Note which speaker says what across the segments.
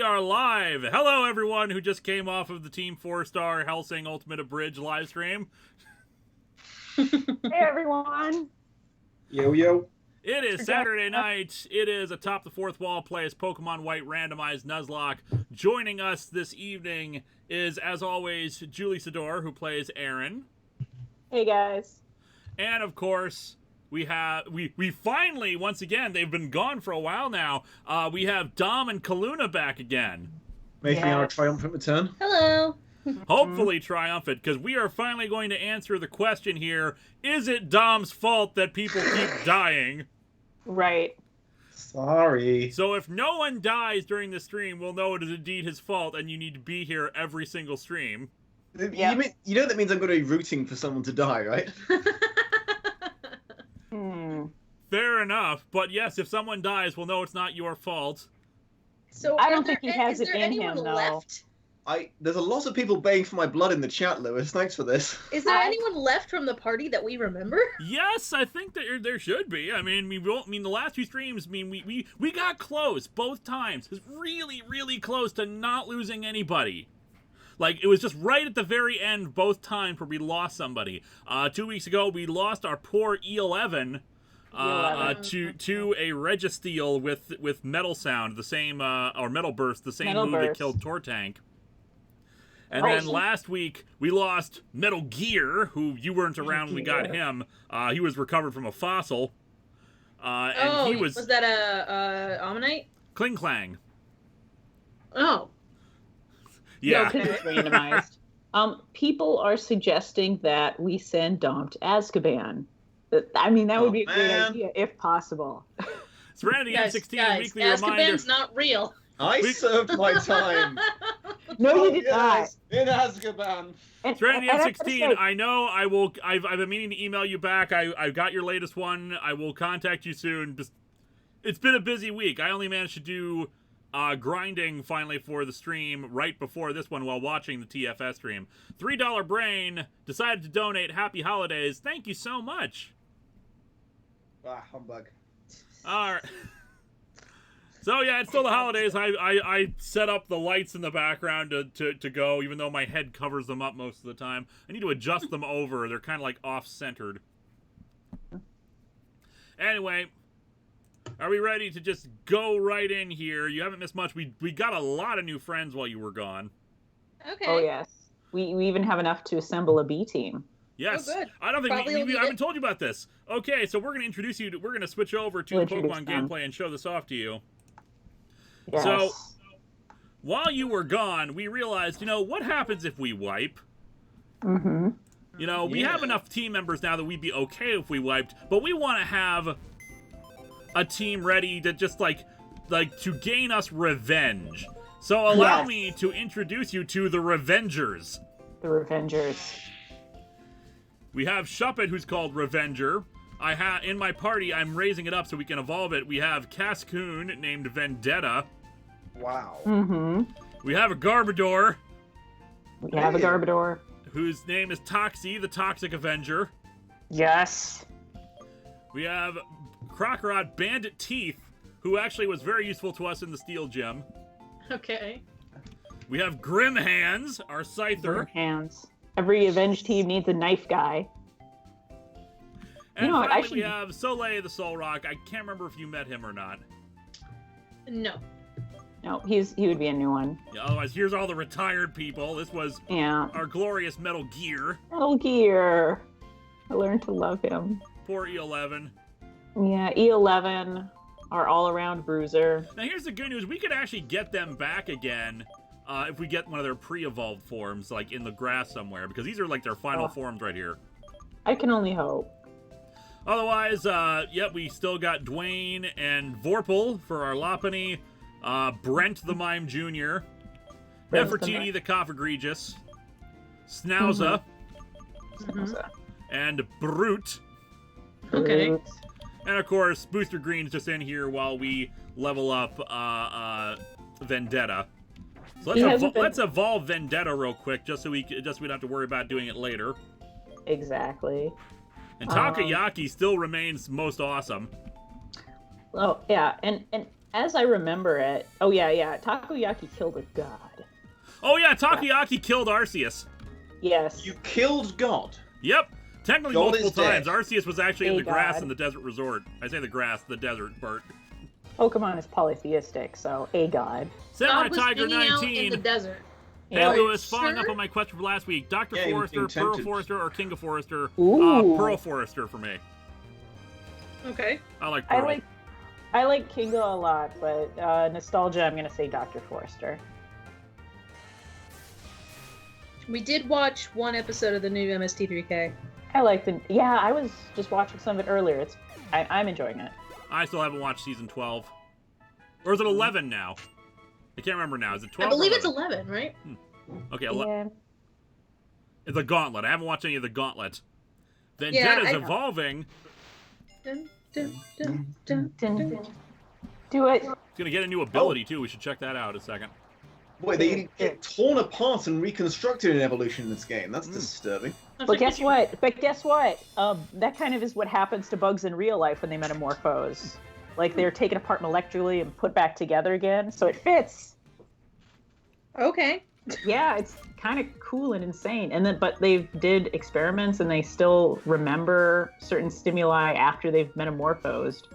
Speaker 1: we are live. Hello, everyone who just came off of the Team 4-Star Helsing Ultimate Abridged live stream.
Speaker 2: Hey, everyone.
Speaker 3: Yo, yo.
Speaker 1: It is Saturday night. It is Atop the Fourth Wall plays Pokemon White Randomized Nuzlocke. Joining us this evening is, as always, Julie Sador, who plays Aaron.
Speaker 2: Hey, guys.
Speaker 1: And, of course, we finally, once again, they've been gone for a while now, we have Dom and Kaluna back again.
Speaker 3: Making our triumphant return.
Speaker 4: Hello.
Speaker 1: Hopefully triumphant, because we are finally going to answer the question here, is it Dom's fault that people keep dying?
Speaker 2: Right.
Speaker 3: Sorry.
Speaker 1: So if no one dies during the stream, we'll know it is indeed his fault, and you need to be here every single stream.
Speaker 3: You know that means I'm going to be rooting for someone to die, right?
Speaker 1: Fair enough, but yes, if someone dies, we'll know it's not your fault.
Speaker 4: So
Speaker 2: I don't think he has
Speaker 4: is
Speaker 2: it
Speaker 4: there
Speaker 2: in
Speaker 4: anyone
Speaker 2: him, though.
Speaker 4: left?
Speaker 3: There's a lot of people baying for my blood in the chat, Lewis. Thanks for this.
Speaker 4: Is there anyone left from the party that we remember?
Speaker 1: Yes, I think that there should be. I mean, the last two streams, we got close both times. It was really, really close to not losing anybody. Like, it was just right at the very end both times where we lost somebody. 2 weeks ago, we lost our poor E11 to a Registeel with Metal Sound, the same, or Metal Burst, the same move that killed Tortank. And then last week, we lost Metal Gear, who you weren't around when we got him. He was recovered from a fossil. And he was
Speaker 4: that a Ammonite?
Speaker 1: Kling Clang.
Speaker 4: Oh.
Speaker 1: Yeah.
Speaker 2: No, 'cause it's randomized. People are suggesting that we send Dom to Azkaban. I mean, that would be a great idea, if possible.
Speaker 1: It's Randy M16 weekly
Speaker 4: Azkaban's
Speaker 1: reminder.
Speaker 4: not real.
Speaker 3: I served my time.
Speaker 2: No, you did not.
Speaker 3: In Azkaban.
Speaker 1: It's Randy M16. I know. I've been meaning to email you back. I've got your latest one. I will contact you soon. Just, it's been a busy week. I only managed to do grinding finally for the stream right before this one while watching the TFS stream. $3 Brain decided to donate. Happy holidays. Thank you so much.
Speaker 3: Ah, humbug.
Speaker 1: All right. So yeah, it's still the holidays. I set up the lights in the background to go, even though my head covers them up most of the time. I need to adjust them over. They're kind of like off-centered. Anyway, are we ready to just go right in here? You haven't missed much. We got a lot of new friends while you were gone.
Speaker 4: Okay.
Speaker 2: Oh, yes. We even have enough to assemble a B team.
Speaker 1: Yes.
Speaker 4: Oh, good.
Speaker 1: I don't think
Speaker 4: Probably
Speaker 1: I haven't told you about this. Okay, so we're going to introduce you. We're going to switch over to Pokemon gameplay and show this off to you.
Speaker 2: Yes.
Speaker 1: So, while you were gone, we realized, what happens if we wipe?
Speaker 2: Mm-hmm.
Speaker 1: We have enough team members now that we'd be okay if we wiped, but we want to have a team ready to just, like to gain us revenge. So allow me to introduce you to the Revengers.
Speaker 2: The Revengers.
Speaker 1: We have Shuppet, who's called Revenger. In my party, I'm raising it up so we can evolve it. We have Cascoon, named Vendetta.
Speaker 3: Wow.
Speaker 2: Mm-hmm.
Speaker 1: We have a Garbodor.
Speaker 2: We have a Garbodor.
Speaker 1: Whose name is Toxie, the Toxic Avenger.
Speaker 2: Yes.
Speaker 1: We have Crocodile Bandit Teeth, who actually was very useful to us in the Steel Gym.
Speaker 4: Okay.
Speaker 1: We have Grim Hands, our Scyther.
Speaker 2: Grim Hands. Every Avenge team needs a knife guy.
Speaker 1: And finally, we have Soleil the Soul Rock. I can't remember if you met him or not.
Speaker 4: No.
Speaker 2: No, he would be a new one.
Speaker 1: Yeah, otherwise, here's all the retired people. This was our glorious Metal Gear.
Speaker 2: Metal Gear. I learned to love him.
Speaker 1: Poor E11.
Speaker 2: Yeah, E11, our all-around bruiser.
Speaker 1: Now, here's the good news. We could actually get them back again if we get one of their pre-evolved forms, like in the grass somewhere, because these are like their final forms right here.
Speaker 2: I can only hope.
Speaker 1: Otherwise, we still got Dwayne and Vorpal for our Lopunny, Brent the Mime Jr., Nefertiti the Cough-Egregious, Snauza, and Brute.
Speaker 4: Okay.
Speaker 1: And of course, Booster Green's just in here while we level up Vendetta. So let's evolve Vendetta real quick, just so we don't have to worry about doing it later.
Speaker 2: Exactly.
Speaker 1: And Takayaki still remains most awesome.
Speaker 2: Oh yeah, and As I remember it, oh yeah, Takoyaki killed a god.
Speaker 1: Oh yeah, Takoyaki killed Arceus.
Speaker 2: Yes.
Speaker 3: You killed God.
Speaker 1: Yep. Technically
Speaker 3: God
Speaker 1: multiple
Speaker 3: is dead.
Speaker 1: times. Arceus was actually in
Speaker 2: A
Speaker 1: the grass
Speaker 2: god.
Speaker 1: in the desert resort. I say the grass, the desert, Bert.
Speaker 2: Pokemon is polytheistic, so a god.
Speaker 1: Samurai
Speaker 4: God was
Speaker 1: Tiger
Speaker 4: hanging out in
Speaker 1: 19.
Speaker 4: the desert.
Speaker 1: Hey
Speaker 2: Yeah.
Speaker 1: Lewis, following
Speaker 4: Sure.
Speaker 1: up on my question from last week. Dr.
Speaker 3: Yeah, he was
Speaker 1: Forrester,
Speaker 3: being
Speaker 1: Pearl
Speaker 3: tempted.
Speaker 1: Forrester, or King of Forrester?
Speaker 2: Ooh.
Speaker 1: Pearl Forrester for me.
Speaker 4: Okay.
Speaker 1: I like Pearl.
Speaker 2: I like Kingo a lot, but nostalgia, I'm gonna say Dr. Forrester.
Speaker 4: We did watch one episode of the new MST3K.
Speaker 2: I liked it. Yeah, I was just watching some of it earlier. I'm enjoying it.
Speaker 1: I still haven't watched season 12. Or is it 11 now? I can't remember now. Is it 12?
Speaker 4: I believe
Speaker 1: or
Speaker 4: it's 11, right?
Speaker 1: Okay,
Speaker 2: Yeah.
Speaker 1: It's a Gauntlet. I haven't watched any of the Gauntlet.
Speaker 4: Yeah,
Speaker 1: Vendetta's
Speaker 4: I know.
Speaker 1: evolving.
Speaker 4: Dun, dun, dun, dun, dun.
Speaker 2: Do it.
Speaker 1: It's gonna get a new ability too. We should check that out in a second.
Speaker 3: Boy, they get torn apart and reconstructed in evolution in this game. That's disturbing.
Speaker 2: But guess what? That kind of is what happens to bugs in real life when they metamorphose. Like they're taken apart molecularly and put back together again, so it fits.
Speaker 4: Okay.
Speaker 2: Yeah, it's kind of cool and insane. And then, but they did experiments and they still remember certain stimuli after they've metamorphosed.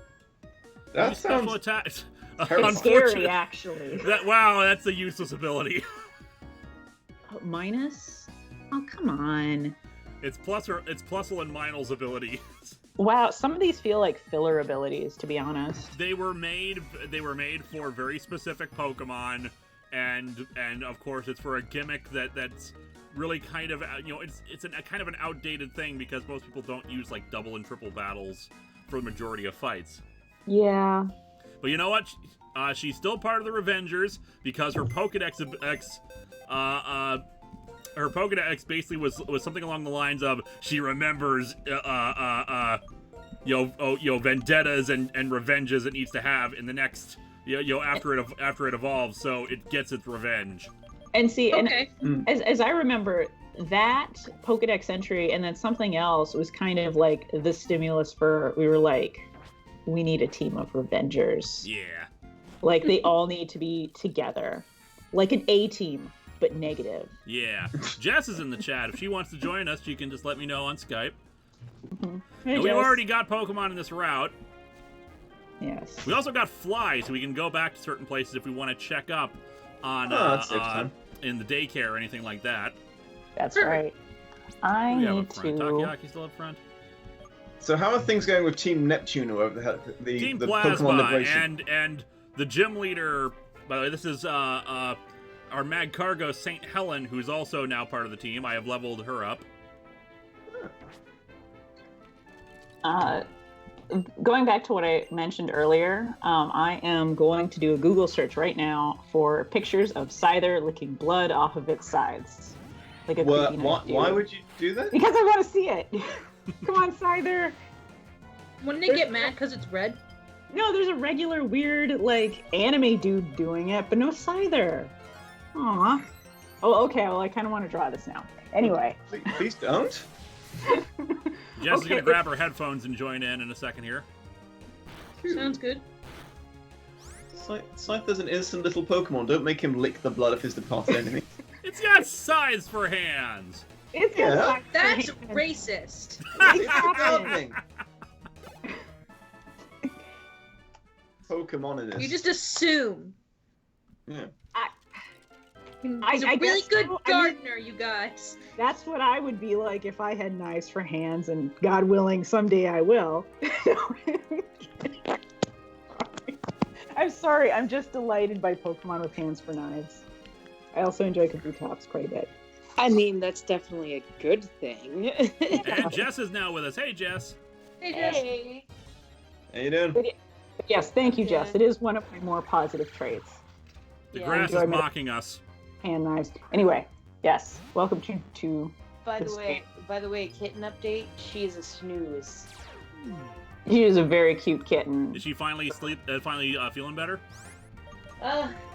Speaker 3: That
Speaker 1: These special
Speaker 3: sounds
Speaker 1: attacks.
Speaker 3: terrible.
Speaker 2: It's scary, actually.
Speaker 1: Wow, that's a useless ability.
Speaker 2: Oh, minus? Oh, come on.
Speaker 1: It's Plusle and Minel's ability.
Speaker 2: Wow, some of these feel like filler abilities, to be honest.
Speaker 1: They were made for very specific Pokemon, and of course it's for a gimmick that's really kind of it's a kind of an outdated thing because most people don't use like double and triple battles for the majority of fights.
Speaker 2: Yeah.
Speaker 1: But you know what? She's still part of the Revengers because her Pokedex her Pokedex basically was something along the lines of she remembers vendettas and revenges it needs to have in the next after it evolves, so it gets its revenge.
Speaker 2: And see,
Speaker 4: Okay.
Speaker 2: and as I remember, that Pokedex entry and then something else was kind of like the stimulus for, we need a team of Revengers.
Speaker 1: Yeah.
Speaker 2: Like, they all need to be together. Like an A team, but negative.
Speaker 1: Yeah. Jess is in the chat. If she wants to join us, she can just let me know on Skype.
Speaker 2: Mm-hmm.
Speaker 1: And we've already got Pokemon in this route.
Speaker 2: Yes.
Speaker 1: We also got Fly, so we can go back to certain places if we want to check up on
Speaker 3: that's safe time.
Speaker 1: in the daycare or anything like that.
Speaker 2: That's
Speaker 4: Perfect.
Speaker 2: right. I
Speaker 1: Who do we have
Speaker 2: need
Speaker 1: up front?
Speaker 2: to...
Speaker 1: Takoyaki still up front?
Speaker 3: So how are things going with Team Neptune over the
Speaker 1: Team
Speaker 3: the
Speaker 1: Plasma
Speaker 3: Pokemon Liberation?
Speaker 1: and the gym leader. By the way, this is our Mag Cargo St. Helen, who's also now part of the team. I have leveled her up.
Speaker 2: Going back to what I mentioned earlier, I am going to do a Google search right now for pictures of Scyther licking blood off of its sides. Like a creepy knife dude.
Speaker 3: Why would you do that?
Speaker 2: Because I want to see it. Come on, Scyther.
Speaker 4: Wouldn't they get mad because it's red?
Speaker 2: No, there's a regular weird, like, anime dude doing it, but no Scyther. Aw. Oh, okay, well, I kind of want to draw this now. Anyway.
Speaker 3: Please don't.
Speaker 1: Jess is going to grab her headphones and join in a second here.
Speaker 4: Sounds good.
Speaker 3: Scyther's an innocent little Pokemon. Don't make him lick the blood of his departed enemy.
Speaker 1: It's got scythes for hands.
Speaker 2: It's
Speaker 3: Yeah.
Speaker 2: got
Speaker 4: That's
Speaker 2: Scyther.
Speaker 4: racist.
Speaker 3: It's gardening. Pokemon it is.
Speaker 4: You just assume.
Speaker 3: Yeah.
Speaker 4: He's a
Speaker 2: I
Speaker 4: really
Speaker 2: guess
Speaker 4: good
Speaker 2: so. I mean-
Speaker 4: gardener, you guys.
Speaker 2: That's what I would be like if I had knives for hands, and God willing, someday I will. I'm sorry, I'm just delighted by Pokemon with hands for knives. I also enjoy Kabutops quite a bit.
Speaker 5: I mean, that's definitely a good thing.
Speaker 1: And Jess is now with us. Hey, Jess.
Speaker 4: Hey, Jess.
Speaker 5: Hey.
Speaker 3: How you doing?
Speaker 2: Yes, thank you, Jess.
Speaker 5: Yeah.
Speaker 2: It is one of my more positive traits.
Speaker 1: The
Speaker 5: Yeah.
Speaker 1: grass is
Speaker 2: Enjoyment.
Speaker 1: mocking us.
Speaker 2: Hand knives. Anyway, yes. Welcome to
Speaker 5: By
Speaker 2: That's
Speaker 5: the way, kitten update. She's a snooze.
Speaker 2: She is a very cute kitten.
Speaker 1: Is she finally feeling better?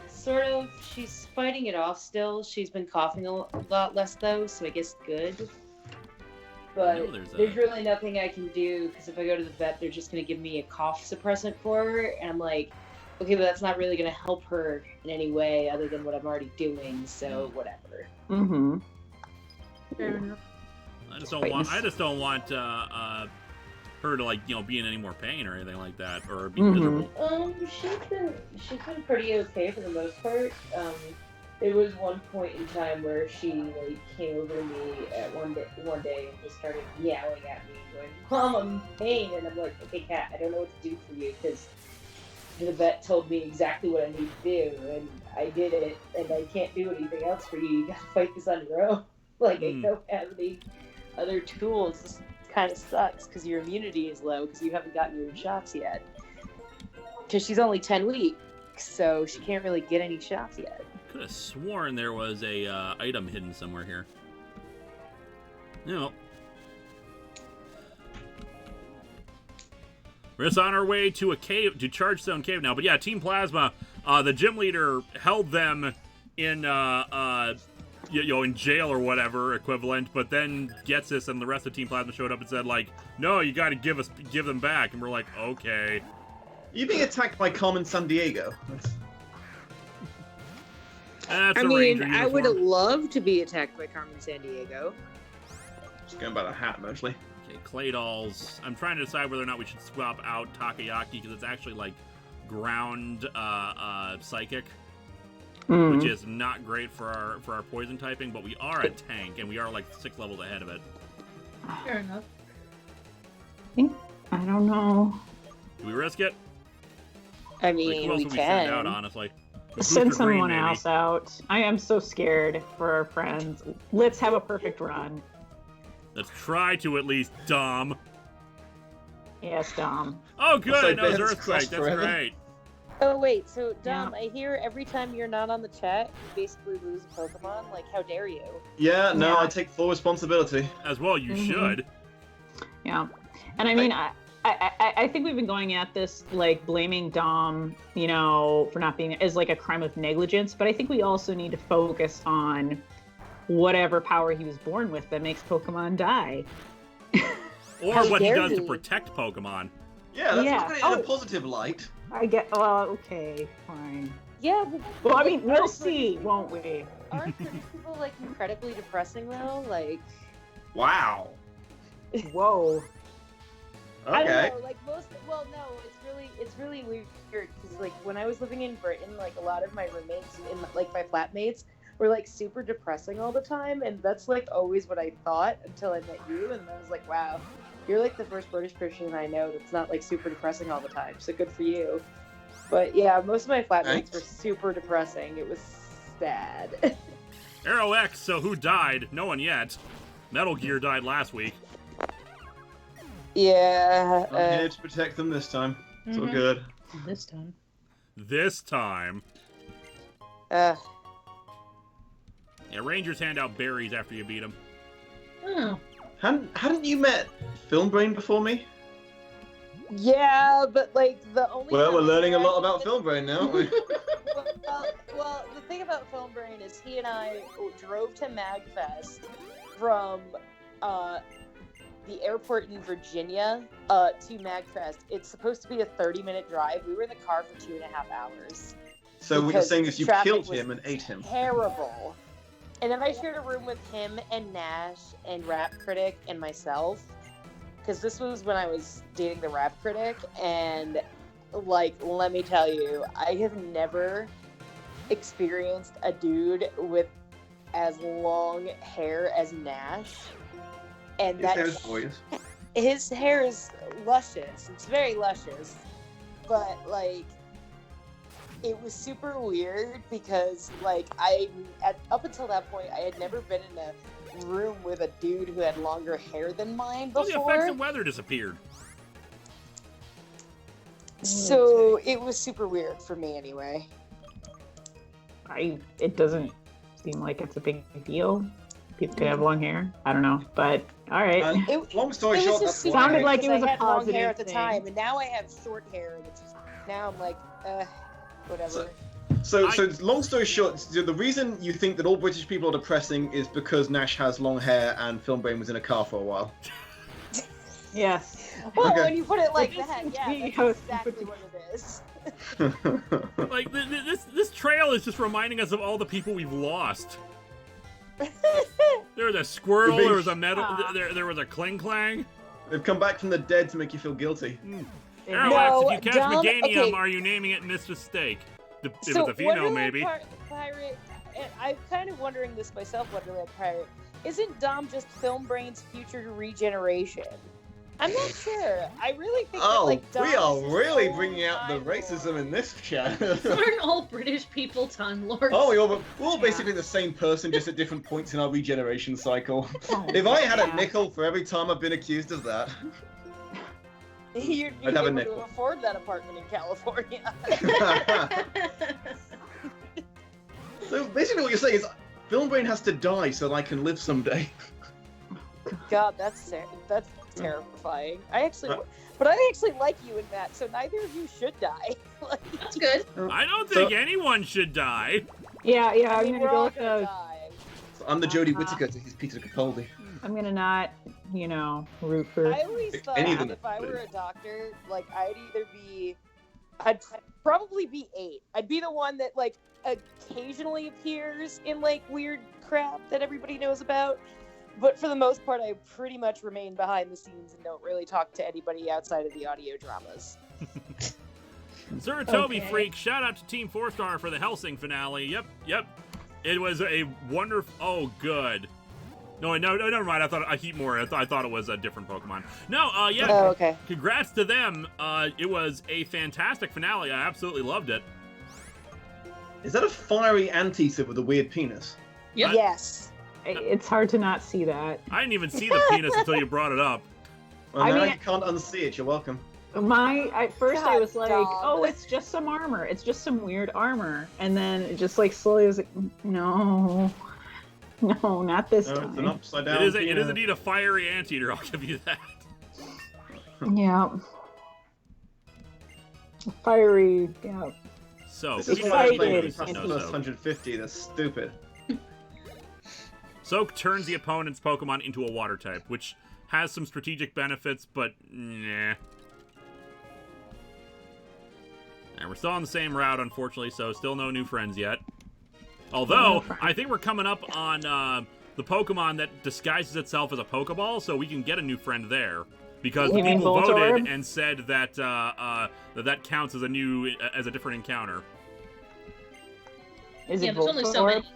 Speaker 5: Sort of. She's fighting it off still. She's been coughing a lot less though, so I guess good. But
Speaker 1: know there's
Speaker 5: there's
Speaker 1: a-
Speaker 5: really nothing I can do because if I go to the vet, they're just gonna give me a cough suppressant for her, and I'm like, okay, but that's not really going to help her in any way other than what I'm already doing, so whatever.
Speaker 2: Mm-hmm.
Speaker 4: Fair enough.
Speaker 1: I just don't want her to, like, you know, be in any more pain or anything like that, or be miserable.
Speaker 5: She's been pretty okay for the most part. There was one point in time where she like came over to me at one day and just started yelling at me, going, "Mom, I'm in pain," and I'm like, "Okay, Kat, I don't know what to do for you because the vet told me exactly what I need to do, and I did it, and I can't do anything else for you. You gotta fight this on your own. Like, I don't have any other tools. This kind of sucks because your immunity is low because you haven't gotten your shots yet. Because she's only 10 weeks, so she can't really get any shots yet."
Speaker 1: Could have sworn there was a item hidden somewhere here. No. We're just on our way to a cave, to Chargestone Cave now. But yeah, Team Plasma, the gym leader held them in, in jail or whatever equivalent, but then Getsis and the rest of Team Plasma showed up and said, like, "No, you got to give them back." And we're like, okay.
Speaker 3: You being attacked by Carmen San Diego.
Speaker 1: That's
Speaker 6: I
Speaker 1: a
Speaker 6: mean,
Speaker 1: Ranger
Speaker 6: I would
Speaker 1: uniform.
Speaker 6: love to be attacked by Carmen San Diego.
Speaker 3: Just going by the hat, mostly.
Speaker 1: Okay, clay dolls. I'm trying to decide whether or not we should swap out Takayaki because it's actually like ground psychic, which is not great for our poison typing. But we are a tank, and we are like 6 levels ahead of it.
Speaker 4: Fair enough.
Speaker 2: I don't know.
Speaker 1: Do we risk it?
Speaker 6: I
Speaker 1: Like,
Speaker 6: mean,
Speaker 1: who else
Speaker 6: we
Speaker 1: would we send out?
Speaker 6: can.
Speaker 1: Honestly,
Speaker 2: Send
Speaker 1: Booster Green,
Speaker 2: someone
Speaker 1: maybe.
Speaker 2: else out. I am so scared for our friends. Let's have a perfect run.
Speaker 1: Let's try to at least Dom.
Speaker 2: Yes, Dom.
Speaker 1: Oh, good!
Speaker 3: Also,
Speaker 1: I know it's
Speaker 3: Ben's
Speaker 1: Earthquake.
Speaker 3: crushed
Speaker 1: That's
Speaker 3: forever.
Speaker 1: great.
Speaker 6: Oh wait, so Dom, I hear every time you're not on the chat, you basically lose a Pokemon. Like, how dare you?
Speaker 3: Yeah, no,
Speaker 2: Yeah.
Speaker 3: I take full responsibility.
Speaker 1: As well, you should.
Speaker 2: Yeah. And I mean, I think we've been going at this, like, blaming Dom, you know, for not being, as like a crime of negligence, but I think we also need to focus on whatever power he was born with that makes Pokemon die.
Speaker 1: Or
Speaker 6: How
Speaker 1: what he
Speaker 6: dare
Speaker 1: does to
Speaker 6: he.
Speaker 1: protect Pokemon.
Speaker 3: Yeah, let's
Speaker 2: Yeah.
Speaker 3: look at it in a
Speaker 2: Oh.
Speaker 3: positive light.
Speaker 2: I get, well, okay, fine.
Speaker 6: Yeah, but
Speaker 2: Well, I mean,
Speaker 6: like,
Speaker 2: we'll
Speaker 6: aren't
Speaker 2: see, won't we?
Speaker 6: Aren't British people like incredibly depressing though? Like,
Speaker 3: Wow.
Speaker 2: Whoa.
Speaker 6: I
Speaker 3: Okay.
Speaker 6: don't know, like most. Well, no, it's really weird because like when I was living in Britain, like a lot of my roommates and like my flatmates were like super depressing all the time, and that's like always what I thought until I met you, and I was like, wow, you're like the first British person I know that's not like super depressing all the time. So good for you. But yeah, most of my flatmates
Speaker 3: Thanks.
Speaker 6: were super depressing. It was sad.
Speaker 1: Arrow X, so who died? No one yet. Metal Gear died last week.
Speaker 6: Yeah.
Speaker 3: I'm here to protect them this time. It's all
Speaker 4: Mhm.
Speaker 3: good.
Speaker 2: This time.
Speaker 1: This time.
Speaker 6: Uh,
Speaker 1: Yeah, Rangers hand out berries after you beat them.
Speaker 4: Oh.
Speaker 3: Hadn't you met Film Brain before me?
Speaker 6: yeah, but like the only.
Speaker 3: Well,
Speaker 6: time
Speaker 3: we're
Speaker 6: I
Speaker 3: learning a lot
Speaker 6: interacted
Speaker 3: about
Speaker 6: with-
Speaker 3: Film Brain now, aren't we?
Speaker 6: Well, the thing about Film Brain is he and I drove to MagFest from the airport in Virginia to MagFest. It's supposed to be a 30-minute drive. We were in the car for 2.5 hours.
Speaker 3: So what you're
Speaker 6: Because
Speaker 3: saying is you
Speaker 6: traffic
Speaker 3: killed
Speaker 6: was
Speaker 3: him and ate him.
Speaker 6: Terrible. And then I shared a room with him and Nash and Rap Critic and myself. Because this was when I was dating the Rap Critic. And, like, let me tell you, I have never experienced a dude with as long hair as Nash. And
Speaker 3: His
Speaker 6: that
Speaker 3: hair's boyish.
Speaker 6: his hair is luscious. It's very luscious. But, like, it was super weird because, like, up until that point, I had never been in a room with a dude who had longer hair than mine
Speaker 1: Well, the
Speaker 6: before.
Speaker 1: effects of weather disappeared.
Speaker 6: So it was super weird for me anyway.
Speaker 2: It doesn't seem like it's a big deal. People could have long hair. I don't know, but all right.
Speaker 3: Long story
Speaker 6: It was
Speaker 3: short,
Speaker 6: just
Speaker 3: that's
Speaker 6: super
Speaker 3: why.
Speaker 2: Sounded
Speaker 6: weird
Speaker 2: like it
Speaker 6: because
Speaker 2: was
Speaker 6: I
Speaker 2: a
Speaker 6: had long
Speaker 2: positive
Speaker 6: hair at the
Speaker 2: thing.
Speaker 6: time, and now I have short hair. And it's just, now I'm like, whatever.
Speaker 3: So long story short, the reason you think that all British people are depressing is because Nash has long hair and Film Brain was in a car for a while.
Speaker 2: Yes.
Speaker 6: Well,
Speaker 3: Okay.
Speaker 6: when you put it like
Speaker 2: It just
Speaker 6: that,
Speaker 2: seems to
Speaker 6: yeah,
Speaker 2: be
Speaker 6: that's
Speaker 2: how it's
Speaker 6: exactly
Speaker 2: put
Speaker 6: what it is.
Speaker 1: Like this trail is just reminding us of all the people we've lost. There was a squirrel. There was a metal. There was a cling clang.
Speaker 3: They've come back from the dead to make you feel guilty.
Speaker 1: Airlax, if you catch
Speaker 6: Dom,
Speaker 1: Meganium,
Speaker 6: okay.
Speaker 1: are you naming it Mr. Steak? If
Speaker 6: So
Speaker 1: it's a female,
Speaker 6: Wonderland
Speaker 1: maybe.
Speaker 6: Pirate, and I'm kind of wondering this myself, Wonderland Pirate. Isn't Dom just Film Brain's future regeneration? I'm not sure. I really think that, like, Dom
Speaker 3: we are
Speaker 6: is his
Speaker 3: really
Speaker 6: own
Speaker 3: bringing out the
Speaker 6: Time
Speaker 3: racism
Speaker 6: Lord.
Speaker 3: in this chat.
Speaker 4: Aren't all British people Time Lords?
Speaker 3: Oh, we're all basically the same person, just at different points in our regeneration cycle. If I had a nickel for every time I've been accused of that.
Speaker 6: You'd be
Speaker 3: I'd have a
Speaker 6: able
Speaker 3: nickel.
Speaker 6: to afford that apartment in California.
Speaker 3: So basically what you're saying is, Film Brain has to die so that I can live someday.
Speaker 6: God, that's terrifying. But I actually like you and Matt, so neither of you should die. Like,
Speaker 4: That's good.
Speaker 1: I don't think anyone should die.
Speaker 2: Yeah,
Speaker 6: I
Speaker 2: I'm
Speaker 6: mean,
Speaker 2: gonna
Speaker 6: we're
Speaker 2: go
Speaker 6: all
Speaker 2: with
Speaker 6: gonna
Speaker 2: the.
Speaker 6: die.
Speaker 3: So I'm the Jodie Whittaker to his Peter Capaldi.
Speaker 2: I'm gonna not, root for.
Speaker 6: I always thought
Speaker 3: Any of them,
Speaker 6: if I were
Speaker 3: please.
Speaker 6: a doctor, like I'd probably be 8. I'd be the one that like occasionally appears in like weird crap that everybody knows about. But for the most part, I pretty much remain behind the scenes and don't really talk to anybody outside of the audio dramas.
Speaker 1: Zeratobi
Speaker 2: Okay.
Speaker 1: Freak, shout out to Team 4-Star for the Helsing finale. Yep. It was a wonderful. Oh, good. No, never mind. I thought I keep more. I thought it was a different Pokemon. No, yeah.
Speaker 6: Oh, okay.
Speaker 1: Congrats to them. It was a fantastic finale. I absolutely loved it.
Speaker 3: Is that a fiery anteater with a weird penis?
Speaker 4: Yep.
Speaker 6: Yes.
Speaker 2: It's hard to not see that.
Speaker 1: I didn't even see the penis until you brought it up.
Speaker 3: Well,
Speaker 2: I
Speaker 3: now
Speaker 2: mean-
Speaker 3: you can't unsee it. You're welcome.
Speaker 2: At first I
Speaker 6: God,
Speaker 2: was like,
Speaker 6: Dom.
Speaker 2: oh, it's just some armor. It's just some weird armor. And then it just like slowly was like, no, not this
Speaker 3: No, it's an
Speaker 2: time.
Speaker 3: upside down.
Speaker 1: It is
Speaker 3: penis.
Speaker 1: indeed a fiery anteater. I'll give you that.
Speaker 2: Yeah. Fiery, yeah.
Speaker 1: So,
Speaker 3: This is
Speaker 1: we
Speaker 3: why
Speaker 1: got
Speaker 3: I'm playing
Speaker 2: Fighting.
Speaker 3: with
Speaker 1: no,
Speaker 3: Customers
Speaker 1: Soak.
Speaker 3: 150. That's stupid.
Speaker 1: Soak turns the opponent's Pokemon into a water type, which has some strategic benefits, but nah. And we're still on the same route, unfortunately, so still no new friends yet. Although, I think we're coming up on the Pokemon that disguises itself as a Pokeball, so we can get a new friend there. Because
Speaker 2: You
Speaker 1: the
Speaker 2: mean
Speaker 1: people voted
Speaker 2: Voltorb?
Speaker 1: and said that that counts as a different encounter.
Speaker 2: Is
Speaker 4: Yeah,
Speaker 2: it
Speaker 4: there's only so
Speaker 2: Voltorb?
Speaker 4: many.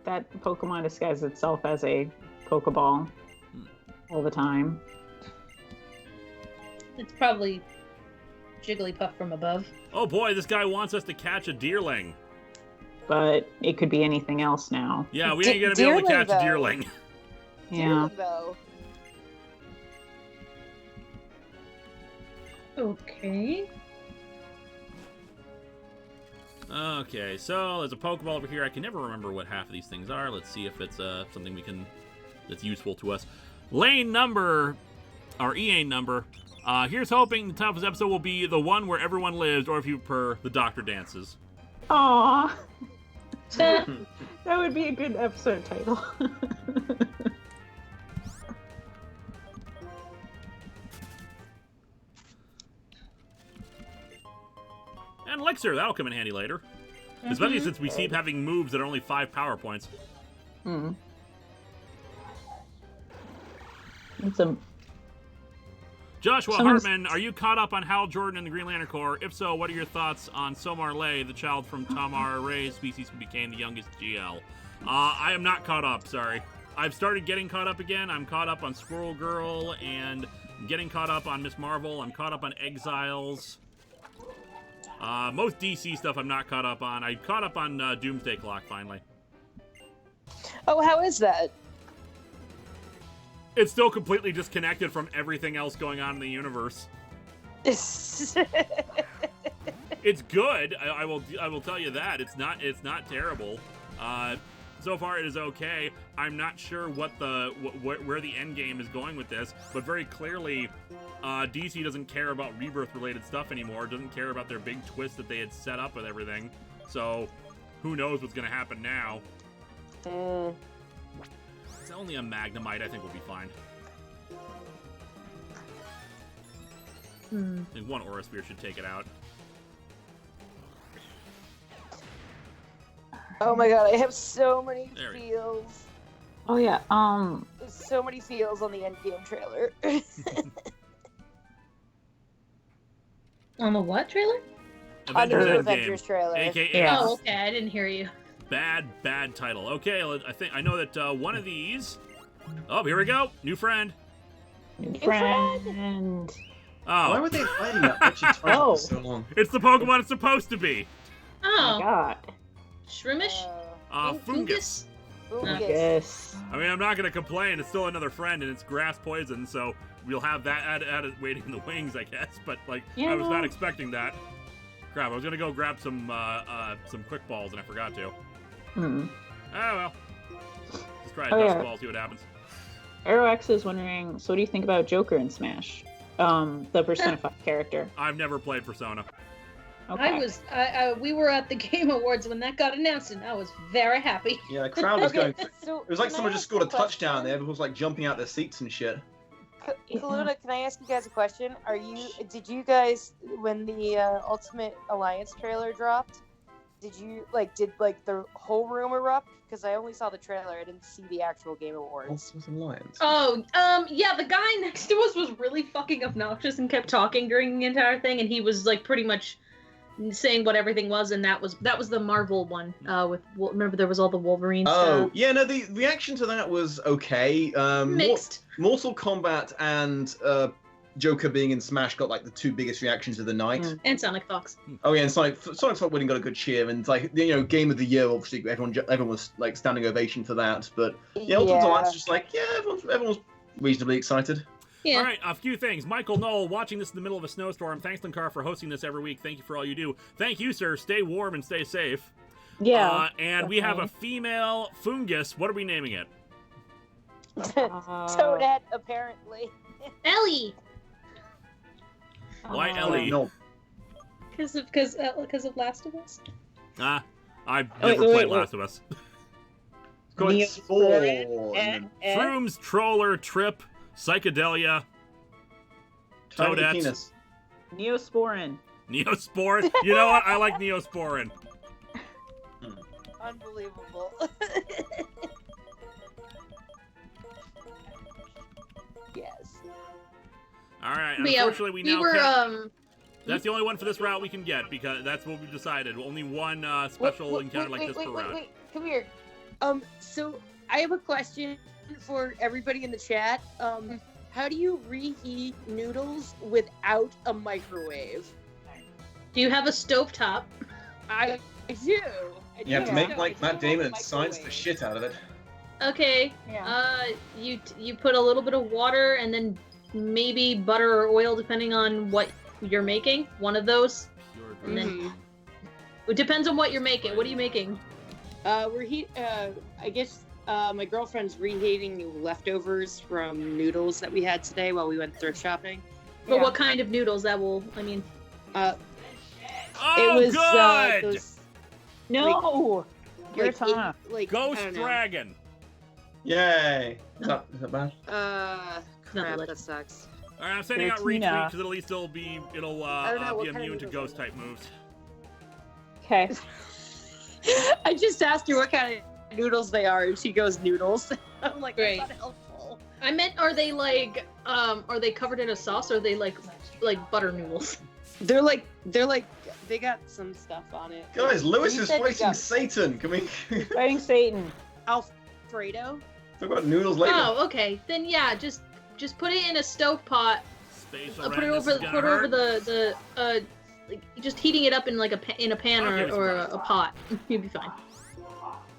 Speaker 2: That Pokemon disguises itself as a Pokeball all the time.
Speaker 4: It's probably Jigglypuff from above.
Speaker 1: Oh boy, this guy wants us to catch a deerling.
Speaker 2: But it could be anything else now.
Speaker 1: Yeah, we ain't gonna be able to
Speaker 6: Deerling,
Speaker 1: catch a
Speaker 6: though.
Speaker 1: deerling.
Speaker 2: Yeah.
Speaker 6: Deerling, though.
Speaker 4: Okay.
Speaker 1: Okay, so there's a Pokeball over here. I can never remember what half of these things are. Let's see if it's something that's useful to us. Lane number, our EA number. Here's hoping the toughest episode will be the one where everyone lives, or if you prefer, the Doctor dances.
Speaker 2: Aww. That would be a good episode title.
Speaker 1: And Elixir, that'll come in handy later. Especially since we keep having moves that are only 5 power points.
Speaker 2: Hmm. It's a
Speaker 1: Joshua
Speaker 2: Someone's-
Speaker 1: Hartman, are you caught up on Hal Jordan and the Green Lantern Corps? If so, what are your thoughts on Somar Lay, the child from Tamar Ray's species who became the youngest GL? I am not caught up, sorry. I've started getting caught up again. I'm caught up on Squirrel Girl and getting caught up on Miss Marvel. I'm caught up on Exiles. Most DC stuff I'm not caught up on. I caught up on Doomsday Clock, finally.
Speaker 6: Oh, how is that?
Speaker 1: It's still completely disconnected from everything else going on in the universe. It's good. I will tell you that. It's not terrible. So far it is okay. I'm not sure where the end game is going with this, but very clearly DC doesn't care about Rebirth related stuff anymore. Doesn't care about their big twist that they had set up with everything. So who knows what's going to happen now? It's only a Magnemite. I think we'll be fine. I think one Aura Sphere should take it out.
Speaker 6: Oh my god, I have so many
Speaker 1: There we go.
Speaker 6: feels.
Speaker 2: Oh yeah.
Speaker 6: There's so many feels on the Endgame trailer.
Speaker 4: On the what trailer?
Speaker 6: On the
Speaker 1: Avengers
Speaker 6: new
Speaker 1: Endgame,
Speaker 6: Avengers trailer.
Speaker 1: aka
Speaker 2: Yeah.
Speaker 4: Oh, okay. I didn't hear you.
Speaker 1: bad title. Okay, I know that one of these. Oh, here we go. New friend.
Speaker 2: New
Speaker 6: friend.
Speaker 2: friend.
Speaker 3: Why
Speaker 1: Oh,
Speaker 3: were they hiding that wretched title
Speaker 2: Oh.
Speaker 3: for so long?
Speaker 1: it's the Pokemon it's supposed to be.
Speaker 2: Oh my
Speaker 4: Oh,
Speaker 2: god.
Speaker 4: Shroomish?
Speaker 1: Fungus.
Speaker 6: Fungus.
Speaker 2: Yes.
Speaker 1: I mean, I'm not gonna complain. It's still another friend, and it's grass poison, so we'll have that added waiting in the wings, I guess. But like, I was not expecting that. Crap! I was gonna go grab some quick balls, and I forgot to.
Speaker 2: Hmm.
Speaker 1: Oh well. Let's try a
Speaker 2: Oh,
Speaker 1: dust
Speaker 2: yeah.
Speaker 1: ball, see what happens.
Speaker 2: AeroX is wondering, so what do you think about Joker in Smash? The Persona 5 character.
Speaker 1: I've never played Persona.
Speaker 2: Okay.
Speaker 4: We were at the Game Awards when that got announced, and I was very happy.
Speaker 3: Yeah, the crowd was going.
Speaker 6: So,
Speaker 3: It was like
Speaker 6: can
Speaker 3: someone
Speaker 6: I
Speaker 3: just
Speaker 6: ask
Speaker 3: scored a
Speaker 6: question?
Speaker 3: touchdown there. Everyone was like jumping out their seats and shit.
Speaker 6: Kaluna, can I ask you guys a question? Did you guys, when the Ultimate Alliance trailer dropped, did the whole room erupt? Because I only saw the trailer, I didn't see the actual Game Awards.
Speaker 3: Ultimate Alliance.
Speaker 4: Oh, yeah, the guy next to us was really fucking obnoxious and kept talking during the entire thing, and he was like pretty much saying what everything was, and that was the Marvel one. Remember there was all the Wolverine
Speaker 3: Oh,
Speaker 4: stuff.
Speaker 3: yeah, no, the reaction to that was okay.
Speaker 4: Mixed.
Speaker 3: Mortal Kombat and Joker being in Smash got like the two biggest reactions of the night.
Speaker 2: Mm.
Speaker 4: And Sonic Fox.
Speaker 3: Oh yeah, and Sonic Fox winning got a good cheer, and like Game of the Year, obviously everyone was like standing ovation for that. But yeah, Ultimate Alliance was just like everyone's reasonably excited.
Speaker 4: Yeah.
Speaker 1: All right, a few things. Michael Knoll, watching this in the middle of a snowstorm. Thanks, Linkara, for hosting this every week. Thank you for all you do. Thank you, sir. Stay warm and stay safe.
Speaker 2: Yeah.
Speaker 1: And we have a female fungus. What are we naming it?
Speaker 6: Toadette, apparently.
Speaker 4: Ellie.
Speaker 1: Why
Speaker 2: Uh,
Speaker 1: Ellie?
Speaker 3: No,
Speaker 4: Because of Last of Us.
Speaker 1: I've
Speaker 2: Wait,
Speaker 1: never played
Speaker 2: wait.
Speaker 1: Last of Us.
Speaker 3: it's got
Speaker 2: Neo-
Speaker 3: Spawn.
Speaker 1: Shrooms, Troller, Trip, Psychedelia,
Speaker 3: Tiny
Speaker 1: Toadettes.
Speaker 3: penis.
Speaker 2: Neosporin.
Speaker 1: Neosporin. You know what? I like Neosporin.
Speaker 6: Unbelievable. Yes.
Speaker 1: All right.
Speaker 4: But yeah,
Speaker 1: Unfortunately, we now
Speaker 4: were
Speaker 1: can't. That's the only one for this route we can get because that's what we've decided. Only one special encounter like this per route.
Speaker 6: Wait, come here. So I have a question for everybody in the chat. How do you reheat noodles without a microwave?
Speaker 4: Do you have a stovetop?
Speaker 6: I do.
Speaker 3: You have to make like
Speaker 6: I
Speaker 3: Matt
Speaker 6: do have
Speaker 3: Damon
Speaker 6: a
Speaker 3: and science the
Speaker 6: microwave.
Speaker 3: shit out of it.
Speaker 4: Okay.
Speaker 2: Yeah.
Speaker 4: You put a little bit of water and then maybe butter or oil depending on what you're making. One of those. And then it depends on what you're making. What are you making?
Speaker 6: I guess my girlfriend's reheating leftovers from noodles that we had today while we went thrift shopping.
Speaker 4: But what kind of noodles? That will. I mean.
Speaker 1: Oh,
Speaker 6: It was
Speaker 1: good!
Speaker 6: those
Speaker 2: No! Your
Speaker 6: like,
Speaker 2: time.
Speaker 6: I
Speaker 1: Ghost
Speaker 6: don't know.
Speaker 1: Dragon.
Speaker 3: Yay! Is that bad?
Speaker 6: Crap,
Speaker 4: lit.
Speaker 6: that sucks.
Speaker 1: All right, I'm sending out
Speaker 2: Tina.
Speaker 1: retweet because at least it'll
Speaker 6: don't know what
Speaker 1: be
Speaker 6: kind of
Speaker 1: immune to
Speaker 6: noodles
Speaker 1: ghost
Speaker 6: are
Speaker 1: type moves.
Speaker 2: Okay.
Speaker 6: I just asked her what kind of noodles they are, and she goes noodles. I'm like,
Speaker 4: Great.
Speaker 6: that's not helpful.
Speaker 4: I meant, are they like, are they covered in a sauce or are they like butter noodles?
Speaker 6: They're like, they got some stuff on it.
Speaker 3: Guys, Lewis
Speaker 6: You
Speaker 3: is
Speaker 6: said you
Speaker 3: fighting
Speaker 6: got
Speaker 3: Satan. Can we
Speaker 2: Fighting Satan.
Speaker 6: Alfredo.
Speaker 3: talk about noodles later?
Speaker 4: Oh, okay. Then yeah, just put it in a stove pot.
Speaker 1: Spatial
Speaker 4: Put it
Speaker 1: randomness
Speaker 4: over
Speaker 1: is gonna hurt.
Speaker 4: the like just heating it up in like in a pan
Speaker 1: I'll give it some
Speaker 4: or
Speaker 1: rest.
Speaker 4: a pot. You'll be fine.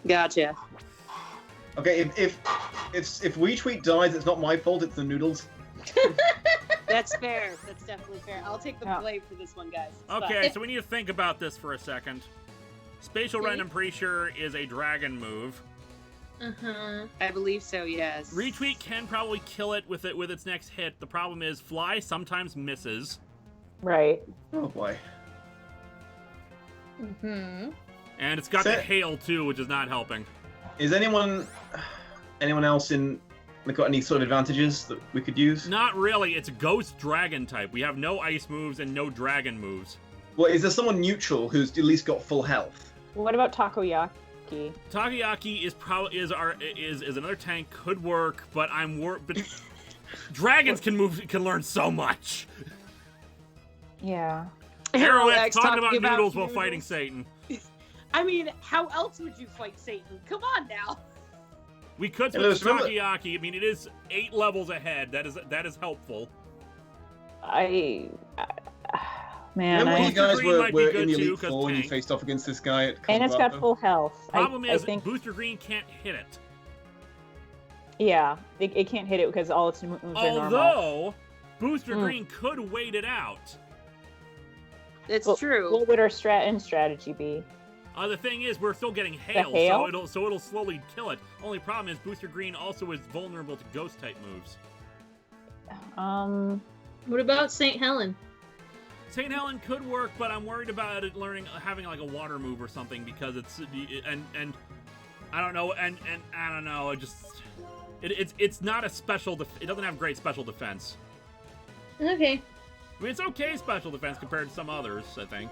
Speaker 6: Gotcha.
Speaker 3: Okay, if retweet dies, it's not my fault. It's the noodles.
Speaker 6: That's fair. That's definitely fair. I'll take the
Speaker 2: Yeah.
Speaker 6: blame for this one, guys. It's
Speaker 1: Okay,
Speaker 6: fine.
Speaker 1: so we need to think about this for a second. Spatial
Speaker 4: Okay.
Speaker 1: random pre-sure is a dragon move.
Speaker 6: I believe so. Yes.
Speaker 1: Retweet can probably kill it with its next hit. The problem is Fly sometimes misses.
Speaker 2: Right.
Speaker 3: Oh boy.
Speaker 1: And it's got the
Speaker 3: Say-
Speaker 1: hail too, which is not helping.
Speaker 3: Is anyone else in got any sort of advantages that we could use?
Speaker 1: Not really. It's a ghost dragon type. We have no ice moves and no dragon moves.
Speaker 3: Well, is there someone neutral who's at least got full health?
Speaker 2: What about Takoyaki?
Speaker 1: Takoyaki is probably is another tank, could work, but but dragons can learn so much.
Speaker 2: Yeah.
Speaker 1: Heroic talking about noodles while fighting Satan.
Speaker 6: I mean, how else would you fight Satan? Come on now.
Speaker 1: We could switch to Takoyaki. I mean, it is 8 levels ahead. That is helpful.
Speaker 2: Man,
Speaker 3: Remember when you guys were in
Speaker 1: good
Speaker 3: the
Speaker 1: too,
Speaker 3: Elite
Speaker 1: 'cause
Speaker 3: Four and you
Speaker 1: tank.
Speaker 3: faced off against this guy at
Speaker 2: and it's got
Speaker 3: Colorado?
Speaker 2: full health.
Speaker 1: Problem
Speaker 2: I
Speaker 1: is,
Speaker 2: think,
Speaker 1: Booster Green can't hit it.
Speaker 2: yeah, it can't hit it because all its moves are normal.
Speaker 1: Although, Booster Green could wait it out.
Speaker 6: It's
Speaker 2: Well,
Speaker 6: true.
Speaker 2: What would our strategy be?
Speaker 1: The thing is, we're still getting hail,
Speaker 2: hail?
Speaker 1: so it'll slowly kill it. Only problem is, Booster Green also is vulnerable to ghost type moves.
Speaker 4: What about St. Helen?
Speaker 1: St. Helen could work, but I'm worried about it having like a water move or something because and I don't know, and I don't know, it's not a special. It doesn't have great special defense.
Speaker 4: Okay.
Speaker 1: I mean, it's okay special defense compared to some others, I think.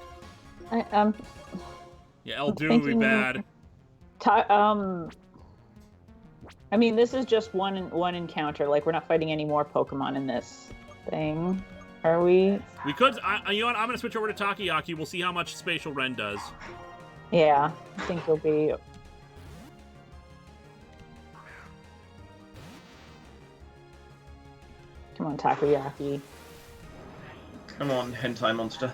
Speaker 1: Yeah, El Doom would be bad.
Speaker 2: I mean, this is just one encounter. Like, we're not fighting any more Pokemon in this thing, are we?
Speaker 1: We could. You know what? I'm gonna switch over to Takoyaki. We'll see how much Spatial Ren does.
Speaker 2: Yeah, I think it'll be. Come on, Takoyaki.
Speaker 3: Come on, hentai monster.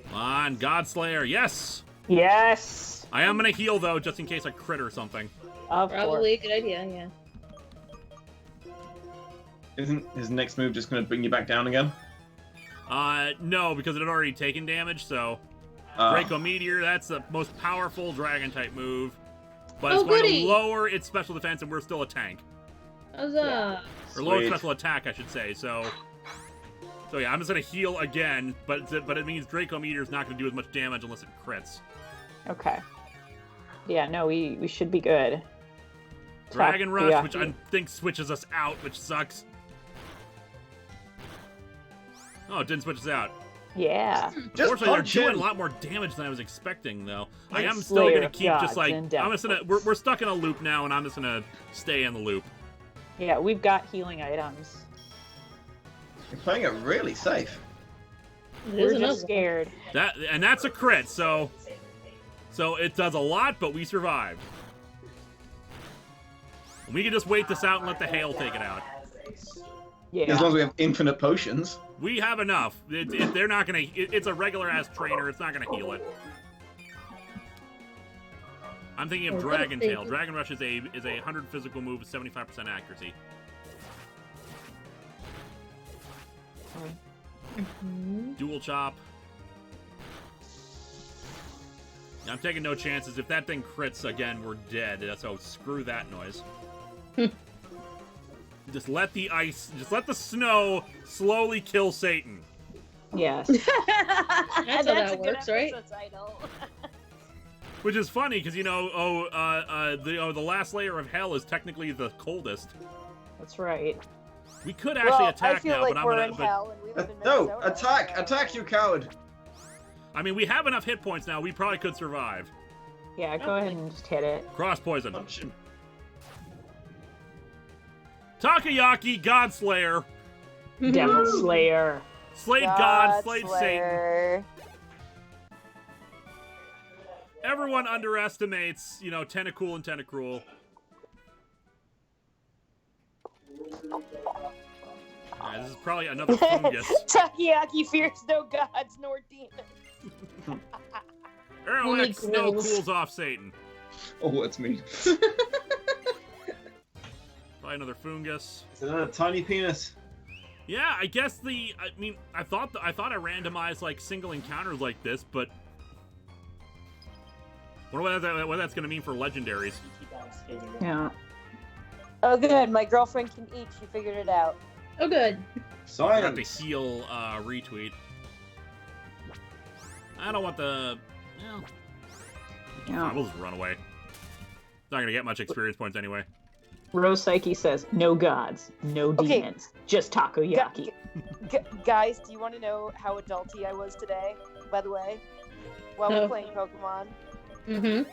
Speaker 1: Come on, Godslayer. Yes.
Speaker 2: Yes.
Speaker 1: I am gonna heal though, just in case I crit or something.
Speaker 2: Of
Speaker 4: Probably a
Speaker 2: course.
Speaker 4: good idea, yeah.
Speaker 3: Isn't his next move just going to bring you back down again?
Speaker 1: No, because it had already taken damage. So, Draco Meteor. That's the most powerful dragon type move, but it's going to lower its special defense, and we're still a tank.
Speaker 4: Huzzah!
Speaker 1: Or lower special attack, I should say. So yeah, I'm just gonna heal again, but it means Draco Meteor is not gonna do as much damage unless it crits.
Speaker 2: Okay. Yeah, no, we should be good.
Speaker 1: Dragon Rush,
Speaker 2: Takoyaki.
Speaker 1: which I think switches us out, which sucks. Oh, it didn't switch us out.
Speaker 2: Yeah.
Speaker 1: Unfortunately, they're doing a
Speaker 3: him.
Speaker 1: lot more damage than I was expecting, though. I am
Speaker 2: Like
Speaker 1: still
Speaker 2: Slayer
Speaker 1: gonna
Speaker 2: of
Speaker 1: keep just
Speaker 2: Gods
Speaker 1: like
Speaker 2: and
Speaker 1: I'm just gonna. We're stuck in a loop now, and I'm just gonna stay in the loop.
Speaker 2: Yeah, we've got healing items.
Speaker 3: You're playing it really safe.
Speaker 2: We're just scared.
Speaker 1: That's a crit, so it does a lot, but we survived. And we can just wait this out and let the hail take it out.
Speaker 2: Yeah.
Speaker 3: As long as we have infinite potions.
Speaker 1: We have enough. They're not gonna. It's a regular ass trainer. It's not gonna heal it. I'm thinking of Dragon Tail. Dragon Rush is a 100 physical move with 75% accuracy. Dual chop. I'm taking no chances. If that thing crits again, we're dead. So screw that noise. Just let the snow slowly kill Satan.
Speaker 2: Yes.
Speaker 4: That's how that works, right?
Speaker 1: Which is funny because the last layer of hell is technically the coldest.
Speaker 2: That's right.
Speaker 1: We could actually attack
Speaker 6: I feel
Speaker 1: now,
Speaker 6: like
Speaker 1: but I'm
Speaker 6: we're
Speaker 1: gonna.
Speaker 6: in hell and we live in
Speaker 3: No,
Speaker 6: Minnesota.
Speaker 3: attack, you coward!
Speaker 1: I mean, we have enough hit points now. We probably could survive.
Speaker 2: Yeah, go ahead and just hit it.
Speaker 1: Cross poison.
Speaker 3: Punch him.
Speaker 1: Takoyaki, Godslayer.
Speaker 2: Devil Slayer.
Speaker 1: Slayed God, slayed Satan.
Speaker 6: Slayer.
Speaker 1: Everyone underestimates, Tentacool and Tentacruel. This is probably another fungus.
Speaker 6: Takoyaki fears no gods nor demons.
Speaker 1: Arrowhead snow cools off Satan.
Speaker 3: Oh, that's me.
Speaker 1: Probably another fungus.
Speaker 3: It's another tiny penis.
Speaker 1: Yeah, I guess I thought I randomized like single encounters like this, but what that's gonna mean for legendaries.
Speaker 2: Yeah.
Speaker 6: Oh, good. My girlfriend can eat. She figured it out.
Speaker 4: Oh, good.
Speaker 1: I got the
Speaker 3: Silence.
Speaker 1: heal retweet. I don't want the.
Speaker 2: Yeah.
Speaker 1: We'll just run away. Not gonna get much experience points anyway.
Speaker 2: Rose Psyche says, no gods, no
Speaker 6: Okay.
Speaker 2: demons, just takoyaki.
Speaker 6: Guys, do you want to know how adulty I was today, by the way? While we're playing Pokemon?
Speaker 4: Mm-hmm.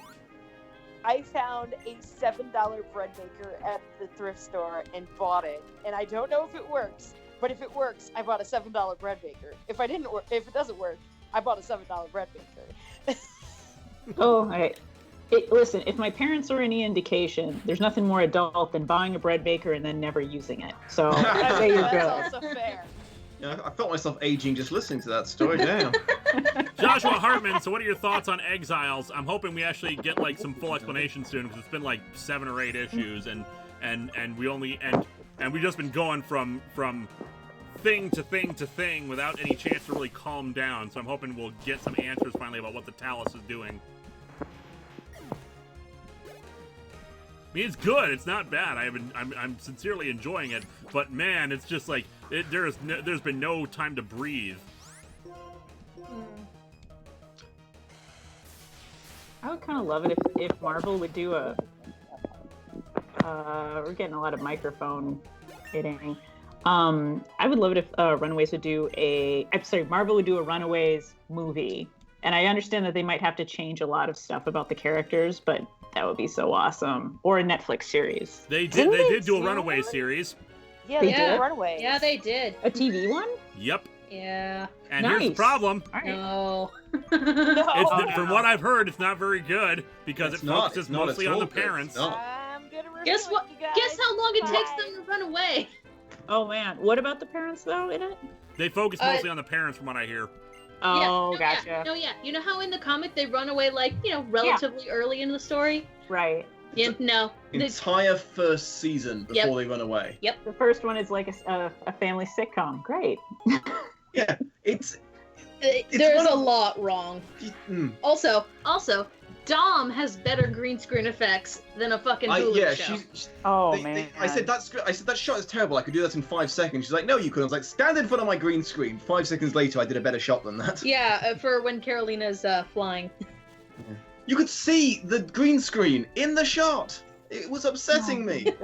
Speaker 6: I found a $7 bread maker at the thrift store and bought it. And I don't know if it works, but if it works, I bought a $7 bread maker. If it doesn't work, I bought a $7 bread maker.
Speaker 2: Oh, right. Listen, if my parents are any indication, there's nothing more adult than buying a bread maker and then never using it. So I'd say you're good.
Speaker 6: That's also fair.
Speaker 3: Yeah, I felt myself aging just listening to that story. Damn.
Speaker 1: Joshua Hartman, so what are your thoughts on Exiles? I'm hoping we actually get like some full explanation soon because it's been like 7 or 8 issues and we've just been going from thing to thing to thing without any chance to really calm down. So I'm hoping we'll get some answers finally about what the Talus is doing. I mean, it's good. It's not bad. I'm sincerely enjoying it. But man, it's just like there's been no time to breathe.
Speaker 2: I would kind of love it if Marvel would do a. We're getting a lot of microphone hitting. I would love it if Runaways would do Marvel would do a Runaways movie. And I understand that they might have to change a lot of stuff about the characters, but that would be so awesome. Or a Netflix series.
Speaker 1: They did do a Runaways series.
Speaker 6: Yeah,
Speaker 2: They
Speaker 6: they did
Speaker 2: did?
Speaker 6: Runaways.
Speaker 4: Yeah, they did.
Speaker 2: A TV one?
Speaker 1: Yep.
Speaker 4: Yeah.
Speaker 1: And here's the
Speaker 2: Nice.
Speaker 1: problem.
Speaker 2: All right.
Speaker 4: No.
Speaker 1: From what I've heard, it's not very good because
Speaker 3: It's
Speaker 1: it
Speaker 3: not.
Speaker 1: focuses
Speaker 3: It's not
Speaker 1: mostly
Speaker 3: at
Speaker 1: on the
Speaker 3: all good.
Speaker 1: parents.
Speaker 3: It's not.
Speaker 6: I'm gonna review
Speaker 4: Guess what?
Speaker 6: it, you guys.
Speaker 4: Guess how long it takes
Speaker 6: Bye.
Speaker 4: them to run away?
Speaker 2: Oh man, what about the parents though in it?
Speaker 1: They focus mostly on the parents, from what I hear.
Speaker 2: Oh,
Speaker 4: no,
Speaker 2: gotcha.
Speaker 4: Yeah. No, yeah. You know how in the comic they run away like, relatively early in the story?
Speaker 2: Right.
Speaker 4: Yeah, no.
Speaker 3: Entire first season before they run away.
Speaker 2: The first one is like a family sitcom. Great.
Speaker 3: Yeah, it's
Speaker 4: There's
Speaker 3: one
Speaker 4: a
Speaker 3: of-
Speaker 4: lot wrong.
Speaker 3: mm.
Speaker 4: Also, Dom has better green screen effects than a fucking Hulu show.
Speaker 2: Oh
Speaker 3: They-
Speaker 2: man.
Speaker 3: I said that shot is terrible. I could do that in 5 seconds. She's like, no, you couldn't. I was like, stand in front of my green screen. 5 seconds later, I did a better shot than that.
Speaker 4: Yeah, for when Carolina's flying.
Speaker 3: You could see the green screen in the shot. It was upsetting me.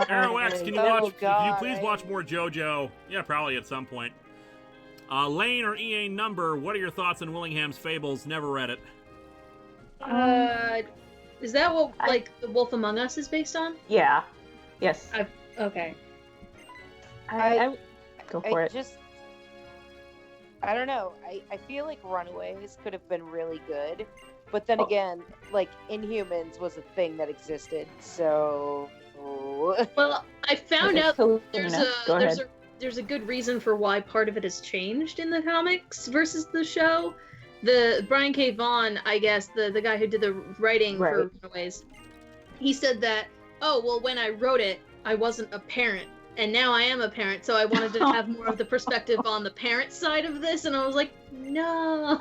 Speaker 1: Arrow X, can you
Speaker 6: Oh,
Speaker 1: watch?
Speaker 6: God.
Speaker 1: Can you please watch more JoJo? Yeah, probably at some point. Lane or EA Number, what are your thoughts on Willingham's Fables? Never read it.
Speaker 4: Is that what The Wolf Among Us is based on?
Speaker 2: Yeah. Yes.
Speaker 4: Okay.
Speaker 2: I go for it.
Speaker 6: I don't know. I feel like Runaways could have been really good, but then again, like Inhumans was a thing that existed, so.
Speaker 4: Well, I found out
Speaker 2: Go
Speaker 4: there's
Speaker 2: ahead.
Speaker 4: a good reason for why part of it has changed in the comics versus the show. The Brian K. Vaughan, I guess, the guy who did the writing for Runaways, he said that, when I wrote it, I wasn't a parent, and now I am a parent, so I wanted to have more of the perspective on the parent side of this, and I was like, no.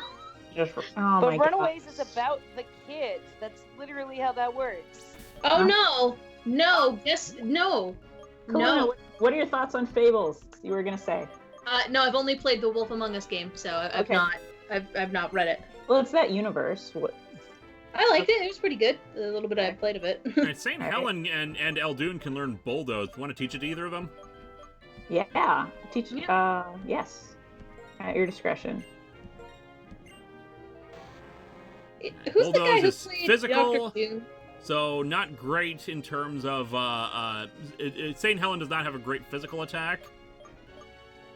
Speaker 2: But
Speaker 6: But Runaways is about the kids. That's literally how that works.
Speaker 4: Oh no, no, no.
Speaker 2: Kalina, what are your thoughts on Fables? You were gonna say.
Speaker 4: No, I've only played the Wolf Among Us game, so I've not read it.
Speaker 2: Well, it's that universe.
Speaker 4: I liked it. It was pretty good. The little bit I played of it.
Speaker 1: St. Helen and Eldoon can learn Bulldoze. Want to teach it to either of them?
Speaker 2: Yeah. Teach. Yes. At your discretion.
Speaker 4: Who's the guy
Speaker 1: Bulldoze
Speaker 4: who
Speaker 1: is
Speaker 4: played
Speaker 1: physical.
Speaker 4: Dr. Doom?
Speaker 1: So not great in terms of St. Helen does not have a great physical attack.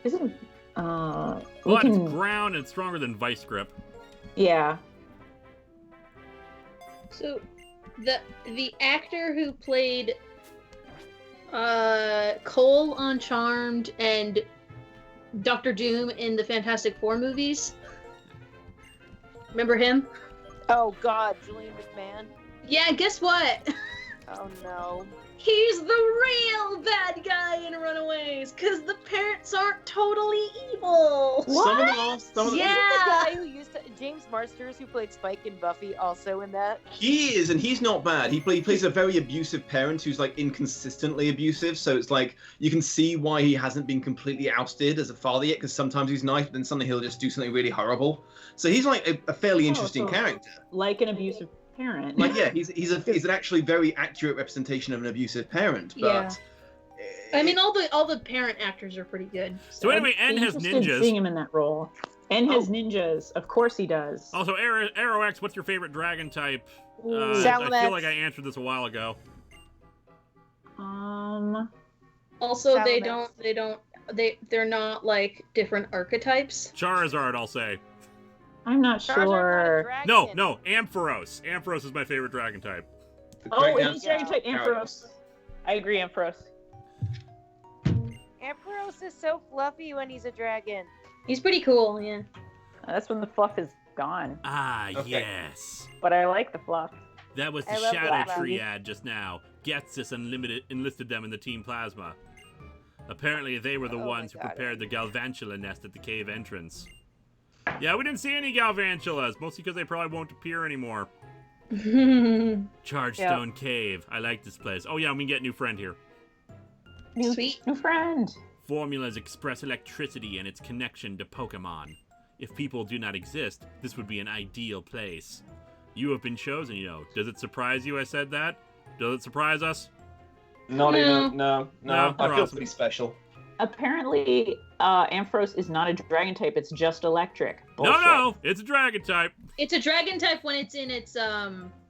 Speaker 2: Isn't
Speaker 1: But
Speaker 2: we
Speaker 1: it's
Speaker 2: can,
Speaker 1: ground and it's stronger than Vice Grip.
Speaker 2: yeah.
Speaker 4: So, the actor who played Cole on Charmed and Dr. Doom in the Fantastic Four movies. Remember him?
Speaker 6: Oh God, Julian McMahon.
Speaker 4: Yeah, guess what?
Speaker 6: Oh no.
Speaker 4: He's the real bad guy in Runaways, because the parents aren't totally evil.
Speaker 3: Some of them are. Some of them.
Speaker 4: Yeah.
Speaker 6: The guy who used to James Marsters, who played Spike in Buffy, also in that.
Speaker 3: He is, and he's not bad. He plays a very abusive parent who's like inconsistently abusive. So it's like you can see why he hasn't been completely ousted as a father yet. Because sometimes he's nice, but then suddenly he'll just do something really horrible. So he's like a fairly interesting
Speaker 2: so-
Speaker 3: character.
Speaker 2: Like an abusive parent.
Speaker 3: Like, yeah, he's an actually very accurate representation of an abusive parent. But
Speaker 4: Yeah. I mean, all the parent actors are pretty good.
Speaker 1: So anyway, N has
Speaker 2: Interested in
Speaker 1: ninjas.
Speaker 2: seeing him in that role. N has ninjas. Of course he does.
Speaker 1: Also, Arrow X, what's your favorite dragon type?
Speaker 2: Ooh.
Speaker 1: I
Speaker 6: Salamence.
Speaker 1: feel like I answered this a while ago.
Speaker 4: Also,
Speaker 6: Salamence.
Speaker 4: they're not like different archetypes.
Speaker 1: Charizard, I'll say.
Speaker 2: I'm not
Speaker 6: Charizard's not a
Speaker 2: sure.
Speaker 6: dragon.
Speaker 1: No, Ampharos. Ampharos is my favorite dragon type.
Speaker 2: Oh,
Speaker 3: Great
Speaker 2: he's dragon type Ampharos. I agree, Ampharos.
Speaker 6: Ampharos is so fluffy when he's a dragon.
Speaker 4: He's pretty cool, yeah.
Speaker 2: That's when the fluff is gone.
Speaker 1: Ah,
Speaker 3: Okay.
Speaker 1: yes.
Speaker 2: But I like the fluff.
Speaker 1: That was the
Speaker 6: I love
Speaker 1: Shadow
Speaker 6: that.
Speaker 1: Triad just now. Getsus enlisted them in the Team Plasma. Apparently, they were the
Speaker 6: Oh
Speaker 1: ones who
Speaker 6: my God.
Speaker 1: prepared the Galvantula nest at the cave entrance. Yeah, we didn't see any Galvantulas, mostly because they probably won't appear anymore. Chargestone Cave. I like this place. Oh yeah, we can get a new friend here.
Speaker 4: Sweet.
Speaker 2: New friend.
Speaker 1: Formulas express electricity and its connection to Pokemon. If people do not exist, this would be an ideal place. You have been chosen, you know. Does it surprise you I said that? Does it surprise us?
Speaker 3: Not even. No.
Speaker 1: No,
Speaker 3: I
Speaker 1: we're
Speaker 3: feel
Speaker 1: awesome.
Speaker 3: pretty special.
Speaker 2: Apparently, Ampharos is not a dragon type. It's just electric. Bullshit.
Speaker 1: No, it's a dragon type.
Speaker 4: It's a dragon type when it's in its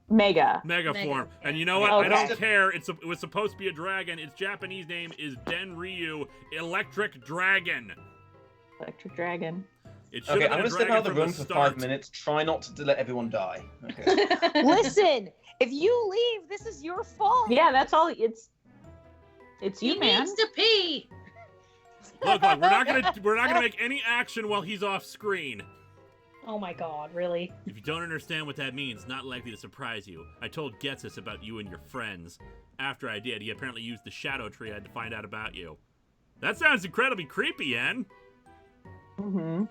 Speaker 2: Mega.
Speaker 1: Mega
Speaker 4: Mega.
Speaker 1: form. And you know what?
Speaker 2: Okay.
Speaker 1: I don't care. It was supposed to be a dragon. Its Japanese name is Denryu Electric Dragon.
Speaker 2: Electric dragon.
Speaker 1: It should
Speaker 3: Okay,
Speaker 1: have
Speaker 3: I'm
Speaker 1: been a
Speaker 3: gonna step
Speaker 1: dragon
Speaker 3: out of the
Speaker 1: from
Speaker 3: room for
Speaker 1: start.
Speaker 3: 5 minutes. Try not to let everyone die. Okay.
Speaker 6: Listen, if you leave, this is your fault.
Speaker 2: Yeah, that's all. It's you,
Speaker 4: he
Speaker 2: man.
Speaker 4: needs to pee.
Speaker 1: Look, we're not gonna make any action while he's off screen.
Speaker 4: Oh my god, really?
Speaker 1: If you don't understand what that means, not likely to surprise you. I told Getsus about you and your friends. After I did, he apparently used the Shadow Triad to find out about you. That sounds incredibly creepy, Ann.
Speaker 2: Mm-hmm.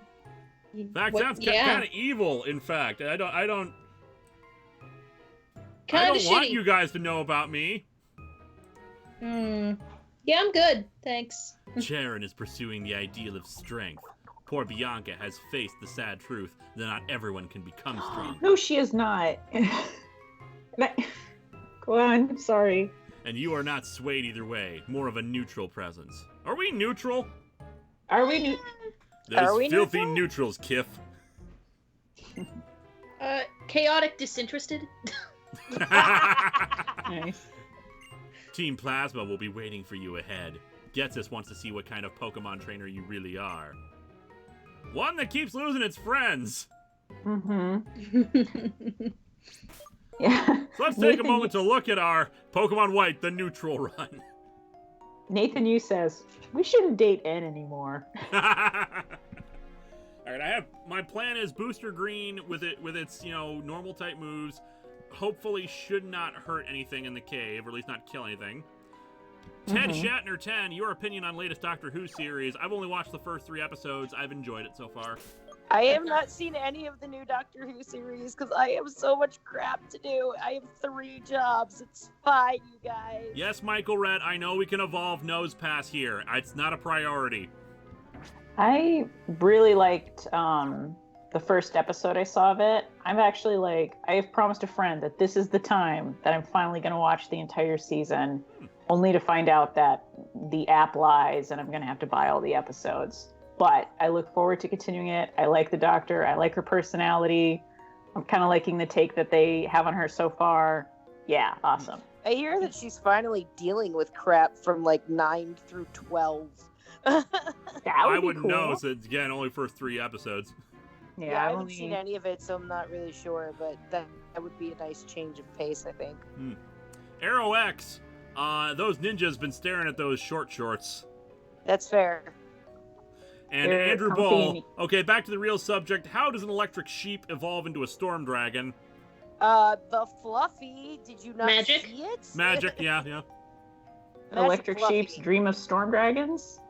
Speaker 1: In fact,
Speaker 4: What-
Speaker 1: sounds
Speaker 4: yeah.
Speaker 1: kind of evil. In fact, I don't
Speaker 4: Kinda
Speaker 1: want
Speaker 4: shitty.
Speaker 1: you guys to know about me.
Speaker 4: Yeah, I'm good. Thanks.
Speaker 1: Charon is pursuing the ideal of strength. Poor Bianca has faced the sad truth that not everyone can become strong.
Speaker 2: No, she is not. Go on. Sorry.
Speaker 1: And you are not swayed either way, more of a neutral presence. Are we neutral?
Speaker 2: Are we new?
Speaker 1: Those
Speaker 6: we
Speaker 1: filthy
Speaker 6: neutral?
Speaker 1: neutrals, Kif.
Speaker 4: Chaotic disinterested.
Speaker 2: Nice.
Speaker 1: Team Plasma will be waiting for you ahead. Getsus wants to see what kind of Pokemon trainer you really are. One that keeps losing its friends.
Speaker 2: Mm-hmm. Yeah.
Speaker 1: So let's take a
Speaker 2: Nathan,
Speaker 1: moment to look at our Pokemon White, the neutral run.
Speaker 2: Nathan Yu says we shouldn't date N anymore.
Speaker 1: Alright, my plan is Booster Green with its, normal type moves. Hopefully should not hurt anything in the cave, or at least not kill anything. Ted Shatner 10, your opinion on latest Doctor Who series. I've only watched the first 3 episodes. I've enjoyed it so far.
Speaker 6: I have not seen any of the new Doctor Who series because I have so much crap to do. I have 3 jobs. It's fine, you guys.
Speaker 1: Yes, Michael Red, I know we can evolve Nose Pass here. It's not a priority.
Speaker 2: I really liked the first episode I saw of it. I'm actually I have promised a friend that this is the time that I'm finally going to watch the entire season, only to find out that the app lies and I'm going to have to buy all the episodes. But I look forward to continuing it. I like the Doctor. I like her personality. I'm kind of liking the take that they have on her so far. Yeah, awesome.
Speaker 6: I hear that she's finally dealing with crap from 9 through 12.
Speaker 2: That would
Speaker 1: I
Speaker 2: be
Speaker 1: wouldn't
Speaker 2: cool.
Speaker 1: know, since, again, only first 3 episodes.
Speaker 2: Yeah,
Speaker 6: I
Speaker 2: I've
Speaker 6: haven't
Speaker 2: only
Speaker 6: seen any of it, so I'm not really sure, but that would be a nice change of pace, I think.
Speaker 1: Arrow X, those ninjas been staring at those short shorts.
Speaker 6: That's fair.
Speaker 1: And
Speaker 2: They're
Speaker 1: Andrew
Speaker 2: comfy.
Speaker 1: Ball, okay, back to the real subject. How does an electric sheep evolve into a storm dragon?
Speaker 6: The Fluffy, did you not
Speaker 4: Magic?
Speaker 6: see it?
Speaker 1: Magic, yeah.
Speaker 6: Magic
Speaker 2: Electric
Speaker 6: Fluffy.
Speaker 2: sheeps dream of storm dragons.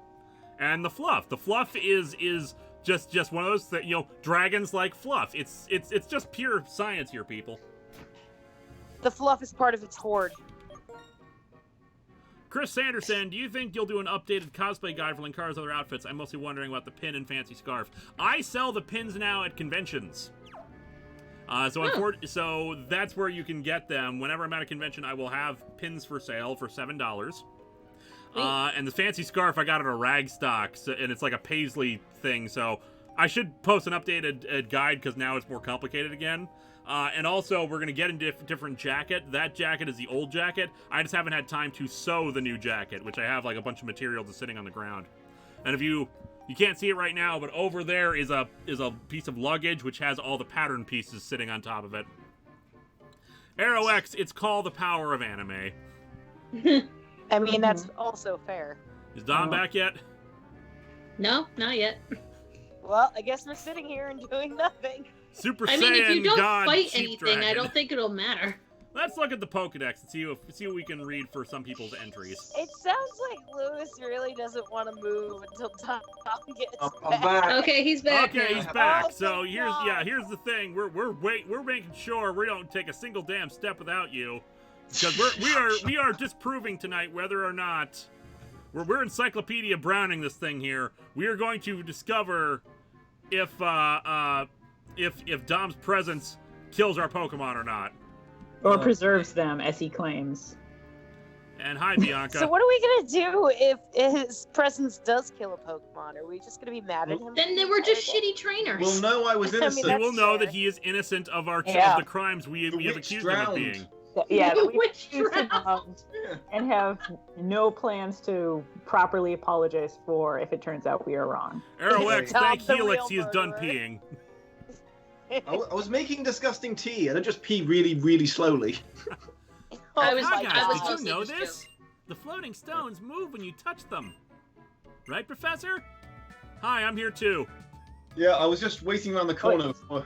Speaker 1: And the fluff. The fluff is just one of those that, dragons like fluff. It's just pure science here, people.
Speaker 6: The Fluff is part of its horde.
Speaker 1: Chris Sanderson, do you think you'll do an updated cosplay guide for Linkara's other outfits? I'm mostly wondering about the pin and fancy scarf. I sell the pins now at conventions. So that's where you can get them. Whenever I'm at a convention, I will have pins for sale for $7. And the fancy scarf I got at a rag stock, and it's like a paisley thing. So I should post an updated guide because now it's more complicated again. And also, we're gonna get a different jacket. That jacket is the old jacket. I just haven't had time to sew the new jacket, which I have like a bunch of material just sitting on the ground. And if you can't see it right now, but over there is a piece of luggage which has all the pattern pieces sitting on top of it. Arrow X, it's called the power of anime.
Speaker 6: I mean, that's also fair.
Speaker 1: Is Dom back yet?
Speaker 4: No, not yet.
Speaker 6: Well, I guess we're sitting here and doing nothing.
Speaker 1: Super
Speaker 4: I
Speaker 1: Saiyan
Speaker 4: mean, if you don't
Speaker 1: God
Speaker 4: fight
Speaker 1: Sheep
Speaker 4: anything,
Speaker 1: Dragon.
Speaker 4: I don't think it'll matter.
Speaker 1: Let's look at the Pokedex and see what we can read for some people's entries.
Speaker 6: It sounds like Lewis really doesn't want to move until Tom gets
Speaker 3: I'm back.
Speaker 4: Okay, he's back.
Speaker 1: Okay,
Speaker 4: now.
Speaker 1: he's back.
Speaker 6: Oh,
Speaker 1: So
Speaker 6: thank
Speaker 1: here's
Speaker 6: God.
Speaker 1: here's the thing. We're making sure we don't take a single damn step without you, because we are disproving tonight whether or not we're Encyclopedia Browning this thing here. We are going to discover if Dom's presence kills our Pokemon or not.
Speaker 2: Or preserves them, as he claims.
Speaker 1: And hi, Bianca.
Speaker 6: So what are we gonna do if his presence does kill a Pokemon? Are we just gonna be mad at him?
Speaker 4: Then they were just shitty trainers.
Speaker 3: Well, no, I was
Speaker 6: I mean,
Speaker 3: innocent.
Speaker 1: we
Speaker 6: that's
Speaker 1: will know
Speaker 6: fair.
Speaker 1: that he is innocent of our
Speaker 2: Yeah.
Speaker 1: of the crimes we have
Speaker 3: witch
Speaker 1: accused him of
Speaker 3: drowned.
Speaker 1: being.
Speaker 2: Yeah, that we
Speaker 4: Which
Speaker 2: accused him of and have no plans to properly apologize for if it turns out we are wrong.
Speaker 1: Arrow X,
Speaker 6: Tom,
Speaker 1: thank
Speaker 6: the
Speaker 1: Helix,
Speaker 6: real
Speaker 1: he is done
Speaker 6: murderer.
Speaker 1: peeing.
Speaker 3: I was making disgusting tea. I don't just pee really, really slowly.
Speaker 4: I was-
Speaker 1: Hi
Speaker 4: I
Speaker 1: guys,
Speaker 4: was
Speaker 1: did you
Speaker 4: mostly
Speaker 1: know
Speaker 4: just
Speaker 1: this? The floating stones move when you touch them. Right, Professor? Hi, I'm here too.
Speaker 3: Yeah, I was just waiting around the corner. For...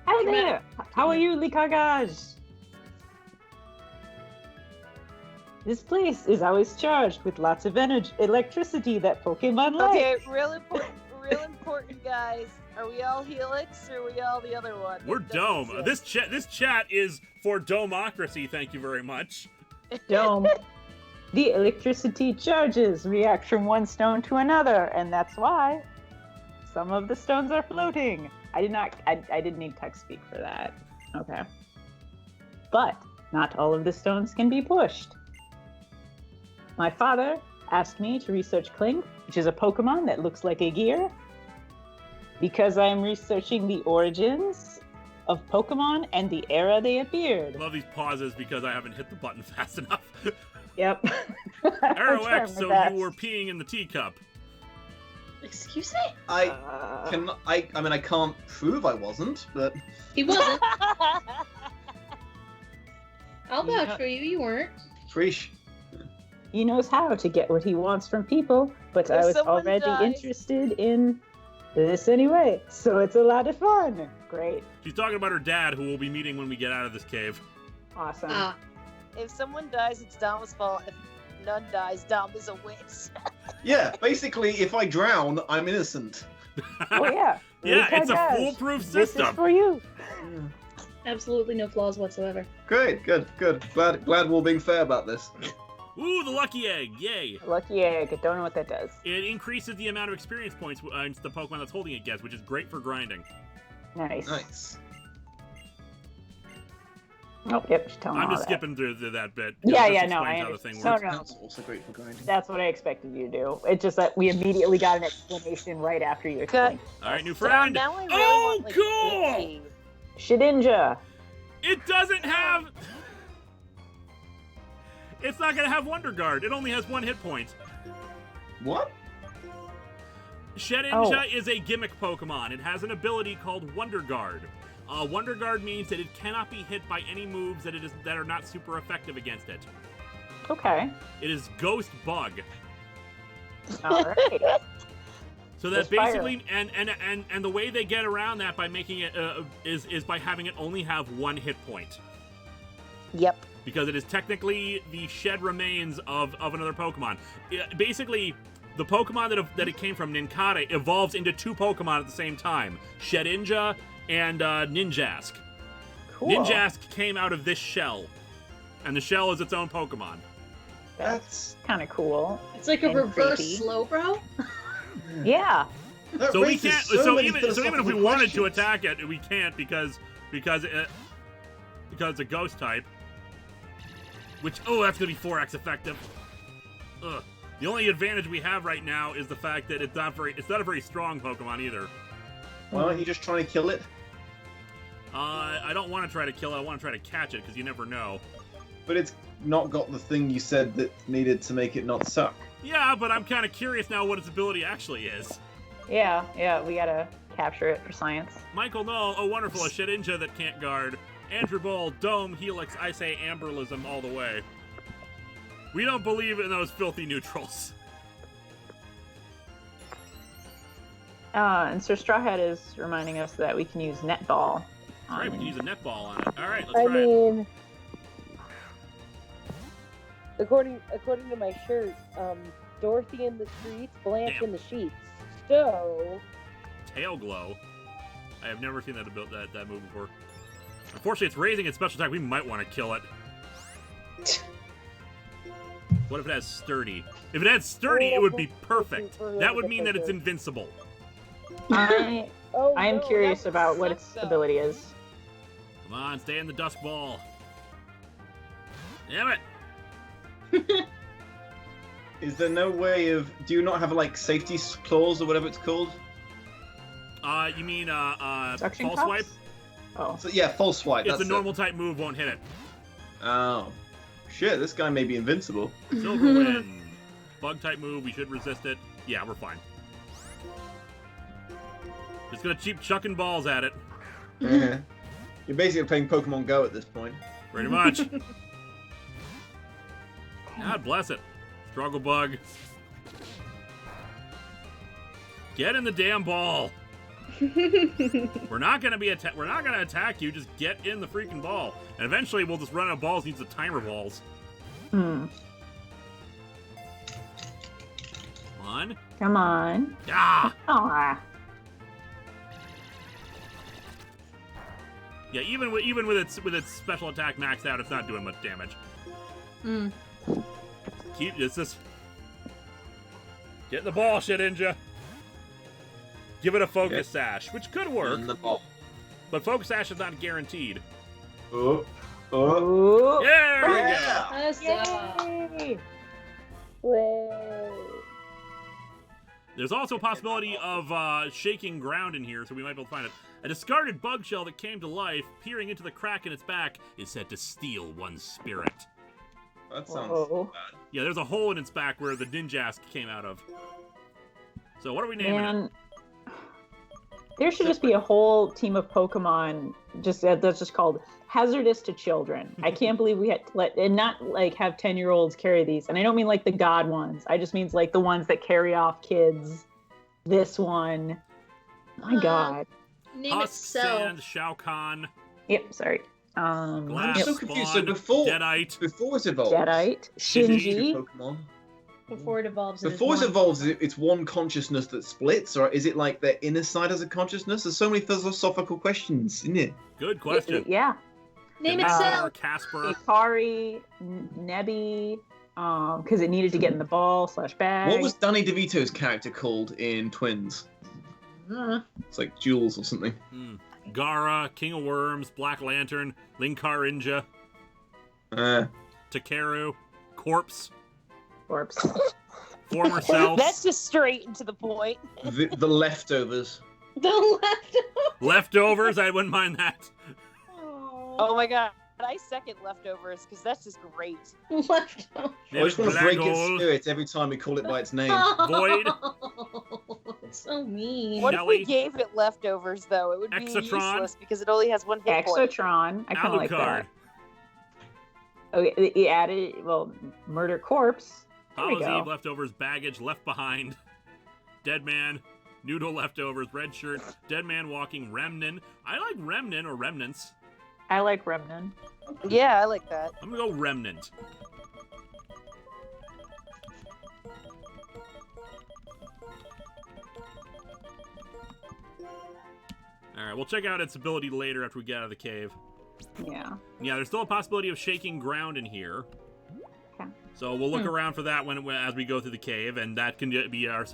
Speaker 2: Hi there! How are you, Licagaj? This place is always charged with lots of electricity that Pokemon like.
Speaker 6: Okay, real important, guys. Are we all Helix or are we all the other one?
Speaker 1: We're
Speaker 6: That
Speaker 1: Dome.
Speaker 6: doesn't
Speaker 1: This chat is for Domocracy, thank you very much.
Speaker 2: Dome. The electricity charges react from one stone to another, and that's why some of the stones are floating. I didn't need text speak for that. Okay. But not all of the stones can be pushed. My father asked me to research Kling, which is a Pokemon that looks like a gear, because I'm researching the origins of Pokemon and the era they appeared.
Speaker 1: Love these pauses because I haven't hit the button fast enough.
Speaker 2: Yep.
Speaker 1: Arrow
Speaker 2: I'm trying
Speaker 1: X,
Speaker 2: my
Speaker 1: so
Speaker 2: best.
Speaker 1: you were peeing in the teacup.
Speaker 4: Excuse me?
Speaker 3: I
Speaker 2: Uh,
Speaker 3: I can't prove I wasn't, but
Speaker 4: He wasn't. I'll
Speaker 2: Yeah.
Speaker 4: vouch for you. You weren't.
Speaker 3: Trish.
Speaker 2: He knows how to get what he wants from people, but I
Speaker 6: If
Speaker 2: was
Speaker 6: someone
Speaker 2: already
Speaker 6: dies-
Speaker 2: interested in this anyway, so it's a lot of fun. Great.
Speaker 1: She's talking about her dad, who we'll be meeting when we get out of this cave.
Speaker 2: Awesome.
Speaker 4: Ah,
Speaker 6: If someone dies, it's Dom's fault. If none dies, Dom is a witch.
Speaker 3: Yeah, basically, if I drown, I'm innocent.
Speaker 2: Oh yeah.
Speaker 1: Yeah, it's a
Speaker 2: Licagaj,
Speaker 1: foolproof
Speaker 2: This is
Speaker 1: system.
Speaker 2: for you.
Speaker 4: absolutely no flaws whatsoever.
Speaker 3: Great, good. Glad we're all being fair about this.
Speaker 1: Ooh, the lucky egg, yay!
Speaker 2: Lucky egg. I don't know what that does.
Speaker 1: It increases the amount of experience points the Pokemon that's holding it gets, which is great for grinding.
Speaker 2: Nice.
Speaker 3: Nice.
Speaker 2: Oh, yep. She's telling
Speaker 1: I'm
Speaker 2: all
Speaker 1: just
Speaker 2: that.
Speaker 1: skipping through that bit.
Speaker 2: Yeah,
Speaker 1: It
Speaker 2: yeah,
Speaker 1: just
Speaker 2: no, I
Speaker 1: explains how the thing
Speaker 2: understand.
Speaker 1: works.
Speaker 2: No, no.
Speaker 3: That's also great for grinding.
Speaker 2: That's what I expected you to do. It's just that we immediately got an explanation right after you explained.
Speaker 1: All right, new
Speaker 6: Dom,
Speaker 1: friend.
Speaker 6: now I really
Speaker 1: Oh,
Speaker 6: want, like,
Speaker 1: cool!
Speaker 6: Pidgey.
Speaker 2: Shedinja.
Speaker 1: It doesn't have. It's not gonna have Wonder Guard. It only has 1 hit point.
Speaker 3: What?
Speaker 1: Shedinja is a gimmick Pokemon. It has an ability called Wonder Guard. Wonder Guard means that it cannot be hit by any moves that that are not super effective against it.
Speaker 2: Okay.
Speaker 1: It is Ghost Bug.
Speaker 2: All right.
Speaker 1: So that
Speaker 2: Just fire.
Speaker 1: basically, and the way they get around that by making it is by having it only have 1 hit point,
Speaker 6: Yep.
Speaker 1: because it is technically the shed remains of another Pokemon. Basically, the Pokemon that it came from, Ninkara, evolves into 2 Pokemon at the same time: Shedinja and Ninjask.
Speaker 2: Cool.
Speaker 1: Ninjask came out of this shell, and the shell is its own Pokemon.
Speaker 3: That's
Speaker 2: kind of cool.
Speaker 4: It's like a
Speaker 2: And
Speaker 4: reverse
Speaker 2: creepy.
Speaker 4: Slowbro.
Speaker 2: Yeah.
Speaker 3: that
Speaker 1: So we
Speaker 3: raises
Speaker 1: can't. So
Speaker 3: many
Speaker 1: even if we
Speaker 3: philosophical
Speaker 1: wanted to
Speaker 3: questions.
Speaker 1: attack it, we can't because because it's a ghost type. Which, oh, that's gonna be 4x effective. Ugh. The only advantage we have right now is the fact that it's not a very strong Pokemon either.
Speaker 3: Why aren't you just trying to kill it?
Speaker 1: I don't want to try to kill it. I want to try to catch it because you never know.
Speaker 3: But it's not got the thing you said that needed to make it not suck.
Speaker 1: Yeah, but I'm kind of curious now what its ability actually is.
Speaker 2: Yeah, we gotta capture it for science.
Speaker 1: Michael Null, oh wonderful, a Shedinja that can't guard. Andrew Bull, Dome, Helix, I say Amberlism all the way. We don't believe in those filthy neutrals.
Speaker 2: And Sir Strawhead is reminding us that we can use netball.
Speaker 1: Right, we can use a netball on it. All right, let's try it.
Speaker 6: According to my shirt, Dorothy in the streets, Blanche in the sheets. So,
Speaker 1: Tail Glow. I have never seen that move before. Unfortunately, it's raising its special attack. We might want to kill it. What if it has Sturdy? If it had Sturdy, it would be perfect. That would mean that it's invincible.
Speaker 2: I am curious about what its ability is.
Speaker 1: Come on, stay in the dust ball. Damn it.
Speaker 3: Is there no way of... Do you not have, like, safety clause or whatever it's called?
Speaker 1: You mean,
Speaker 2: Suction
Speaker 1: false
Speaker 2: cups?
Speaker 1: swipe?
Speaker 2: Oh.
Speaker 3: So, yeah, false swipe.
Speaker 1: It's
Speaker 3: that's
Speaker 1: a normal type move, won't hit it.
Speaker 3: Oh. Shit, this guy may be invincible.
Speaker 1: Silver Wind. Bug type move, we should resist it. Yeah, we're fine. Just gonna keep chucking balls at it.
Speaker 3: Yeah. You're basically playing Pokemon Go at this point.
Speaker 1: Pretty much. God bless it. Struggle Bug. Get in the damn ball. We're not gonna attack you. Just get in the freaking ball, and eventually we'll just run out of balls. Needs the timer balls.
Speaker 2: Hmm.
Speaker 1: Come on.
Speaker 2: Come on.
Speaker 1: Ah.
Speaker 2: Aw.
Speaker 1: Yeah, even with its special attack maxed out, it's not doing much damage.
Speaker 4: Hmm.
Speaker 1: Get in the ball, Shedinja. Give it a Focus Sash, which could work.
Speaker 3: In the ball.
Speaker 1: But Focus Sash is not guaranteed.
Speaker 3: Oh.
Speaker 2: Ooh.
Speaker 1: Yeah, there we go.
Speaker 4: Huzzah.
Speaker 2: Yay.
Speaker 1: There's also a possibility of shaking ground in here, so we might be able to find it. A discarded bug shell that came to life, peering into the crack in its back, is said to steal one's spirit.
Speaker 3: That sounds
Speaker 2: Whoa.
Speaker 3: bad.
Speaker 1: Yeah, there's a hole in its back where the Ninjask came out of. So what are we naming it?
Speaker 2: Man, there should just be a whole team of Pokemon that's just called hazardous to children. I can't believe we had to let and not like have 10-year-olds carry these. And I don't mean like the god ones. I just means like the ones that carry off kids. This one. My god.
Speaker 4: Name
Speaker 1: Husk,
Speaker 4: itself.
Speaker 1: Sand, Shao Kahn,
Speaker 2: Yep, sorry.
Speaker 1: Glass,
Speaker 3: I'm so confused. So
Speaker 1: Spawn,
Speaker 3: before
Speaker 1: Deadite.
Speaker 3: it evolves,
Speaker 2: Deadite, Shinji.
Speaker 3: Pokemon.
Speaker 4: Before it evolves.
Speaker 3: Before it evolves, it's one consciousness that splits, or is it like their inner side has a consciousness? There's so many philosophical questions, isn't it?
Speaker 1: Good question.
Speaker 2: Yeah.
Speaker 4: Name
Speaker 1: Demeter,
Speaker 4: itself.
Speaker 1: Casper.
Speaker 2: Ikari, Nebby, because it needed to get in the ball / bag.
Speaker 3: What was Danny DeVito's character called in Twins? It's like Jules or something.
Speaker 1: Gara, King of Worms, Black Lantern, Linkara-Inja, Takeru, Corpse,
Speaker 2: Corpse.
Speaker 1: Former Self,
Speaker 6: That's just straight and to the point.
Speaker 3: The leftovers.
Speaker 4: The leftovers.
Speaker 1: Leftovers. I wouldn't mind that.
Speaker 6: Oh my god, I second Leftovers because that's just great.
Speaker 4: Leftovers.
Speaker 3: I just want to break its
Speaker 1: Black
Speaker 3: spirit every time we call it by its name.
Speaker 1: Void.
Speaker 4: It's so mean.
Speaker 6: What if
Speaker 1: Shelly.
Speaker 6: we gave it Leftovers though? It would be
Speaker 1: Exotron.
Speaker 6: useless because it only has one hit point.
Speaker 2: Exotron. I kind of like
Speaker 1: Alucard.
Speaker 2: that. Okay, he added, Murder Corpse. There we
Speaker 1: Hollows
Speaker 2: go.
Speaker 1: Eve, Leftovers, Baggage, Left Behind, Dead Man, Noodle Leftovers, Red Shirt, Dead Man Walking, Remnant. I like Remnant or Remnants.
Speaker 2: I like Remnant.
Speaker 6: Yeah, I like that.
Speaker 1: I'm gonna go Remnant. Alright, we'll check out its ability later after we get out of the cave.
Speaker 2: Yeah.
Speaker 1: Yeah, there's still a possibility of shaking ground in here.
Speaker 2: Okay.
Speaker 1: So we'll look around for that as we go through the cave, and that can be our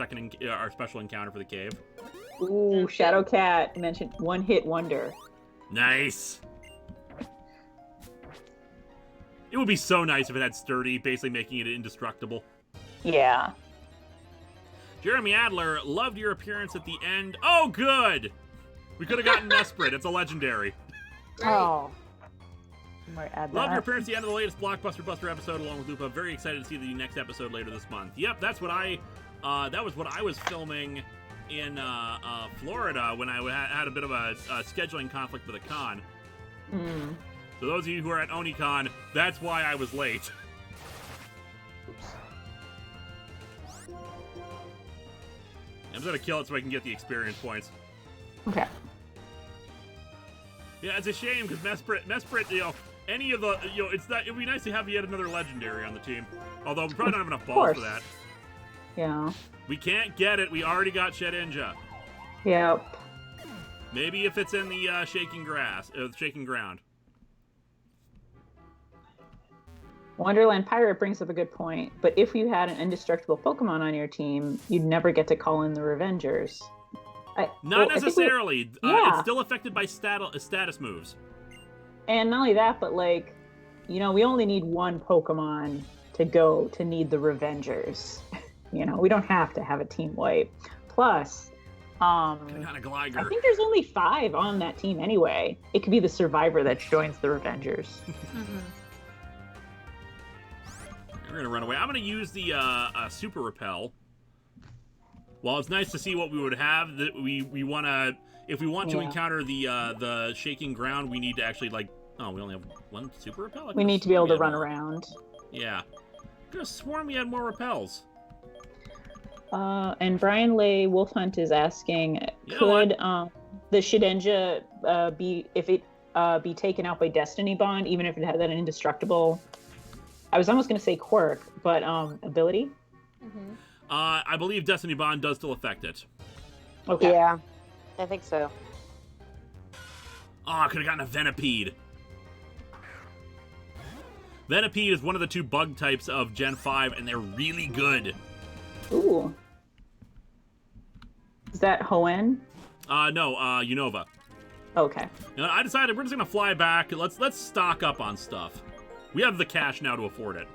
Speaker 1: our special encounter for the cave.
Speaker 2: Ooh, Shadow Cat mentioned one hit wonder.
Speaker 1: Nice. It would be so nice if it had sturdy, basically making it indestructible.
Speaker 2: Yeah.
Speaker 1: Jeremy Adler, loved your appearance at the end. Oh, good! We could have gotten Mesprit. It's a legendary.
Speaker 2: Oh. Might add
Speaker 1: Loved
Speaker 2: that.
Speaker 1: your appearance at the end of the latest Blockbuster Buster episode along with Lupa. Very excited to see the next episode later this month. Yep, that's what that was what I was filming in Florida when I had a bit of a scheduling conflict with a con.
Speaker 2: Mm.
Speaker 1: So those of you who are at OniCon, that's why I was late. I'm just gonna kill it so I can get the experience points.
Speaker 2: Okay.
Speaker 1: Yeah, it's a shame because Mesprit, you know, any of the, you know, it'd be nice to have yet another legendary on the team. Although we probably don't have enough balls for that.
Speaker 2: Yeah.
Speaker 1: We can't get it. We already got Shedinja.
Speaker 2: Yep.
Speaker 1: Maybe if it's in the shaking ground.
Speaker 2: Wonderland Pirate brings up a good point, but if you had an indestructible Pokemon on your team, you'd never get to call in the Revengers.
Speaker 1: Not necessarily.
Speaker 2: Yeah.
Speaker 1: It's still affected by status moves.
Speaker 2: And not only that, but like, you know, we only need one Pokemon to go to need the Revengers. You know, we don't have to have a team wipe. Plus, I think there's only 5 on that team anyway. It could be the survivor that joins the Revengers.
Speaker 1: We're gonna run away. I'm gonna use the Super Repel. While it's nice to see what we would have, that we wanna, if we want to encounter the shaking ground, we need to actually we only have 1 Super Repel.
Speaker 2: We need to be able to run around.
Speaker 1: Yeah, I could have sworn we had more repels.
Speaker 2: And Brian Lay Wolfhunt is asking, could the Shedinja be taken out by Destiny Bond, even if it had that indestructible? I was almost going to say quirk, but ability?
Speaker 6: Mm-hmm.
Speaker 1: I believe Destiny Bond does still affect it.
Speaker 2: Okay.
Speaker 6: Yeah, I think so.
Speaker 1: Oh, I could have gotten a Venipede. Venipede is one of the 2 bug types of Gen 5, and they're really good.
Speaker 2: Ooh. Is that Hoenn?
Speaker 1: No, Unova.
Speaker 2: Okay.
Speaker 1: You know, I decided we're just gonna fly back. Let's stock up on stuff. We have the cash now to afford it.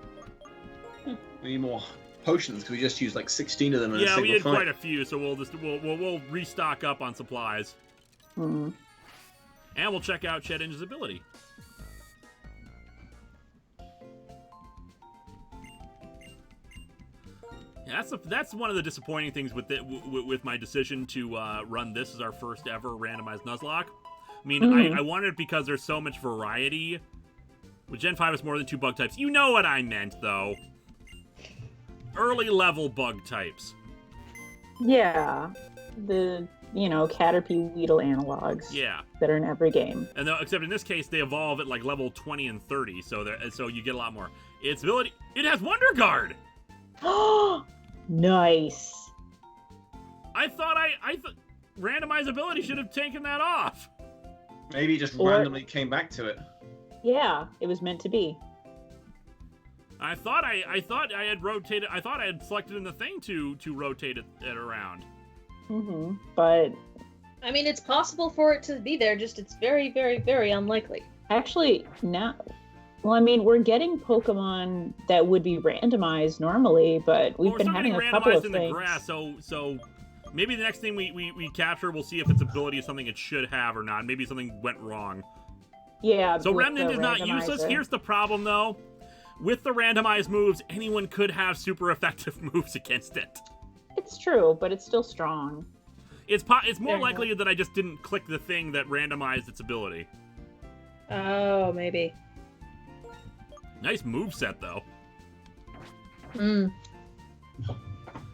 Speaker 3: We need more potions because we just used like 16 of them in a single
Speaker 1: we had
Speaker 3: fight.
Speaker 1: quite a few, so we'll restock up on supplies.
Speaker 2: Mm-hmm.
Speaker 1: And we'll check out Shedinja's ability. Yeah, that's one of the disappointing things with my decision to run this as our first ever randomized Nuzlocke. I mean, I wanted it because there's so much variety. With Gen 5, it's more than 2 bug types. You know what I meant, though. Early level bug types.
Speaker 2: Yeah. The, Caterpie Weedle analogs.
Speaker 1: Yeah.
Speaker 2: That are in every game.
Speaker 1: And except in this case, they evolve at like level 20 and 30, so you get a lot more. Its ability, it has Wonder Guard!
Speaker 2: Nice.
Speaker 1: I thought randomized ability should have taken that off.
Speaker 3: Maybe it just randomly came back to it.
Speaker 2: Yeah, it was meant to be.
Speaker 1: I thought I had rotated. I thought I had selected in the thing to rotate it around.
Speaker 2: Mm-hmm. But
Speaker 4: I mean, it's possible for it to be there. Just it's very, very, very unlikely.
Speaker 2: Actually, now. Well, I mean, we're getting Pokemon that would be randomized normally, but we've been having a couple of things.
Speaker 1: The grass, so maybe the next thing we capture, we'll see if its ability is something it should have or not. Maybe something went wrong.
Speaker 2: Yeah.
Speaker 1: So Remnant is not useless. Here's the problem, though. With the randomized moves, anyone could have super effective moves against it.
Speaker 2: It's true, but it's still strong.
Speaker 1: It's more likely that I just didn't click the thing that randomized its ability.
Speaker 4: Oh, maybe.
Speaker 1: Nice moveset, though.
Speaker 4: Hmm.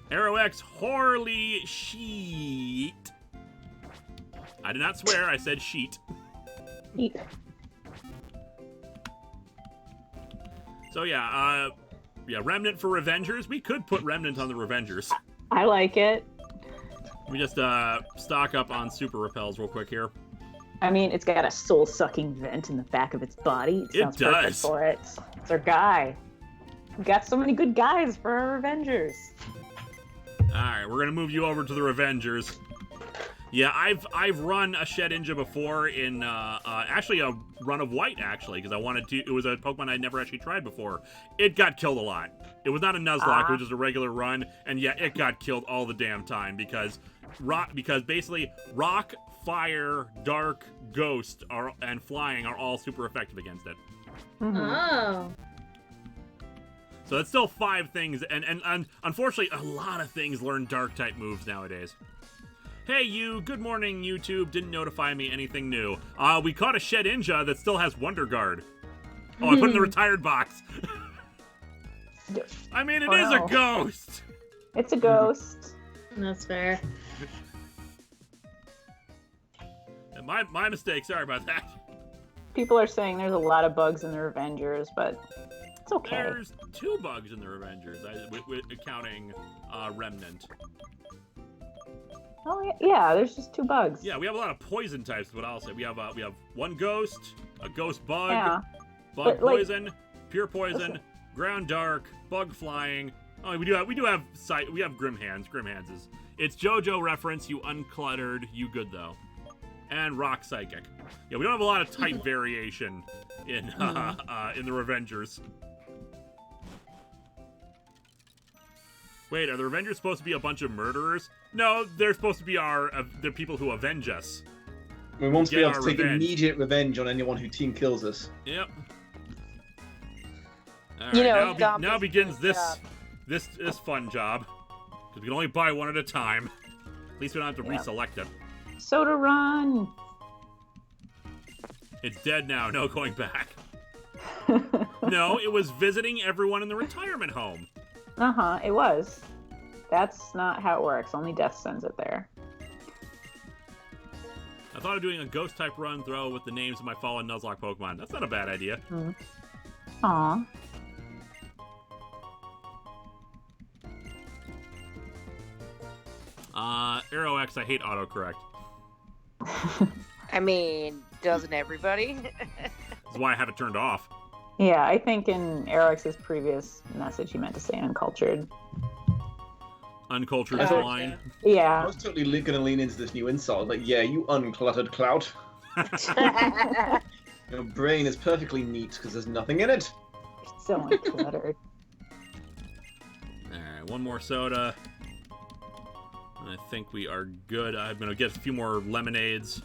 Speaker 1: Arrow X Horley Sheet. I did not swear, I said sheet. So yeah, Remnant for Revengers. We could put Remnant on the Revengers.
Speaker 2: I like it.
Speaker 1: Let me just stock up on Super Repels real quick here.
Speaker 2: I mean, it's got a soul-sucking vent in the back of its body. It sounds perfect for it. It's our guy. We got so many good guys for our Revengers.
Speaker 1: Alright, we're gonna move you over to the Revengers. Yeah, I've run a Shedinja before in actually a run of White because I wanted to. It was a Pokemon I'd never actually tried before. It got killed a lot. It was not a Nuzlocke, it was just a regular run, and yeah, it got killed all the damn time because basically rock, fire, dark, ghost and flying are all super effective against it.
Speaker 4: Oh.
Speaker 1: So that's still 5 things, and unfortunately, a lot of things learn dark type moves nowadays. Hey you, good morning YouTube, didn't notify me anything new. We caught a Shedinja that still has Wonder Guard. Oh, I put it in the retired box. I mean, it is a ghost.
Speaker 2: It's a ghost.
Speaker 4: That's fair.
Speaker 1: My mistake, sorry about that.
Speaker 2: People are saying there's a lot of bugs in the Revengers, but it's okay.
Speaker 1: There's 2 bugs in the Revengers, counting Remnant.
Speaker 2: Oh yeah, there's just 2 bugs.
Speaker 1: Yeah, we have a lot of poison types, is what I'll say. We have 1 ghost, a ghost bug,
Speaker 2: Yeah.
Speaker 1: bug
Speaker 2: But,
Speaker 1: poison, pure poison, ground dark, bug flying. Oh, we do have sight. We have Grim Hands. Grim Hands is it's JoJo reference. You uncluttered. You good though. And rock psychic. Yeah, we don't have a lot of type variation in the Revengers. Wait, are the Revengers supposed to be a bunch of murderers? No, they're supposed to be the people who avenge us.
Speaker 3: We want to be able to take
Speaker 1: revenge.
Speaker 3: immediate revenge on anyone who team kills us.
Speaker 1: Yep. All
Speaker 6: You
Speaker 1: right,
Speaker 6: know, Dom
Speaker 1: now
Speaker 6: does a
Speaker 1: begins
Speaker 6: good
Speaker 1: this fun job. Because we can only buy 1 at a time. At least we don't have to
Speaker 2: Yeah.
Speaker 1: reselect it.
Speaker 2: Soda Run.
Speaker 1: It's dead now, no going back. No, it was visiting everyone in the retirement home.
Speaker 2: It was. That's not how it works. Only Death sends it there.
Speaker 1: I thought of doing a ghost type run throw with the names of my fallen Nuzlocke Pokemon. That's not a bad idea.
Speaker 2: Aw.
Speaker 1: Arrow X, I hate autocorrect.
Speaker 6: I mean, doesn't everybody?
Speaker 1: That's why I have it turned off.
Speaker 2: Yeah, I think in Eric's previous message he meant to say uncultured.
Speaker 1: Uncultured is the line.
Speaker 3: I
Speaker 2: Yeah.
Speaker 3: was totally going to lean into this new insult. Like, yeah, you uncluttered clout. Your brain is perfectly neat because there's nothing in it.
Speaker 2: So uncluttered.
Speaker 1: Alright, 1 more soda. And I think we are good. I'm going to get a few more lemonades.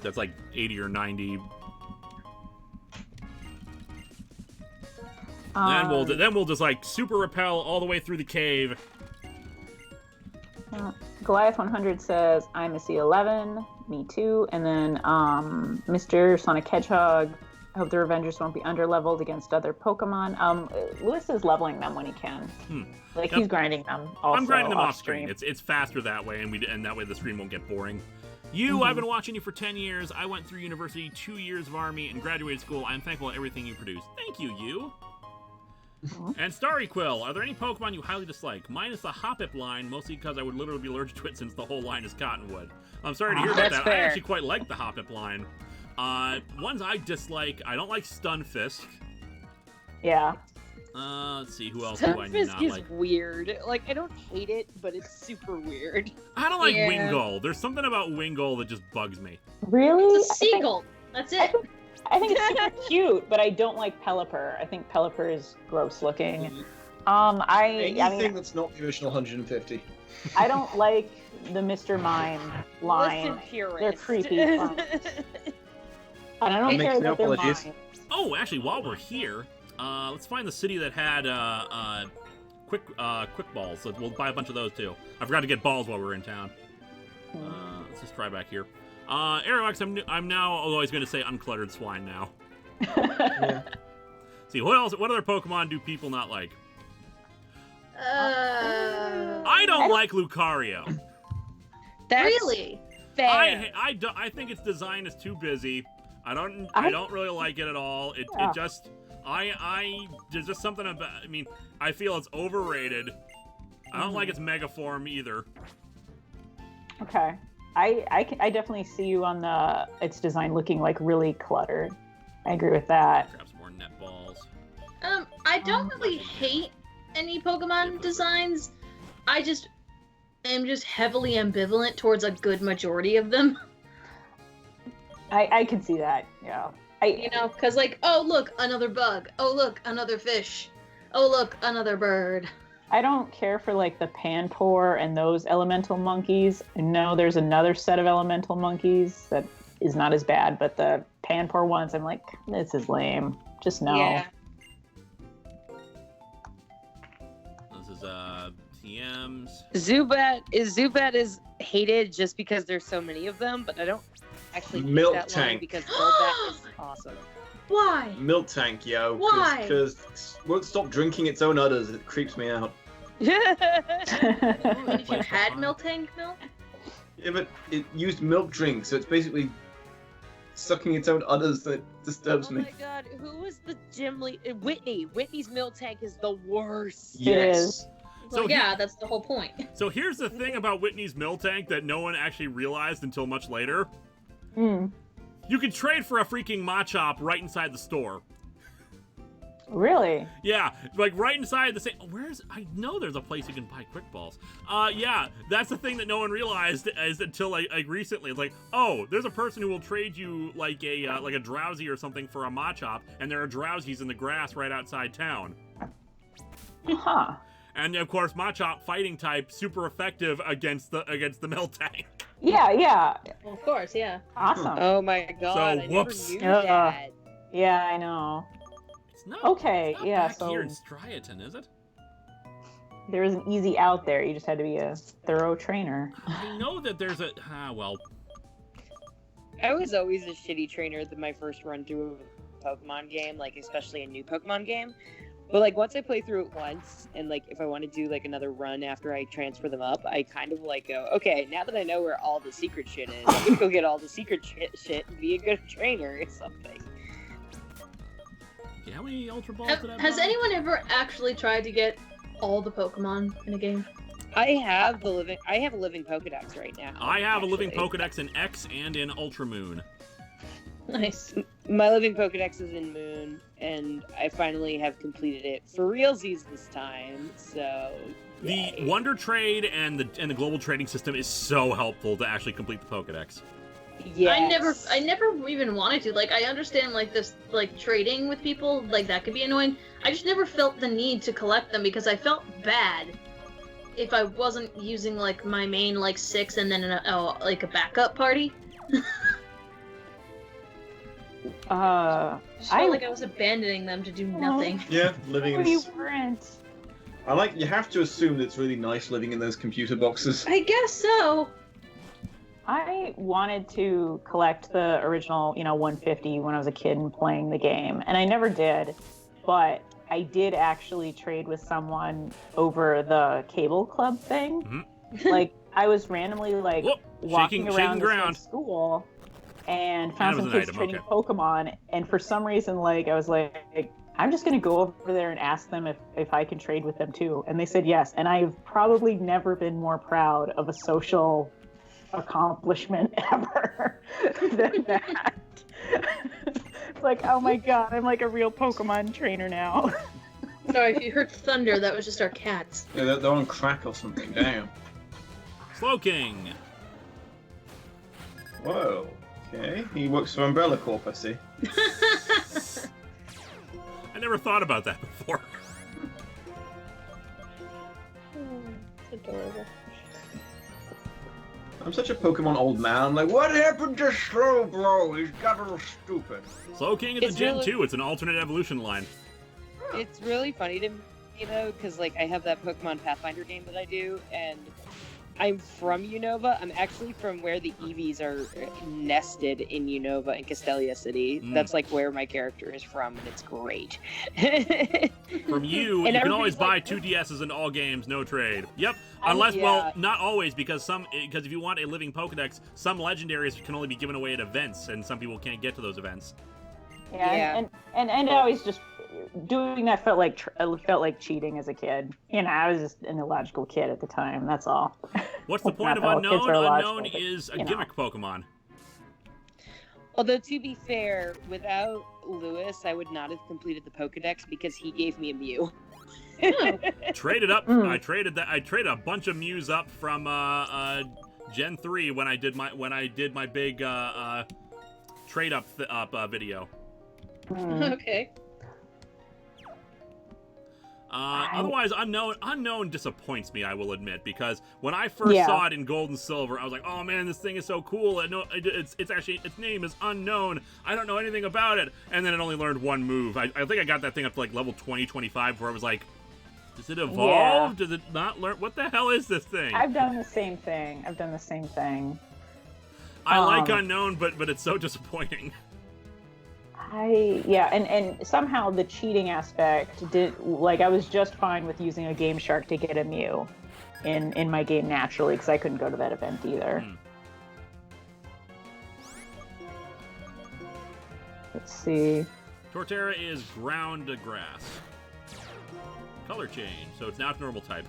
Speaker 1: That's like 80 or 90. Then we'll just like super repel all the way through the cave.
Speaker 2: Goliath 100 says, I'm a C11. Me too. And then Mr. Sonic Hedgehog, I hope the Revengers won't be underleveled against other Pokemon. Lewis is leveling them when he can. Like, he's grinding them also.
Speaker 1: I'm grinding them off
Speaker 2: stream.
Speaker 1: screen. It's faster that way, and that way the stream won't get boring. I've been watching you for 10 years. I went through university, 2 years of army, and graduated school. I'm thankful for everything you produce. Thank you, you. And Starry Quill, are there any Pokemon you highly dislike? Mine is the Hoppip line, mostly because I would literally be allergic to it since the whole line is Cottonwood. I'm sorry to hear about that.
Speaker 6: fair.
Speaker 1: I actually quite like the Hoppip line. Ones I dislike, I don't like Stunfisk.
Speaker 2: Yeah.
Speaker 1: Let's see, who else do I
Speaker 6: Stunfisk
Speaker 1: not
Speaker 6: is
Speaker 1: like?
Speaker 6: weird. Like, I don't hate it, but it's super weird.
Speaker 1: I don't like
Speaker 4: Yeah.
Speaker 1: Wingull. There's something about Wingull that just bugs me.
Speaker 2: Really?
Speaker 4: It's a seagull. That's it.
Speaker 2: I think it's super cute, but I don't like Pelipper. I think Pelipper is gross looking.
Speaker 3: Anything that's not the original 150.
Speaker 2: I don't like the Mr. Mime line.
Speaker 6: Listen, purist.
Speaker 2: They're creepy. And I don't
Speaker 3: Makes
Speaker 2: care
Speaker 3: no
Speaker 2: that they're
Speaker 3: apologies.
Speaker 2: mine.
Speaker 1: Oh, actually, while we're here, let's find the city that had quick balls. So we'll buy a bunch of those too. I forgot to get balls while we were in town. Let's just try back here. Aerox, I'm now always going to say uncluttered swine now. See, what else? What other Pokemon do people not like? I don't like Lucario.
Speaker 6: That's
Speaker 4: Really?
Speaker 6: fair.
Speaker 1: I think its design is too busy. I don't really like it at all. It just there's just something about. I mean, I feel it's overrated. I don't like its Mega Form either.
Speaker 2: Okay. I definitely see you on its design looking like really cluttered. I agree with that.
Speaker 1: Grab some more net balls.
Speaker 4: I don't really hate any Pokemon designs. I just am just heavily ambivalent towards a good majority of them.
Speaker 2: I can see that. Yeah.
Speaker 4: You know, because like, oh look, another bug. Oh look, another fish. Oh look, another bird.
Speaker 2: I don't care for like the Panpour and those elemental monkeys. No, there's another set of elemental monkeys that is not as bad, but the Panpour ones, I'm like, this is lame. Just no.
Speaker 6: Yeah.
Speaker 1: This is TMs.
Speaker 6: Zubat is hated just because there's so many of them, but I don't actually use
Speaker 3: Milk
Speaker 6: that line
Speaker 3: tank.
Speaker 6: because Golbat is awesome.
Speaker 4: Why?
Speaker 3: Milk tank, yo.
Speaker 4: Why?
Speaker 3: Because it won't stop drinking its own udders. It creeps me out.
Speaker 4: Ooh, and if you had Miltank milk?
Speaker 3: Yeah, but it used milk drink, so it's basically sucking its own udders that disturbs
Speaker 6: Oh
Speaker 3: me.
Speaker 6: my god, who was the gym lead? Whitney. Whitney's milk tank is the worst.
Speaker 3: Yes.
Speaker 1: So
Speaker 4: Well, yeah, that's the whole point.
Speaker 1: So here's the thing about Whitney's Miltank that no one actually realized until much later.
Speaker 2: Hmm.
Speaker 1: You can trade for a freaking Machop right inside the store.
Speaker 2: Really?
Speaker 1: Yeah, like right inside the same. I know there's a place you can buy quick balls. Yeah, that's the thing that no one realized is until like recently. It's like, oh, there's a person who will trade you like a drowsy or something for a Machop, and there are drowsies in the grass right outside town.
Speaker 2: Huh.
Speaker 1: And of course, Machop fighting type, super effective against the Miltank.
Speaker 2: Yeah.
Speaker 4: Well, of course, yeah.
Speaker 2: Awesome.
Speaker 6: Oh my god, I never
Speaker 1: whoops.
Speaker 6: knew that.
Speaker 2: Yeah, I know.
Speaker 1: It's not.
Speaker 2: Okay,
Speaker 1: it's not
Speaker 2: yeah,
Speaker 1: back
Speaker 2: so
Speaker 1: here in Striaton, is it?
Speaker 2: there was an easy out there. You just had to be a thorough trainer.
Speaker 1: I know that there's a. Well.
Speaker 6: I was always a shitty trainer than my first run through a Pokemon game, like especially a new Pokemon game. But like once I play through it once, and like if I want to do like another run after I transfer them up, I kind of like go, okay, now that I know where all the secret shit is, I'm gonna go get all the secret shit and be a good trainer or something.
Speaker 1: Yeah, how many Ultra Balls did I
Speaker 4: Has
Speaker 1: buy?
Speaker 4: anyone ever actually tried to get all the Pokemon in a game?
Speaker 6: I have a living Pokedex right now.
Speaker 1: I have a living
Speaker 6: actually.
Speaker 1: Pokedex in X and in Ultra Moon.
Speaker 4: Nice.
Speaker 6: My living Pokedex is in Moon, and I finally have completed it for realsies this time. So
Speaker 1: The
Speaker 6: yay.
Speaker 1: Wonder Trade and the global trading system is so helpful to actually complete the Pokedex.
Speaker 6: Yes.
Speaker 4: I never even wanted to. Like, I understand like this, like trading with people, like that could be annoying. I just never felt the need to collect them because I felt bad if I wasn't using like my main like 6 and then like a backup party. I just felt like I was abandoning them to do nothing.
Speaker 3: Yeah, living in.
Speaker 2: You weren't.
Speaker 3: You have to assume that it's really nice living in those computer boxes.
Speaker 4: I guess so.
Speaker 2: I wanted to collect the original, 150 when I was a kid and playing the game, and I never did. But I did actually trade with someone over the cable club thing.
Speaker 1: Mm-hmm.
Speaker 2: Like, I was randomly like
Speaker 1: Whoop,
Speaker 2: walking
Speaker 1: shaking
Speaker 2: around
Speaker 1: ground.
Speaker 2: the school and found
Speaker 1: That was
Speaker 2: some
Speaker 1: an
Speaker 2: kids
Speaker 1: item,
Speaker 2: trading
Speaker 1: okay.
Speaker 2: Pokemon, and for some reason, like, I was like, I'm just gonna go over there and ask them if I can trade with them too. And they said yes. And I've probably never been more proud of a social accomplishment ever than that. It's like, oh my god, I'm like a real Pokemon trainer now.
Speaker 4: Sorry, if you heard thunder, that was just our cats.
Speaker 3: Yeah, they're on crack or something. Damn.
Speaker 1: Slowking.
Speaker 3: Whoa. Okay. He works for Umbrella Corp, I see.
Speaker 1: I never thought about that before.
Speaker 4: It's adorable.
Speaker 3: I'm such a Pokemon old man. I'm like, what happened to Slowbro? He's got a little stupid.
Speaker 1: Slowking is
Speaker 6: It's
Speaker 1: a Gen
Speaker 6: really-
Speaker 1: 2. It's an alternate evolution line.
Speaker 6: It's really funny to me, because like I have that Pokemon Pathfinder game that I do, and I'm from Unova. I'm actually from where the Eevees are nested in Unova in Castelia City.
Speaker 1: Mm.
Speaker 6: That's like where my character is from, and it's great.
Speaker 1: From you,
Speaker 6: And
Speaker 1: you can always
Speaker 6: everybody's
Speaker 1: buy
Speaker 6: like,
Speaker 1: 2 DSs in all games, no trade. Yep.
Speaker 6: Oh,
Speaker 1: Unless, well,
Speaker 6: yeah.
Speaker 1: not always, because if you want a living Pokedex, some legendaries can only be given away at events, and some people can't get to those events.
Speaker 6: Yeah.
Speaker 2: And I always just doing that felt like cheating as a kid. I was just an illogical kid at the time. That's all.
Speaker 1: What's the point of
Speaker 2: Not that all kids
Speaker 1: Unknown?
Speaker 2: are
Speaker 1: Unknown
Speaker 2: illogical, but,
Speaker 1: is a
Speaker 2: you know.
Speaker 1: gimmick Pokemon.
Speaker 6: Although to be fair, without Lewis, I would not have completed the Pokedex because he gave me a Mew.
Speaker 1: Traded up. I traded a bunch of Mews up from Gen 3 when I did my big trade up video.
Speaker 4: Okay.
Speaker 1: Otherwise, unknown disappoints me, I will admit, because when I first saw it in Gold and Silver, I was like, "Oh man, this thing is so cool!" And it's actually its name is Unknown. I don't know anything about it, and then it only learned one move. I think I got that thing up to like level 20, 25, where I was like, "Does it evolve? Does it not learn? What the hell is this thing?"
Speaker 2: I've done the same thing.
Speaker 1: I like Unknown, but it's so disappointing.
Speaker 2: And somehow the cheating aspect I was just fine with using a Game Shark to get a Mew in my game naturally, because I couldn't go to that event either. Let's see.
Speaker 1: Torterra is ground to grass. Color change, so it's now normal type.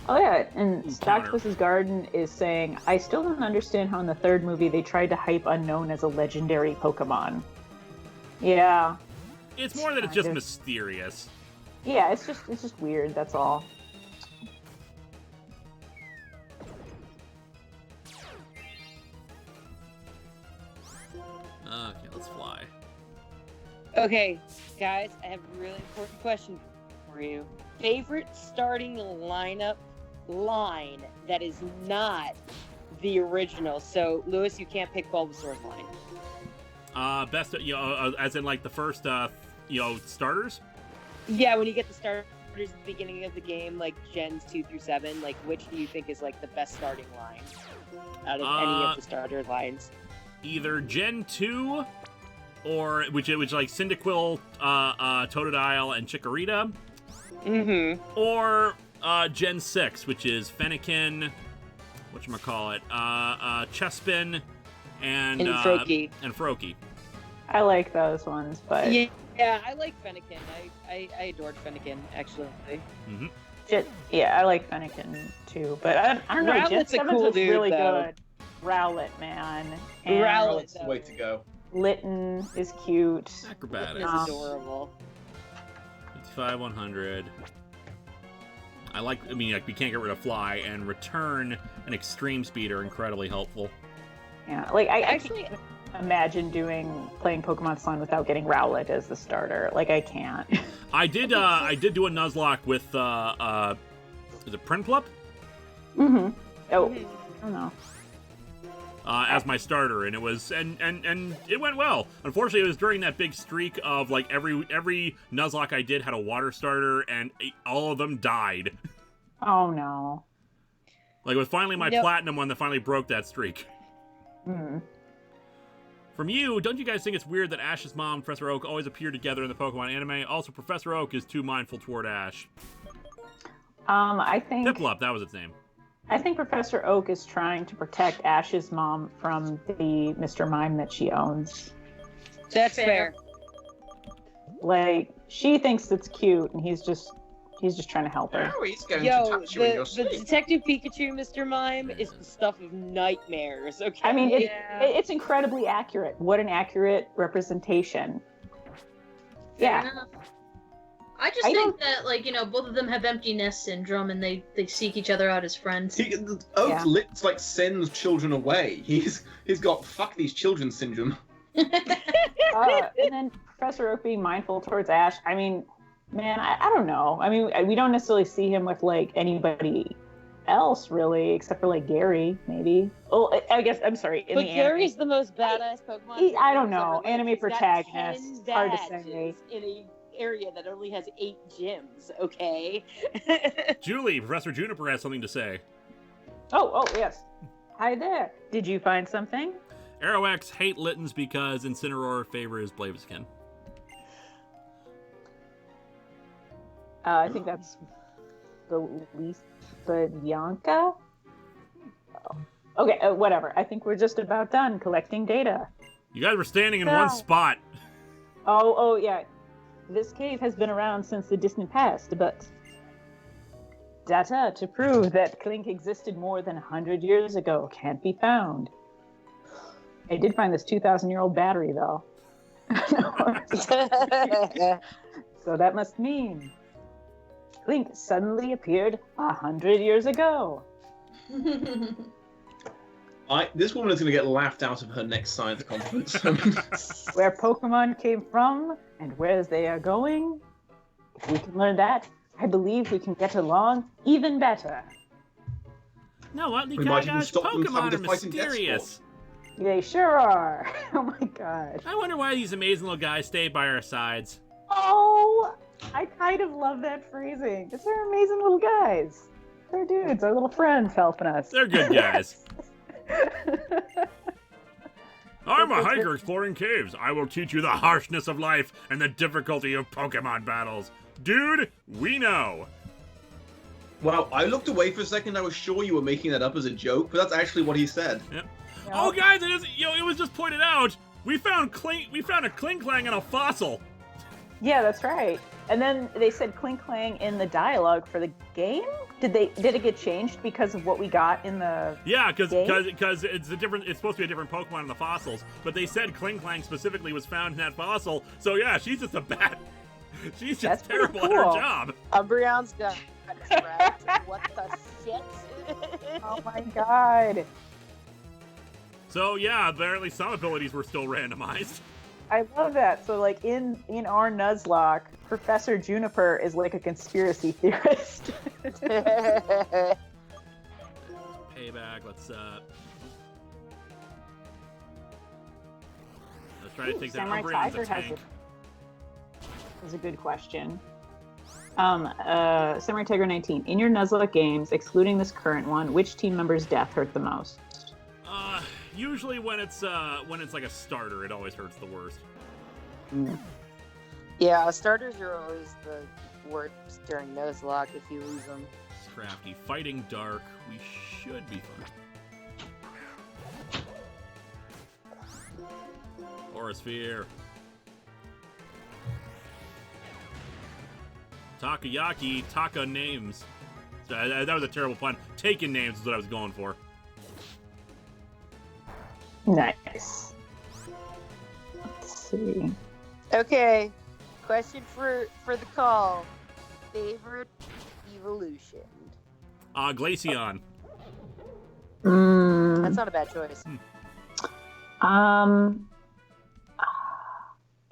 Speaker 2: Oh yeah, and
Speaker 1: Counter.
Speaker 2: Stocktwist's Garden is saying, I still don't understand how in the third movie they tried to hype Unknown as a legendary Pokemon. Yeah.
Speaker 1: It's more that it's just mysterious.
Speaker 2: Yeah, it's just weird, that's all.
Speaker 1: Okay, let's fly.
Speaker 6: Okay, guys, I have a really important question for you. Favorite starting line that is not the original. So, Lewis, you can't pick Bulbasaur's line.
Speaker 1: Best, as in like the first, starters?
Speaker 6: Yeah, when you get the starters at the beginning of the game, like Gens 2 through 7, like which do you think is like the best starting line out of any of the starter lines?
Speaker 1: Either Gen 2, or which like Cyndaquil, Totodile, and Chikorita.
Speaker 6: Mm-hmm.
Speaker 1: Or Gen 6, which is Fennekin, whatchamacallit, Chespin, and
Speaker 6: Froakie.
Speaker 1: And Froakie.
Speaker 2: I like those ones, but...
Speaker 6: Yeah, I like Fennekin. I adored Fennekin, actually.
Speaker 1: Mm-hmm.
Speaker 2: I like Fennekin, too. But I don't know, Gen 7 was really good. Rowlet, man. And
Speaker 3: Rowlet's the way to go.
Speaker 2: Litten is cute.
Speaker 1: Acrobatics.
Speaker 6: Litten is adorable.
Speaker 1: 55, 100. we can't get rid of Fly, and Return and Extreme Speed are incredibly helpful.
Speaker 2: Yeah, like I actually can't imagine playing Pokemon Sun without getting Rowlet as the starter. Like, I can't.
Speaker 1: I did do a Nuzlocke with is it Prinplup?
Speaker 2: Mm-hmm. Oh, I don't know.
Speaker 1: As my starter, and it was and it went well. Unfortunately, it was during that big streak of like every Nuzlocke I did had a water starter, and all of them died.
Speaker 2: Oh no!
Speaker 1: Like, it was finally my platinum one that finally broke that streak. From you, don't you guys think it's weird that Ash's mom and Professor Oak always appear together in the Pokemon anime? Also, Professor Oak is too mindful toward Ash.
Speaker 2: I think
Speaker 1: Piplup, that was its name.
Speaker 2: I think Professor Oak is trying to protect Ash's mom from the Mr. Mime that she owns.
Speaker 6: That's fair.
Speaker 2: Like, she thinks it's cute, and he's just trying to help her.
Speaker 3: Oh, he's going to touch you in your sleep.
Speaker 6: The Detective Pikachu Mr. Mime is the stuff of nightmares, okay?
Speaker 2: I mean, it's incredibly accurate. What an accurate representation.
Speaker 4: Fair enough. I just think that, both of them have empty nest syndrome, and they seek each other out as friends.
Speaker 3: Oak sends children away. He's got fuck these children syndrome.
Speaker 2: And then Professor Oak being mindful towards Ash. I mean, man, I don't know. I mean, we don't necessarily see him with like anybody else really, except for like Gary, maybe. Oh, I guess I'm sorry.
Speaker 6: But Gary's the most badass Pokemon.
Speaker 2: I don't know. Anime protagonist. It's hard to say.
Speaker 6: In a area that only has 8 gyms, okay?
Speaker 1: Julie, Professor Juniper has something to say.
Speaker 2: Oh, yes. Hi there. Did you find something?
Speaker 1: Aerox hate Littens because Incineroar favors Blaziken.
Speaker 2: I think that's the least Bianca. Oh. Okay, whatever. I think we're just about done collecting data.
Speaker 1: You guys were standing in one spot.
Speaker 2: Oh, yeah. This cave has been around since the distant past, but data to prove that Clink existed more than 100 years ago can't be found. I did find this 2,000-year-old battery, though. So that must mean Clink suddenly appeared 100 years ago.
Speaker 3: This woman is going to get laughed out of her next science conference.
Speaker 2: Where Pokemon came from and where they are going. If we can learn that, I believe we can get along even better.
Speaker 1: No, what?
Speaker 3: We might even
Speaker 1: Licagaj
Speaker 3: stop them
Speaker 1: Pokemon
Speaker 3: having
Speaker 1: are
Speaker 3: to fight in
Speaker 1: mysterious.
Speaker 2: They sure are. Oh my gosh.
Speaker 1: I wonder why these amazing little guys stay by our sides.
Speaker 2: Oh, I kind of love that phrasing. Because they're amazing little guys. They're dudes, our little friends helping us.
Speaker 1: They're good guys. I'm a hiker exploring caves. I will teach you the harshness of life and the difficulty of Pokemon battles. Dude, we know.
Speaker 3: Wow, I looked away for a second. I was sure you were making that up as a joke, but that's actually what he said.
Speaker 1: Yep. Oh, guys, it was just pointed out. We found a Klinklang in a fossil.
Speaker 2: Yeah, that's right. And then they said Clink Clang in the dialogue for the game? Did it get changed because of what we got in the
Speaker 1: Yeah, because
Speaker 2: game?
Speaker 1: it's supposed to be a different Pokemon in the fossils, but they said Klinklang specifically was found in that fossil. So yeah, she's just she's just
Speaker 2: That's pretty
Speaker 1: terrible at her
Speaker 2: cool.
Speaker 1: job.
Speaker 6: Umbreon's got trapped. What the shit?
Speaker 2: Oh my god.
Speaker 1: So yeah, apparently some abilities were still randomized.
Speaker 2: I love that. So like in our Nuzlocke, Professor Juniper is like a conspiracy theorist.
Speaker 1: Payback, let's try to take that
Speaker 2: Samurai
Speaker 1: Umbreon's a
Speaker 2: Tiger
Speaker 1: tank.
Speaker 2: Is a good question. Samurai Tiger 19. In your Nuzlocke games, excluding this current one, which team member's death hurt the most?
Speaker 1: Usually when it's like a starter, it always hurts the worst.
Speaker 6: Yeah, starters are always the worst during Nuzlocke if you lose them.
Speaker 1: Crafty, fighting dark. We should be fine. Aura Sphere. Takayaki, Taka names. That was a terrible pun. Taken names is what I was going for.
Speaker 2: Nice. Let's see.
Speaker 6: Okay, question for the call. Favorite evolution?
Speaker 1: Glaceon.
Speaker 6: That's not a bad choice.
Speaker 2: And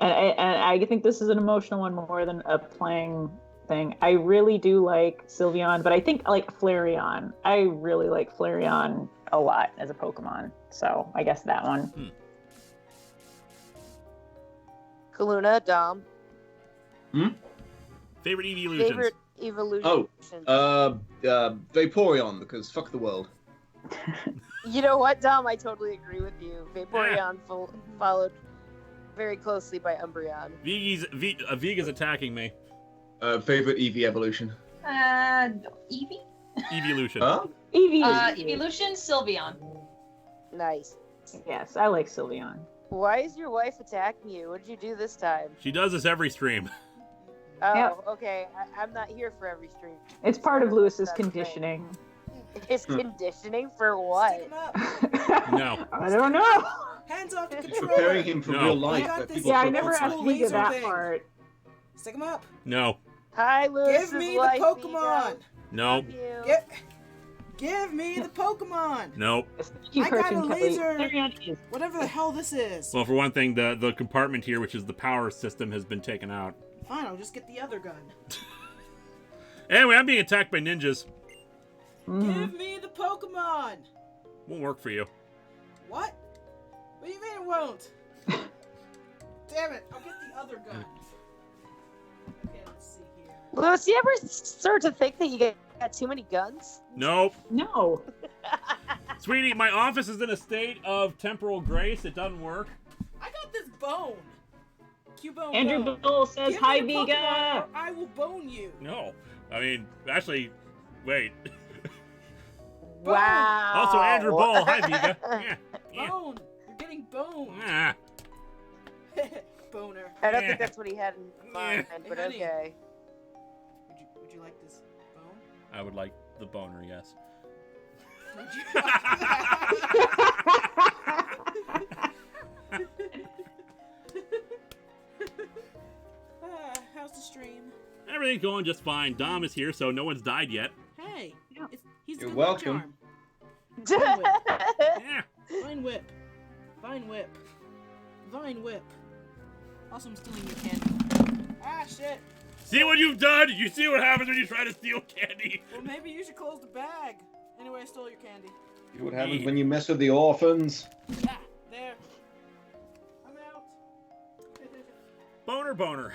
Speaker 2: I think this is an emotional one more than a playing thing. I really do like Sylveon, but I think I like Flareon. I really like Flareon a lot as a Pokemon, so I guess that one.
Speaker 6: Kaluna, Dom.
Speaker 1: Favorite evolutions?
Speaker 6: Favorite evolution.
Speaker 3: Vaporeon, because fuck the world.
Speaker 6: You know what, Dom? I totally agree with you. Vaporeon followed very closely by Umbreon.
Speaker 1: Viga's attacking me.
Speaker 3: Favorite Eevee evolution.
Speaker 4: Eevee?
Speaker 1: Evolution.
Speaker 3: Huh?
Speaker 2: Eevee.
Speaker 4: Evolution, Sylveon.
Speaker 6: Nice.
Speaker 2: Yes, I like Sylveon.
Speaker 6: Why is your wife attacking you? What did you do this time?
Speaker 1: She does this every stream.
Speaker 6: Oh,
Speaker 2: Yep.
Speaker 6: okay. I'm not here for every stream.
Speaker 2: It's part of Lewis's
Speaker 6: That's
Speaker 2: conditioning.
Speaker 6: Great. It's conditioning for what?
Speaker 7: Stick 'em up.
Speaker 1: No.
Speaker 2: I don't know.
Speaker 7: Hands off the
Speaker 3: It's
Speaker 7: controller.
Speaker 3: preparing him for
Speaker 1: No.
Speaker 3: real
Speaker 7: I
Speaker 3: life.
Speaker 7: got
Speaker 3: where
Speaker 7: this.
Speaker 3: people
Speaker 2: Yeah, I
Speaker 3: put
Speaker 2: never
Speaker 3: books
Speaker 2: asked
Speaker 3: on.
Speaker 2: Vega
Speaker 7: laser
Speaker 2: that
Speaker 7: thing.
Speaker 2: part.
Speaker 7: Stick 'em up.
Speaker 1: No.
Speaker 6: Hi, Lewis.
Speaker 7: Give me the Pokemon.
Speaker 1: No.
Speaker 7: Give me the Pokemon.
Speaker 1: No.
Speaker 2: Thank you,
Speaker 7: I got
Speaker 2: Cartoon
Speaker 7: a
Speaker 2: Kelly.
Speaker 7: laser.
Speaker 2: Flareon is-
Speaker 7: Whatever the hell this is.
Speaker 1: Well, for one thing, the compartment here, which is the power system, has been taken out.
Speaker 7: Fine, I'll just get the other gun.
Speaker 1: Anyway, I'm being attacked by ninjas.
Speaker 7: Give me the Pokemon.
Speaker 1: Won't work for you.
Speaker 7: What? What do you mean it won't? Damn it! I'll get the other gun. Okay, let's see here.
Speaker 6: Lewis, you ever start to think that you got too many guns?
Speaker 1: Nope.
Speaker 2: No.
Speaker 1: Sweetie, my office is in a state of temporal grace. It doesn't work.
Speaker 7: I got this bone. Cubone.
Speaker 2: Andrew
Speaker 7: bone.
Speaker 2: Bull says,
Speaker 7: Give
Speaker 2: hi,
Speaker 7: me a Pokemon
Speaker 2: Vega.
Speaker 7: or I will bone you.
Speaker 1: No. I mean, actually, wait.
Speaker 6: Wow.
Speaker 1: Also, Andrew Ball. Hi, Vega. Yeah.
Speaker 7: Bone. You're getting boned.
Speaker 1: Ah.
Speaker 7: Boner.
Speaker 6: I don't
Speaker 1: Yeah.
Speaker 6: think that's what he had in mind, but
Speaker 7: honey.
Speaker 6: okay.
Speaker 7: Would you like this bone?
Speaker 1: I would like the boner, yes.
Speaker 7: Would you like that? How's the stream?
Speaker 1: Everything's Everything's going just fine. Dom is here, so no one's died yet.
Speaker 7: Hey,
Speaker 2: Yeah.
Speaker 7: he's
Speaker 3: You're
Speaker 7: the
Speaker 3: welcome.
Speaker 7: charm.
Speaker 1: Yeah.
Speaker 7: Vine whip. Vine whip. Vine whip. Also, I'm stealing your candy. Ah, shit.
Speaker 1: See what you've done? You see what happens when you try to steal candy?
Speaker 7: Well, maybe you should close the bag. Anyway, I stole your candy.
Speaker 3: See what happens when you mess with the orphans.
Speaker 7: Ah, there. I'm out.
Speaker 1: Boner, boner.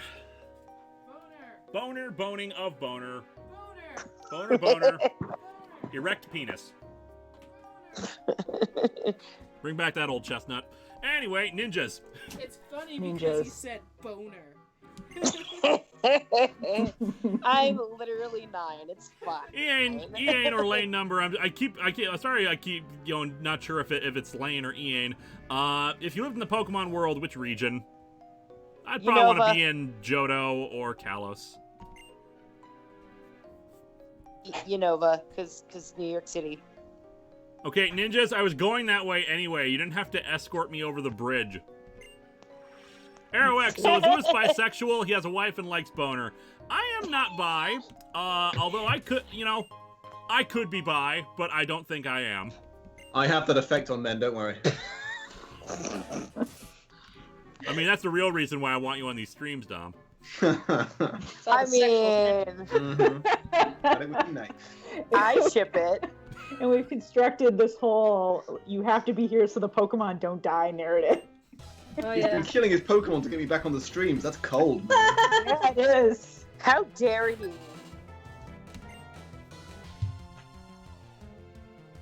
Speaker 7: Boner.
Speaker 1: Boner, boning of boner.
Speaker 7: Boner.
Speaker 1: Boner, boner. Erect penis. Bring back that old chestnut. Anyway, ninjas.
Speaker 7: It's funny
Speaker 2: Ninjas.
Speaker 7: because he said boner.
Speaker 6: I'm literally 9. It's fine.
Speaker 1: Ian or lane number. I keep not sure if it's lane or Ian. If you lived in the Pokemon world, which region? I'd probably want to be in Johto or Kalos.
Speaker 6: Unova, because New York City.
Speaker 1: Okay, ninjas, I was going that way anyway. You didn't have to escort me over the bridge. Arrow X, so is Lewis bisexual? He has a wife and likes boner. I am not bi, although I could be bi, but I don't think I am.
Speaker 3: I have that effect on men, don't worry.
Speaker 1: I mean, that's the real reason why I want you on these streams, Dom.
Speaker 6: I mean,
Speaker 3: But it would be nice.
Speaker 6: I ship it.
Speaker 2: And we've constructed this whole "you have to be here so the Pokemon don't die" narrative.
Speaker 4: Oh
Speaker 3: He's
Speaker 4: yeah.
Speaker 3: been killing his Pokemon to get me back on the streams. That's cold, man.
Speaker 2: Yeah, it is.
Speaker 6: How dare you?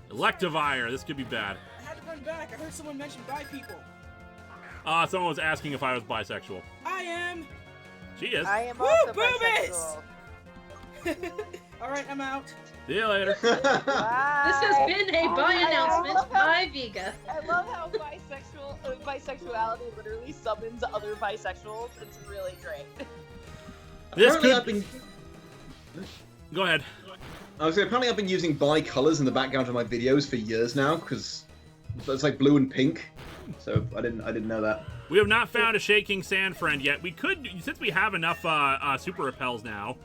Speaker 1: Electivire, this could be bad.
Speaker 7: I had to run back. I heard someone mention bi people.
Speaker 1: Someone was asking if I was bisexual.
Speaker 7: I am.
Speaker 1: She is.
Speaker 6: I am
Speaker 7: Woo,
Speaker 6: also
Speaker 7: boobies!
Speaker 6: bisexual.
Speaker 7: Alright, I'm out.
Speaker 1: See you later.
Speaker 4: This has been a bi announcement by Vega.
Speaker 6: I love how bisexuality literally summons other bisexuals. It's really great.
Speaker 1: This
Speaker 3: Apparently
Speaker 1: could... Go ahead.
Speaker 3: I was saying, apparently I've been using bi-colors in the background of my videos for years now, because it's like blue and pink. So I didn't know that.
Speaker 1: We have not found a shaking sand friend yet. We could, since we have enough super repels now,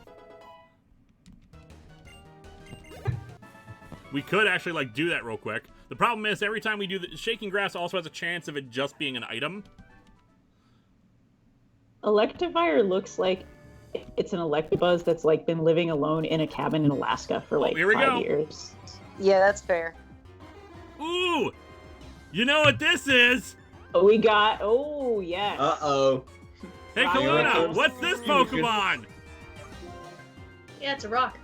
Speaker 1: we could actually like do that real quick. The problem is every time we do the shaking grass also has a chance of it just being an item.
Speaker 2: Electivire looks like it's an Electabuzz that's like been living alone in a cabin in Alaska for like
Speaker 1: here we
Speaker 2: 5
Speaker 1: go.
Speaker 2: years.
Speaker 6: Yeah, that's fair.
Speaker 1: Ooh! You know what this is?
Speaker 2: Oh, yes.
Speaker 3: Uh-oh.
Speaker 1: Hey,
Speaker 2: Wow.
Speaker 1: Kaluna, what's this Pokemon?
Speaker 4: Yeah, it's a rock.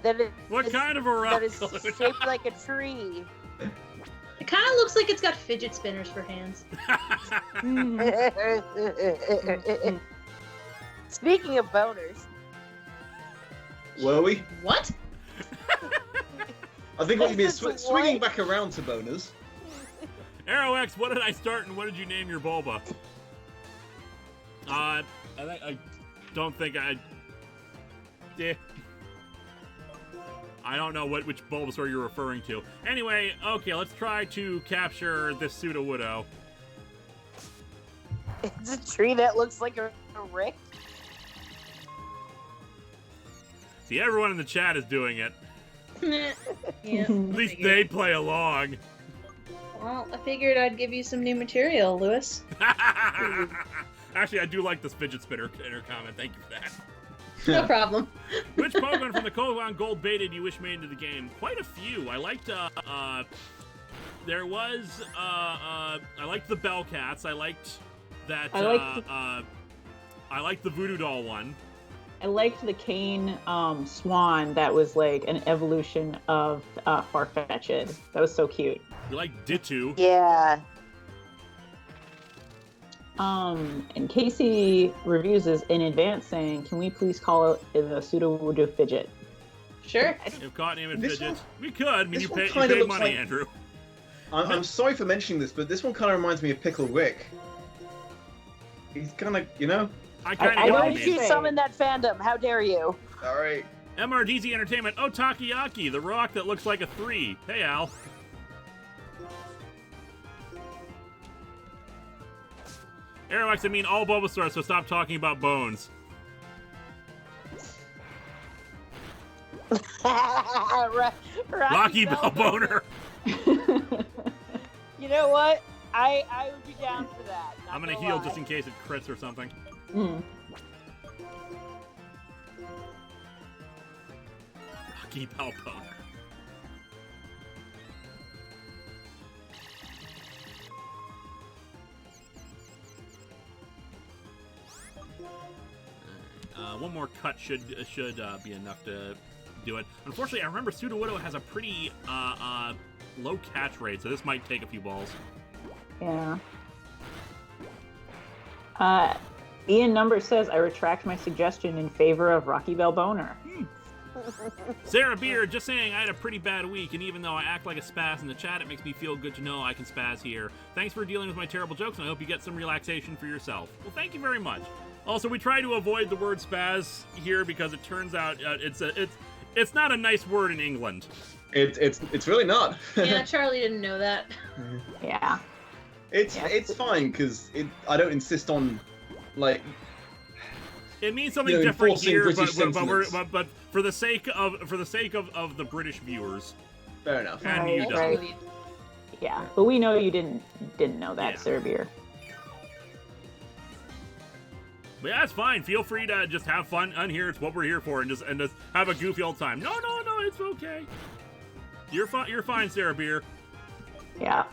Speaker 6: That is,
Speaker 1: What kind of a rock?
Speaker 6: that is shaped like a tree.
Speaker 4: It kind of looks like it's got fidget spinners for hands.
Speaker 6: Speaking of boners,
Speaker 3: Were we?
Speaker 4: What?
Speaker 3: I think what you mean is
Speaker 6: This is
Speaker 3: swinging
Speaker 6: what-
Speaker 3: back around to boners.
Speaker 1: Arrow X, what did I start and what did you name your Bulba? I don't think I... Yeah. I don't know which Bulbasaur you're referring to. Anyway, okay, let's try to capture this Sudowoodo.
Speaker 6: it's a tree that looks like a rick.
Speaker 1: See, everyone in the chat is doing it.
Speaker 4: Yeah.
Speaker 1: At least they play along.
Speaker 4: Well, I figured I'd give you some new material, Lewis.
Speaker 1: Actually, I do like this fidget spinner comment. Thank you for that.
Speaker 4: No problem.
Speaker 1: Which Pokemon from the Pokemon Gold Beta do you wish made into the game? Quite a few. I liked, there was, I liked the Bellcats. I liked that, I liked the Voodoo Doll one.
Speaker 2: I liked the cane swan that was like an evolution of Farfetch'd. That was so cute.
Speaker 1: You like Ditto.
Speaker 6: Yeah.
Speaker 2: And Casey reviews is in advance saying, can we please call it the Sudowoodo Fidget?
Speaker 4: Sure.
Speaker 1: If caught name it
Speaker 3: This
Speaker 1: fidgets. We could. I mean,
Speaker 3: this
Speaker 1: you
Speaker 3: one
Speaker 1: pay
Speaker 3: kinda looks
Speaker 1: money,
Speaker 3: like-
Speaker 1: Andrew.
Speaker 3: I'm sorry for mentioning this, but this one kind of reminds me of Pickle Rick. He's kind of, you know?
Speaker 1: I kind
Speaker 2: I
Speaker 1: of
Speaker 6: Why
Speaker 2: don't
Speaker 6: did
Speaker 1: get
Speaker 6: you
Speaker 2: say-
Speaker 6: summon that fandom? How dare you?
Speaker 3: All right.
Speaker 1: MRDZ Entertainment. Oh, Takoyaki, the rock that looks like a 3. Hey, Al. Aerox, I mean all Bulbasaur, so stop talking about bones. Rocky Balboner.
Speaker 6: You know what? I would be down for that.
Speaker 1: I'm gonna heal just in case it crits or something.
Speaker 2: Mm.
Speaker 1: Rocky Balboner. One more cut should be enough to do it. Unfortunately, I remember Sudowoodo has a pretty low catch rate, so this might take a few balls.
Speaker 2: Yeah. Ian Number says, I retract my suggestion in favor of Rocky Balboner.
Speaker 1: Sarah Beer, just saying I had a pretty bad week, and even though I act like a spaz in the chat, it makes me feel good to know I can spaz here. Thanks for dealing with my terrible jokes, and I hope you get some relaxation for yourself. Well, thank you very much. Also, we try to avoid the word spaz here because it turns out it's not a nice word in England.
Speaker 3: It's really not.
Speaker 4: Yeah, Charlie didn't know that.
Speaker 2: Yeah.
Speaker 3: It's fine because I don't insist on like.
Speaker 1: It means something
Speaker 3: You know,
Speaker 1: different
Speaker 3: enforcing
Speaker 1: here,
Speaker 3: British
Speaker 1: but for the sake of the British viewers.
Speaker 3: Fair enough.
Speaker 1: And you don't.
Speaker 2: Right. Yeah, but we know you didn't know that,
Speaker 1: Yeah.
Speaker 2: Sarah Beer.
Speaker 1: But yeah, it's fine. Feel free to just have fun on here. It's what we're here for, and just have a goofy old time. No, it's okay. You're fine, Sarah Beer.
Speaker 2: Yeah.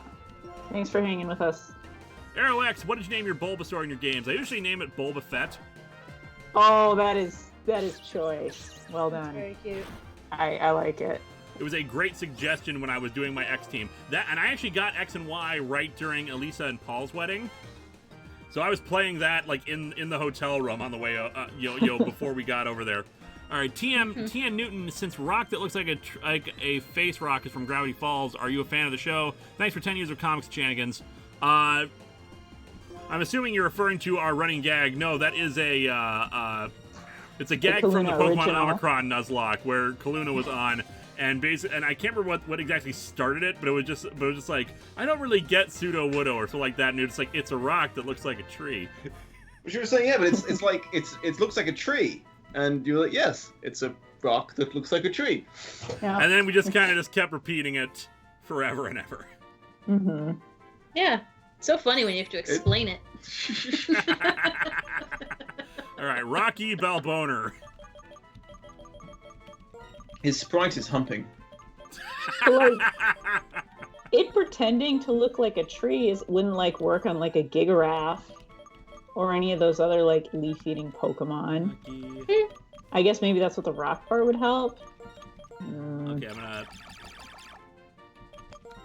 Speaker 2: Thanks for hanging with us.
Speaker 1: Arrow X, what did you name your Bulbasaur in your games? I usually name it Bulba Fett.
Speaker 2: Oh, that is choice. Well done.
Speaker 4: Very cute.
Speaker 2: I like it.
Speaker 1: It was a great suggestion when I was doing my X team. And I actually got X and Y right during Elisa and Paul's wedding. So I was playing that like in the hotel room on the way, before we got over there. All right, TN Newton. Since rock that looks like a face rock is from Gravity Falls, are you a fan of the show? Thanks for 10 years of comics shenanigans. I'm assuming you're referring to our running gag. No, that is it's a gag from the Pokemon
Speaker 2: original.
Speaker 1: Omicron Nuzlocke where Kaluna was on. And I can't remember what exactly started it, but it was just like, I don't really get Sudowoodo or something like that, and it's like, it's a rock that looks like a tree.
Speaker 3: But you were saying, yeah, but it's like it looks like a tree, and you're like, yes, it's a rock that looks like a tree.
Speaker 2: Yeah.
Speaker 1: And then we just kind of kept repeating it forever and ever.
Speaker 2: Mm-hmm.
Speaker 4: Yeah. So funny when you have to explain it.
Speaker 1: All right, Rocky Balboner.
Speaker 3: His sprite is humping.
Speaker 2: Like, it pretending to look like a tree wouldn't like work on like a Gigaraph or any of those other like leaf-eating Pokemon.
Speaker 1: Rocky.
Speaker 2: I guess maybe that's what the rock part would help.
Speaker 1: Okay, I'm gonna.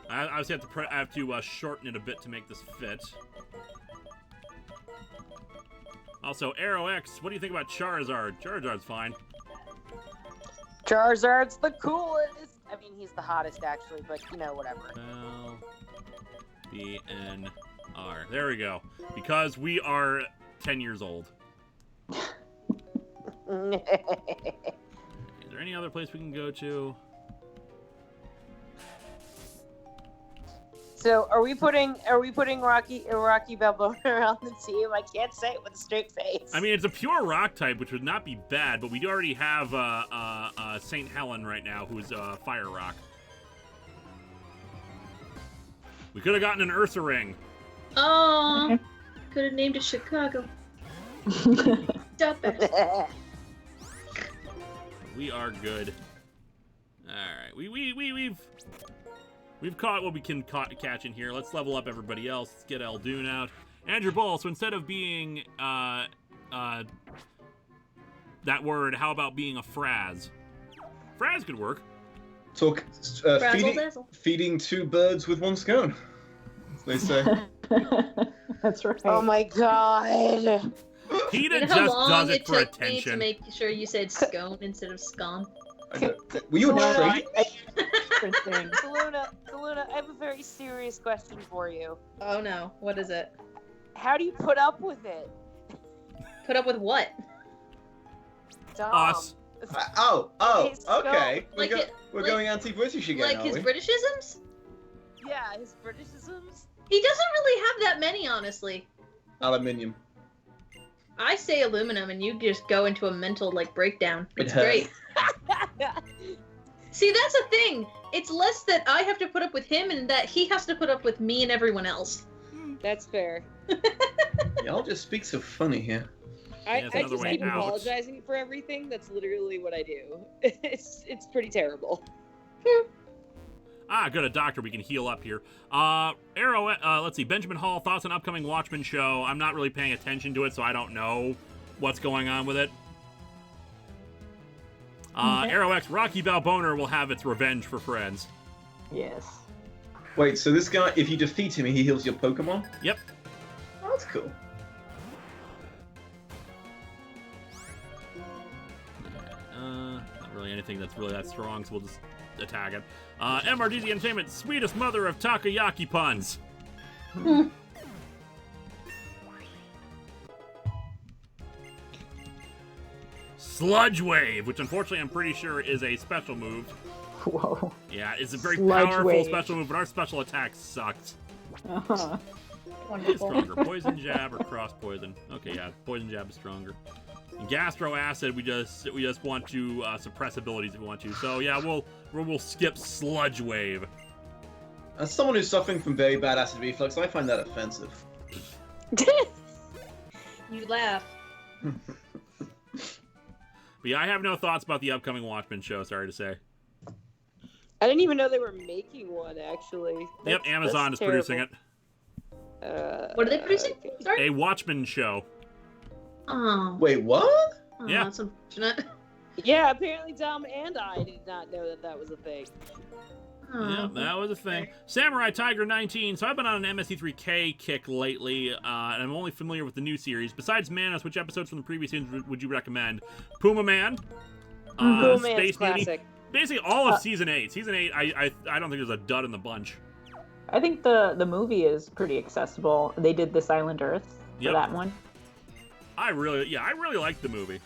Speaker 1: I obviously have to shorten it a bit to make this fit. Also, Arrow X, what do you think about Charizard? Charizard's fine.
Speaker 6: Charizard's the coolest. I mean, he's the hottest actually, but whatever.
Speaker 1: LBNR. There we go. Because we are 10 years old. Is there any other place we can go to?
Speaker 6: So, are we putting Rocky Balboner on the team? I can't say it with a straight face.
Speaker 1: I mean, it's a pure rock type, which would not be bad, but we do already have St. Helen right now, who's fire rock. We could have gotten an Ursa ring.
Speaker 4: Oh, could have named it Chicago. Dumbass.
Speaker 1: We are good. All right, we've caught what we can catch in here. Let's level up everybody else. Let's get Eldoon out. Andrew Ball. So instead of being that word, how about being a Fraz? Fraz could work.
Speaker 3: Talk feeding two birds with one scone, as they say.
Speaker 2: That's right.
Speaker 6: Oh my god.
Speaker 1: PETA
Speaker 4: You know how
Speaker 1: just
Speaker 4: long
Speaker 1: does it
Speaker 4: it
Speaker 1: for
Speaker 4: took me
Speaker 1: attention.
Speaker 4: to make sure you said scone instead of scone?
Speaker 3: Were you a
Speaker 2: No,
Speaker 3: tree?
Speaker 2: Interesting.
Speaker 6: Kaluna, I have a very serious question for you.
Speaker 4: Oh no, what is it?
Speaker 6: How do you put up with it?
Speaker 4: Put up with what?
Speaker 6: Dom.
Speaker 1: Us.
Speaker 6: His
Speaker 3: okay.
Speaker 4: Like
Speaker 3: We're going anti-British again,
Speaker 4: Like
Speaker 3: are
Speaker 4: his
Speaker 3: we?
Speaker 4: Britishisms?
Speaker 6: Yeah, his Britishisms.
Speaker 4: He doesn't really have that many, honestly.
Speaker 3: Aluminium.
Speaker 4: I say aluminum, and you just go into a mental breakdown.
Speaker 3: It
Speaker 4: It's
Speaker 3: hurts.
Speaker 4: great. See, that's the thing. It's less that I have to put up with him and that he has to put up with me and everyone else.
Speaker 6: That's fair.
Speaker 3: Y'all just speak so funny here.
Speaker 6: I
Speaker 1: it's another
Speaker 6: just
Speaker 1: way
Speaker 6: keep
Speaker 1: out.
Speaker 6: apologizing for everything. That's literally what I do. It's pretty terrible.
Speaker 1: Good, a doctor. We can heal up here. Arrow, let's see. Benjamin Hall, thoughts on upcoming Watchmen show. I'm not really paying attention to it, so I don't know what's going on with it. Arrow X, Rocky Balboner will have its revenge for friends.
Speaker 2: Yes.
Speaker 3: Wait, so this guy, if you defeat him, he heals your Pokemon?
Speaker 1: Yep.
Speaker 3: Oh, that's cool.
Speaker 1: Not really anything that's really that strong, so we'll just attack it. MRDZ Entertainment, sweetest mother of takoyaki puns. Sludge Wave, which unfortunately I'm pretty sure is a special move.
Speaker 2: Whoa.
Speaker 1: Yeah, it's a very
Speaker 2: Sludge
Speaker 1: powerful
Speaker 2: Wave.
Speaker 1: special move, but our special attack sucked.
Speaker 2: Uh-huh.
Speaker 1: It's
Speaker 4: Wonderful.
Speaker 1: stronger. Poison jab or cross poison. Okay, yeah, poison jab is stronger. And gastro acid, we just want to suppress abilities if we want to. So yeah, we'll skip Sludge Wave.
Speaker 3: As someone who's suffering from very bad acid reflux, I find that offensive.
Speaker 4: You laugh.
Speaker 1: But yeah, I have no thoughts about the upcoming Watchmen show. Sorry to say.
Speaker 6: I didn't even know they were making one, actually.
Speaker 1: Yep, Amazon is producing it.
Speaker 4: What are they producing?
Speaker 6: Okay.
Speaker 4: Sorry?
Speaker 1: A Watchmen show.
Speaker 4: Oh.
Speaker 3: Wait, what?
Speaker 4: Oh,
Speaker 1: Yeah.
Speaker 4: That's unfortunate.
Speaker 6: Yeah, apparently Dom and I did not know that was a thing.
Speaker 4: Oh.
Speaker 1: Yeah, that was a thing. Samurai Tiger 19. So I've been on an MST3K kick lately, and I'm only familiar with the new series. Besides Manos, which episodes from the previous season would you recommend? Puma Man,
Speaker 6: Puma Man's
Speaker 1: Space Beauty,
Speaker 6: classic.
Speaker 1: basically all of season 8. Season 8, I don't think there's a dud in the bunch.
Speaker 2: I think the movie is pretty accessible. They did This Island Earth for
Speaker 1: Yep.
Speaker 2: that one.
Speaker 1: I really liked the movie.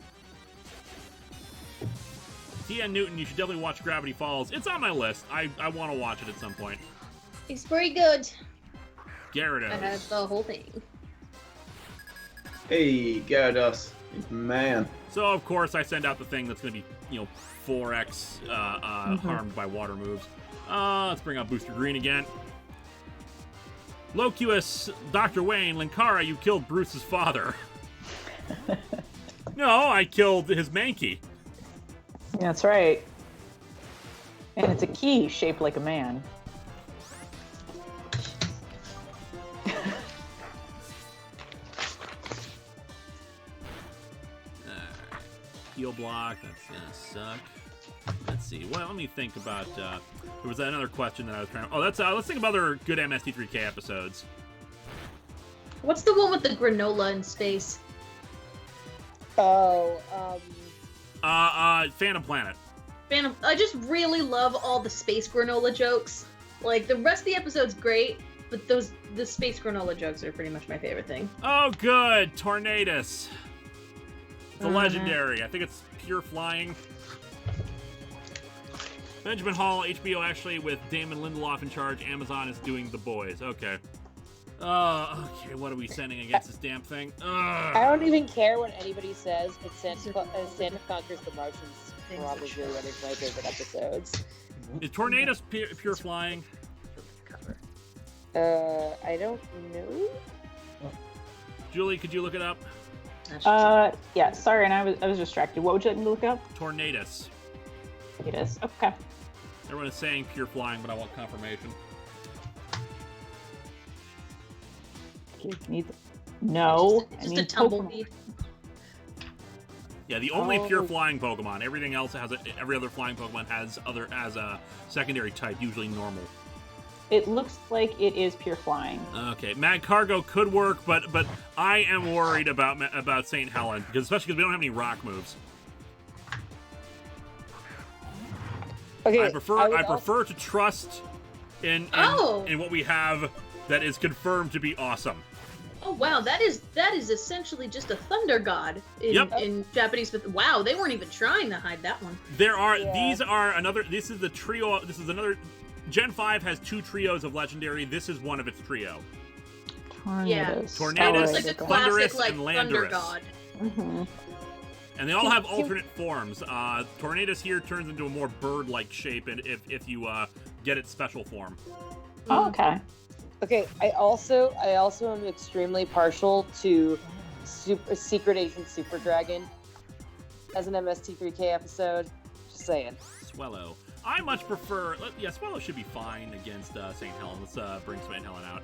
Speaker 1: T.N. Newton, you should definitely watch Gravity Falls. It's on my list. I want to watch it at some point.
Speaker 4: It's pretty good.
Speaker 1: Gyarados.
Speaker 4: I had the whole thing.
Speaker 3: Hey, Gyarados. Man.
Speaker 1: So, of course, I send out the thing that's going to be, 4x harmed by water moves. Let's bring up Booster Green again. Locuus, Dr. Wayne, Linkara, you killed Bruce's father. No, I killed his Mankey.
Speaker 2: That's right. And it's a key shaped like a man.
Speaker 1: Heal block, that's gonna suck. Let's see. Well, let me think about. There was another question that I was trying. Oh, let's think of other good MST3K episodes.
Speaker 4: What's the one with the granola in space?
Speaker 6: Oh,
Speaker 1: Phantom Planet.
Speaker 4: Phantom. I just really love all the space granola jokes. Like the rest of the episode's great, but the space granola jokes are pretty much my favorite thing.
Speaker 1: Oh, good. Tornadus. It's a
Speaker 2: Mhm.
Speaker 1: legendary. I think it's pure flying. Benjamin Hall, HBO actually with Damon Lindelof in charge. Amazon is doing The Boys. Okay. Okay, what are we sending against this damn thing?
Speaker 6: I don't even care what anybody says, but Santa Conquers the Martians is probably one of my favorite episodes.
Speaker 1: Is Tornadus pure flying?
Speaker 6: I don't know.
Speaker 1: Julie, could you look it up?
Speaker 2: Yeah, sorry, and I was distracted. What would you like me to look up?
Speaker 1: Tornadus.
Speaker 2: It is. Okay.
Speaker 1: Everyone is saying pure flying, but I want confirmation.
Speaker 2: No.
Speaker 4: Just a tumbleweed.
Speaker 1: Yeah, the only pure flying Pokemon. Everything else has every other flying Pokemon has a secondary type, usually normal.
Speaker 2: It looks like it is pure flying.
Speaker 1: Okay, Mad Cargo could work, but I am worried about St. Helen, especially because we don't have any rock moves.
Speaker 6: Okay,
Speaker 1: I prefer to trust in what we have that is confirmed to be awesome.
Speaker 4: Oh wow, that is essentially just a thunder god in Japanese myth. Wow, they weren't even trying to hide that one.
Speaker 1: This is the trio. This is another. Gen 5 has 2 trios of legendary. This is one of its trio.
Speaker 2: Tornadus.
Speaker 1: Tornadus,
Speaker 4: It's like a classic
Speaker 1: Thunderous,
Speaker 4: like
Speaker 1: and
Speaker 4: thunder
Speaker 1: Landorus.
Speaker 4: god.
Speaker 2: Mm-hmm.
Speaker 1: And they all have alternate forms. Tornadus here turns into a more bird-like shape if you get its special form.
Speaker 2: Oh, okay.
Speaker 6: Okay, I also am extremely partial to Secret Agent Super Dragon as an MST3K episode. Just saying.
Speaker 1: Swellow. I much prefer... Yeah, Swellow should be fine against St. Helen. Let's bring St. Helen out.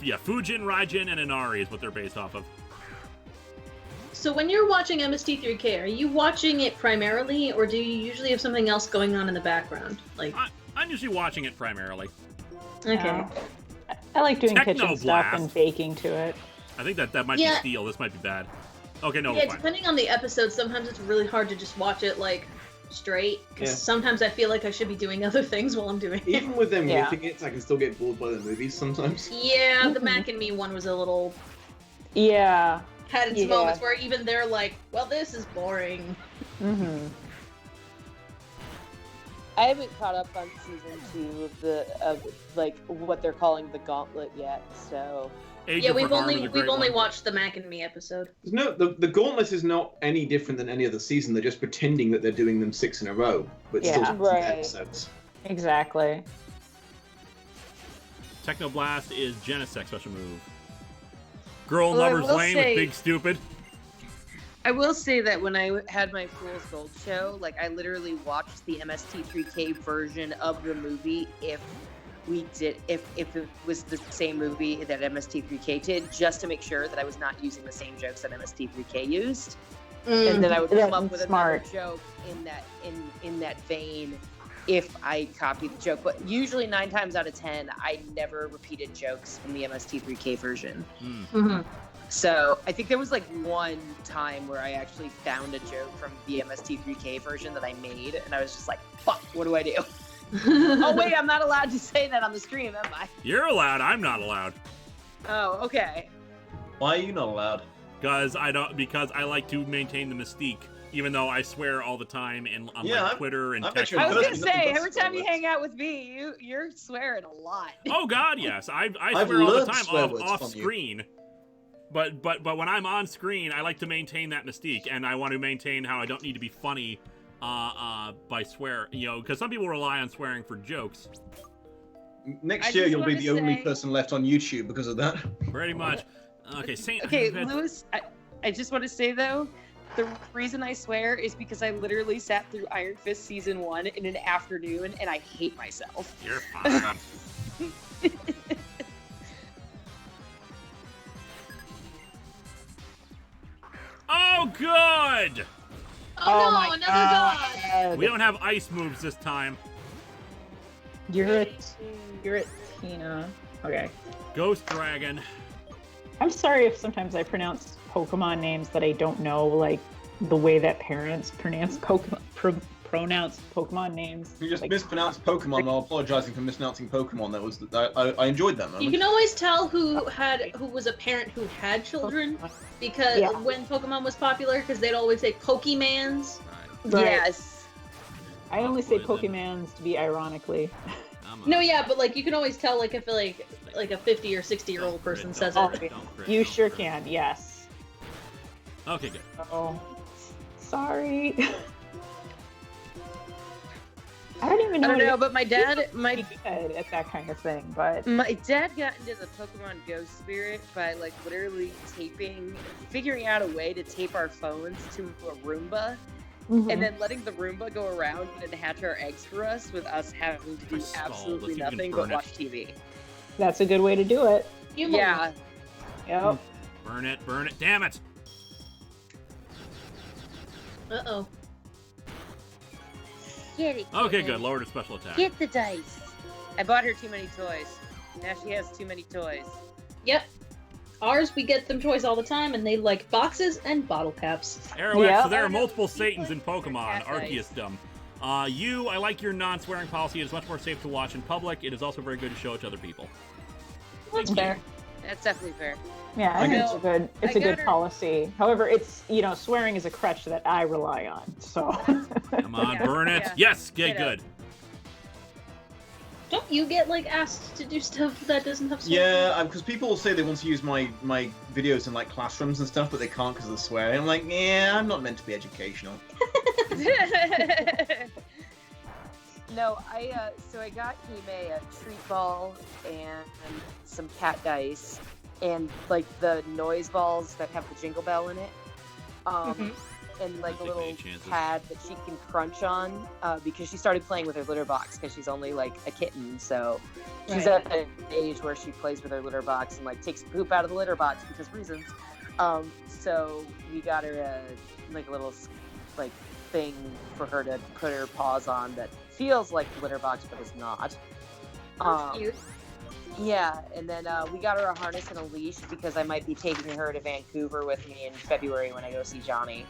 Speaker 1: Yeah, Fujin, Raijin, and Inari is what they're based off of.
Speaker 4: So when you're watching MST3K, are you watching it primarily, or do you usually have something else going on in the background? Like,
Speaker 1: I'm usually watching it primarily.
Speaker 4: okay.
Speaker 2: I like doing kitchen stuff
Speaker 1: Technoblast.
Speaker 2: and baking to it.
Speaker 1: I think that might be steal. This might be bad. Okay, no,
Speaker 4: Yeah,
Speaker 1: we're fine.
Speaker 4: depending on the episode, sometimes it's really hard to just watch it like straight. Because sometimes I feel like I should be doing other things while I'm doing it.
Speaker 3: Even with them ripping it, I can still get bored by the movies sometimes.
Speaker 4: Yeah, the Mac and Me one was a little
Speaker 2: Yeah.
Speaker 4: had its moments where even they're like, well, this is boring.
Speaker 2: Mm-hmm.
Speaker 6: I haven't caught up on season 2 of like what they're calling the Gauntlet yet, so.
Speaker 1: Age of
Speaker 4: we've
Speaker 1: Reform is
Speaker 4: only
Speaker 1: a great one.
Speaker 4: watched the Mac and Me episode.
Speaker 3: No, the Gauntlet is not any different than any other season. They're just pretending that they're doing them 6 in a row, but still
Speaker 6: Right.
Speaker 3: episodes.
Speaker 2: Exactly.
Speaker 1: Technoblast is Genesect special move. Girl
Speaker 6: Well, I
Speaker 1: Lover's
Speaker 6: will
Speaker 1: Lane
Speaker 6: say-
Speaker 1: with Big Stupid.
Speaker 6: I will say that when I had my Fool's Gold show, like I literally watched the MST3K version of the movie if it was the same movie that MST3K did, just to make sure that I was not using the same jokes that MST3K used. And then I would come up with another joke in that vein if I copied the joke. But usually 9 times out of 10, I never repeated jokes from the MST3K version.
Speaker 4: Mm-hmm.
Speaker 6: So I think there was like one time where I actually found a joke from the MST3K version that I made, and I was just like, fuck, what do I do? Oh wait, I'm not allowed to say that on the stream, am I?
Speaker 1: You're allowed. I'm not allowed.
Speaker 6: Oh, okay.
Speaker 3: Why are you not allowed?
Speaker 1: Because I like to maintain the mystique, even though I swear all the time on like Twitter and text.
Speaker 6: I was gonna
Speaker 3: Nothing
Speaker 6: say,
Speaker 3: but
Speaker 6: every time you
Speaker 3: swear
Speaker 6: hang out with me, you're swearing a lot.
Speaker 1: Oh God, yes. I
Speaker 3: I've
Speaker 1: swear all the
Speaker 3: learned
Speaker 1: time
Speaker 3: swear words
Speaker 1: off
Speaker 3: from you.
Speaker 1: screen. But when I'm on screen, I like to maintain that mystique, and I want to maintain how I don't need to be funny by swear, because some people rely on swearing for jokes.
Speaker 3: Next
Speaker 6: I
Speaker 3: year,
Speaker 6: just
Speaker 3: you'll be
Speaker 6: wanna
Speaker 3: the only
Speaker 6: say-
Speaker 3: person left on YouTube because of that.
Speaker 1: Pretty much. Okay,
Speaker 6: Okay, Lewis, I just want to say though, the reason I swear is because I literally sat through Iron Fist season 1 in an afternoon, and I hate myself.
Speaker 1: You're fine. Oh, good!
Speaker 4: Oh, no,
Speaker 2: my
Speaker 4: another god!
Speaker 1: We don't have ice moves this time.
Speaker 2: You're a Tina. Okay.
Speaker 1: Ghost Dragon.
Speaker 2: I'm sorry if sometimes I pronounce Pokemon names that I don't know, like the way that parents pronounce Pokemon names.
Speaker 3: You just
Speaker 2: like,
Speaker 3: mispronounced Pokemon while apologizing for mispronouncing Pokemon. That was I enjoyed that moment.
Speaker 4: You can always tell who was a parent who had children because when Pokemon was popular, because they'd always say Pokemans.
Speaker 2: Right.
Speaker 6: Yes.
Speaker 2: I only say
Speaker 1: Poison.
Speaker 2: Pokemans to be ironically.
Speaker 4: No, yeah, but like you can always tell like if like a 50 or 60-year-old person says it.
Speaker 2: You sure can, yes.
Speaker 1: Okay, good.
Speaker 2: Oh, sorry. I don't even know.
Speaker 6: I don't know, but my dad,
Speaker 2: good at that kind of thing, but
Speaker 6: my dad got into the Pokemon Go spirit by like literally figuring out a way to tape our phones to a Roomba, and then letting the Roomba go around and hatch our eggs for us, with us having to do
Speaker 1: Stalled.
Speaker 6: absolutely
Speaker 1: Let's see if you can
Speaker 6: nothing but
Speaker 1: burn it.
Speaker 6: watch TV.
Speaker 2: that's a good way to do it.
Speaker 6: Yeah.
Speaker 2: Yep.
Speaker 1: Burn it, damn it!
Speaker 4: Uh-oh.
Speaker 6: Get it.
Speaker 1: Okay, good. Lowered her special attack.
Speaker 6: Get the dice. I bought her too many toys. Now she has too many toys.
Speaker 4: Yep. Ours, we get them toys all the time, and they like boxes and bottle caps.
Speaker 1: Aerox,
Speaker 2: Yeah.
Speaker 1: so there are multiple Satans in Pokemon.
Speaker 6: Cat dice.
Speaker 1: Arceusdom. I like your non-swearing policy. It is much more safe to watch in public. It is also very good to show it to other people.
Speaker 2: That's fair.
Speaker 6: That's definitely fair.
Speaker 2: Yeah, I think it's a good
Speaker 6: I got
Speaker 2: good
Speaker 6: her-
Speaker 2: policy. However, it's swearing is a crutch that I rely on. So
Speaker 1: Come on,
Speaker 6: Yeah,
Speaker 1: burn it.
Speaker 6: yeah.
Speaker 1: Yes, get
Speaker 6: Get
Speaker 1: good.
Speaker 4: Don't you get like asked to do stuff that doesn't have swearing?
Speaker 3: Yeah, because people will say they want to use my videos in like classrooms and stuff, but they can't because of the swearing. I'm like, yeah, I'm not meant to be educational.
Speaker 6: No, so I got Hime a treat ball and some cat dice and like the noise balls that have the jingle bell in it. And like a little pad that she can crunch on because she started playing with her litter box because she's only like a kitten, so she's at an age where she plays with her litter box and like takes poop out of the litter box because reasons. So we got her a little like thing for her to put her paws on that feels like the litter box but is not.
Speaker 4: That's cute.
Speaker 6: Yeah, and then we got her a harness and a leash because I might be taking her to Vancouver with me in February when I go see Johnny.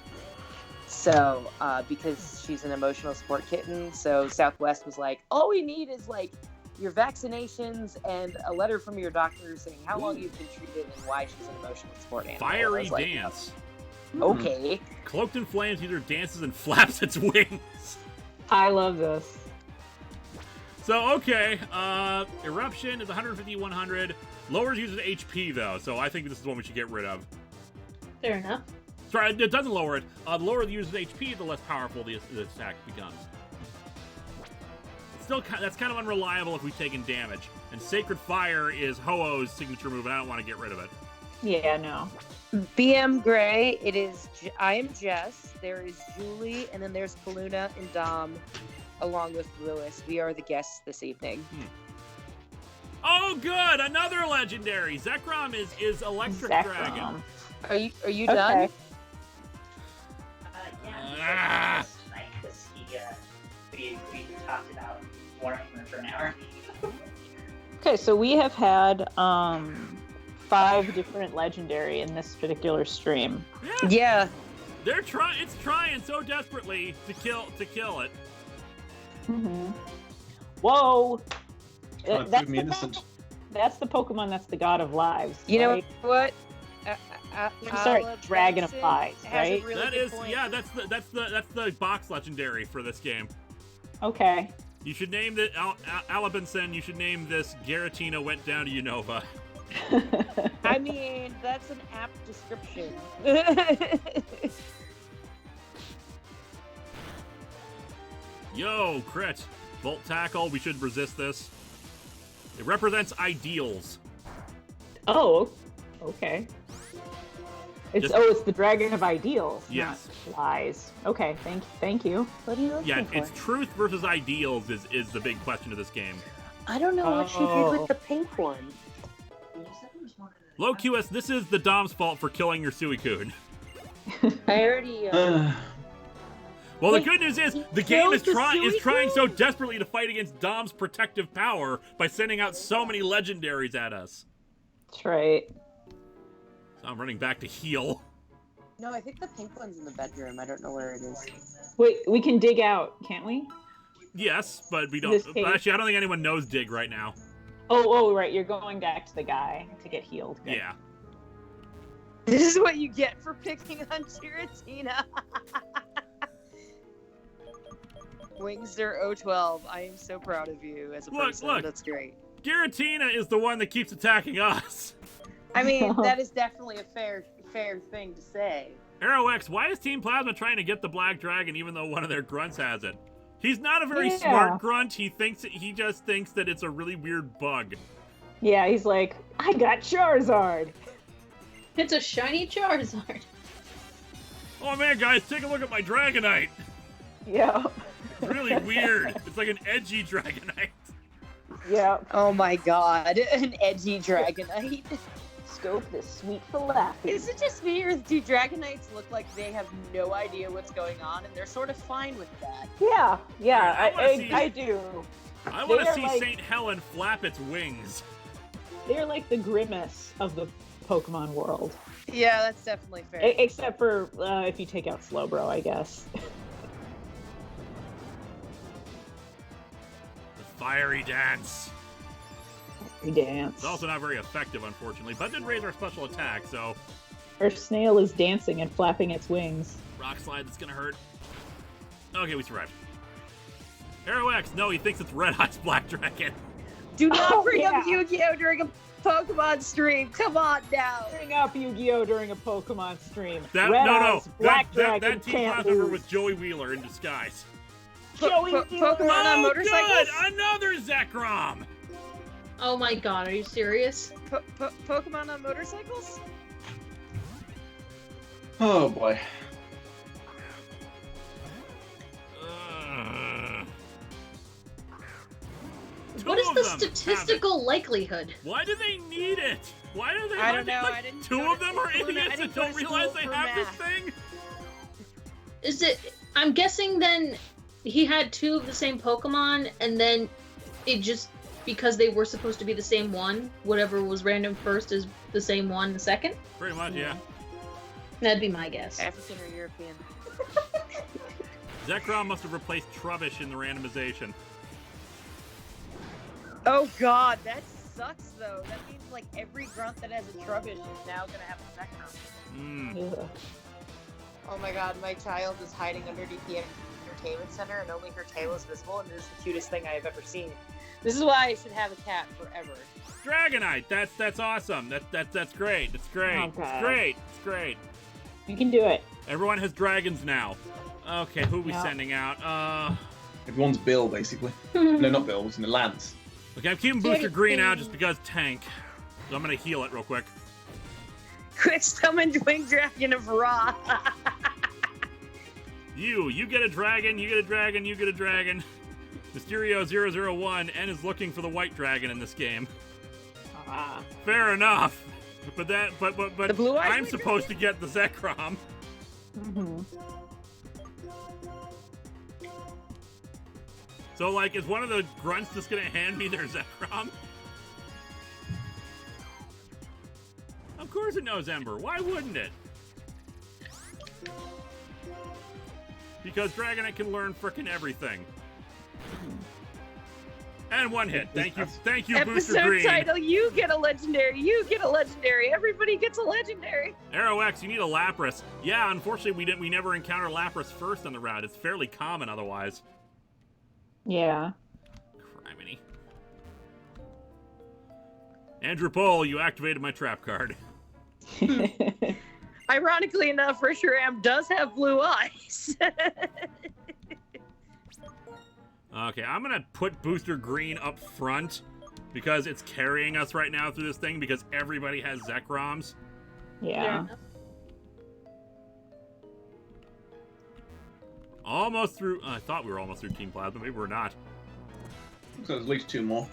Speaker 6: So, because she's an emotional support kitten, so Southwest was like, all we need is like your vaccinations and a letter from your doctor saying how long you've been treated and why she's an emotional support animal.
Speaker 1: Fiery dance.
Speaker 6: Okay.
Speaker 1: Cloaked in flames either dances and flaps its wings.
Speaker 2: I love this.
Speaker 1: So, okay, Eruption is 150, 100. Lowers uses HP, though, so I think this is one we should get rid of.
Speaker 4: Fair enough.
Speaker 1: Sorry, it doesn't lower it. The lower the user's HP, the less powerful the attack becomes. Still, that's kind of unreliable if we've taken damage. And Sacred Fire is Ho-Oh's signature move, and I don't want to get rid of it.
Speaker 2: Yeah, no.
Speaker 6: BM Gray, it is, I am Jess, there is Julie, and then there's Kaluna and Dom, along with Lewis. We are the guests this evening.
Speaker 1: Oh, good! Another legendary! Zekrom is Electric Dragon.
Speaker 6: Are you done?
Speaker 8: Yeah, because we talked about Warhammer for an hour.
Speaker 2: Okay, so we have had 5 different legendary in this particular stream.
Speaker 6: Yeah.
Speaker 1: They're it's trying so desperately to kill it.
Speaker 2: Whoa!
Speaker 3: Prove me innocent.
Speaker 2: That's the Pokemon that's the god of lives.
Speaker 6: You know
Speaker 2: right?
Speaker 6: what?
Speaker 2: I'm sorry, Dragon of Flies, right?
Speaker 6: Really
Speaker 1: That is,
Speaker 6: point.
Speaker 1: yeah, that's the box legendary for this game.
Speaker 2: Okay.
Speaker 1: You should name the Alabinson. You should name this Giratina went down to Unova.
Speaker 6: I mean, that's an apt description.
Speaker 1: Yo, crit. Volt tackle. We should resist this. It represents ideals.
Speaker 2: Oh, okay. It's the Dragon of Ideals.
Speaker 1: Yes.
Speaker 2: Not Flies. Okay, thank you. What are you looking for?
Speaker 1: It's truth versus ideals is the big question of this game.
Speaker 6: I don't know what she did with the pink one.
Speaker 1: Low QS, this is the Dom's fault for killing your Suicune.
Speaker 5: I already.
Speaker 1: Well, the good news is the game is trying so desperately to fight against Dom's protective power by sending out so many legendaries at us.
Speaker 2: That's right.
Speaker 1: So I'm running back to heal.
Speaker 6: No, I think the pink one's in the bedroom. I don't know where it is.
Speaker 2: Wait, we can dig out, can't we?
Speaker 1: Yes, but we don't.
Speaker 2: This case.
Speaker 1: Actually, I don't think anyone knows dig right now.
Speaker 2: Oh, right. You're going back to the guy to get healed. Good.
Speaker 1: Yeah.
Speaker 6: This is what you get for picking on Giratina. Wingster 012, I am so proud of you as a person.
Speaker 1: Look.
Speaker 6: That's great.
Speaker 1: Giratina is the one that keeps attacking us.
Speaker 6: I mean, that is definitely a fair thing to say.
Speaker 1: Arrow X, why is Team Plasma trying to get the Black Dragon even though one of their grunts has it? He's not a very smart grunt. He just thinks that it's a really weird bug.
Speaker 2: Yeah, he's like, I got Charizard.
Speaker 4: It's a shiny Charizard.
Speaker 1: Oh man, guys, take a look at my Dragonite.
Speaker 2: Yeah.
Speaker 1: It's really weird. It's like an edgy Dragonite.
Speaker 2: Yeah.
Speaker 6: Oh my god, an edgy Dragonite.
Speaker 2: Scope this sweet falafel.
Speaker 6: Is it just me, or do Dragonites look like they have no idea what's going on and they're sort of fine with that?
Speaker 2: Yeah,
Speaker 1: Alright,
Speaker 2: I do.
Speaker 1: I want to
Speaker 2: They're
Speaker 1: see
Speaker 2: like-
Speaker 1: St. Helen flap its wings.
Speaker 2: They're like the Grimace of the Pokemon world.
Speaker 6: Yeah, that's definitely fair.
Speaker 2: Except for if you take out Slowbro, I guess.
Speaker 1: The fiery dance.
Speaker 2: Dance.
Speaker 1: It's also not very effective, unfortunately, but did raise our special attack, so...
Speaker 2: Our snail is dancing and flapping its wings.
Speaker 1: Rock slide, that's gonna hurt. Okay, we survived. Arrow X, no, he thinks it's Red Eye's Black Dragon.
Speaker 6: Do not
Speaker 2: Oh,
Speaker 6: bring
Speaker 2: yeah.
Speaker 6: up Yu-Gi-Oh during a Pokemon stream. Come on now.
Speaker 2: Bring up Yu-Gi-Oh during a Pokemon stream.
Speaker 1: That
Speaker 2: Red
Speaker 1: no,
Speaker 2: Eyes, Black Dragon
Speaker 1: that team
Speaker 2: can't
Speaker 1: class member
Speaker 2: lose.
Speaker 1: was Joey Wheeler in disguise.
Speaker 2: Joey
Speaker 6: Pokemon on
Speaker 1: Oh,
Speaker 6: motorcycles.
Speaker 1: good! Another Zekrom!
Speaker 4: Oh my god, are you serious?
Speaker 6: Pokemon on motorcycles?
Speaker 3: Oh boy.
Speaker 4: What is the statistical likelihood?
Speaker 1: Why do they need it? Why do they?
Speaker 6: I don't
Speaker 1: have
Speaker 6: know,
Speaker 1: it?
Speaker 6: I didn't
Speaker 1: Two
Speaker 6: go
Speaker 1: of
Speaker 6: to
Speaker 1: them are
Speaker 6: school, I
Speaker 1: idiots
Speaker 6: didn't
Speaker 1: that
Speaker 6: go to
Speaker 1: don't realize
Speaker 6: school
Speaker 1: they
Speaker 6: for
Speaker 1: have this
Speaker 6: math.
Speaker 1: thing.
Speaker 4: Is it? I'm guessing then he had two of the same Pokemon, and then it just because they were supposed to be the same one, whatever was random first is the same one the second.
Speaker 1: Pretty much, yeah.
Speaker 4: That'd be my guess.
Speaker 6: African or European?
Speaker 1: Zekrom must have replaced Trubbish in the randomization.
Speaker 6: Oh god, that sucks though. That means like every grunt that has a Trubbish is now gonna have a Zekrom.
Speaker 1: Mm.
Speaker 6: Oh my god, my child is hiding underneath the entertainment center and only her tail is visible, and this is the cutest thing I have ever seen. This is why I should have a cat forever.
Speaker 1: Dragonite, that's awesome. That's great. It's great.
Speaker 2: Oh, God.
Speaker 1: It's great. It's great.
Speaker 2: You can do it.
Speaker 1: Everyone has dragons now. Okay, who are we
Speaker 2: Yeah.
Speaker 1: sending out?
Speaker 3: Everyone's Bill, basically. No, not Bill. It's in the Lance.
Speaker 1: Okay, I'm keeping Booster Green out just because tank. So I'm gonna heal it real quick.
Speaker 6: Quick summon Wing Dragon of Ra.
Speaker 1: You get a dragon, you get a dragon, you get a dragon. Mysterio 001 and is looking for the white dragon in this game.
Speaker 2: Ah.
Speaker 1: Fair enough. But
Speaker 6: The blue eyes
Speaker 1: I'm
Speaker 6: white
Speaker 1: supposed to get the Zekrom.
Speaker 2: Mhm.
Speaker 1: So like, is one of the grunts just gonna hand me their Zekrom? Of course it knows Ember. Why wouldn't it? Because Dragonite can learn frickin' everything. And one hit. Thank you, Booster
Speaker 6: Episode
Speaker 1: Green.
Speaker 6: title: You get a legendary. You get a legendary. Everybody gets a legendary.
Speaker 1: Arrow X, you need a Lapras. Yeah, unfortunately we never encounter Lapras first on the route. It's fairly common otherwise.
Speaker 2: Yeah.
Speaker 1: Criminy. Andrew Pohl, you activated my trap card.
Speaker 6: Ironically enough, Reshiram does have blue eyes.
Speaker 1: Okay, I'm gonna put Booster Green up front because it's carrying us right now through this thing because everybody has Zekroms.
Speaker 2: Yeah.
Speaker 1: Almost through. I thought we were almost through Team Plasma. Maybe we're not.
Speaker 3: So there's at least two more.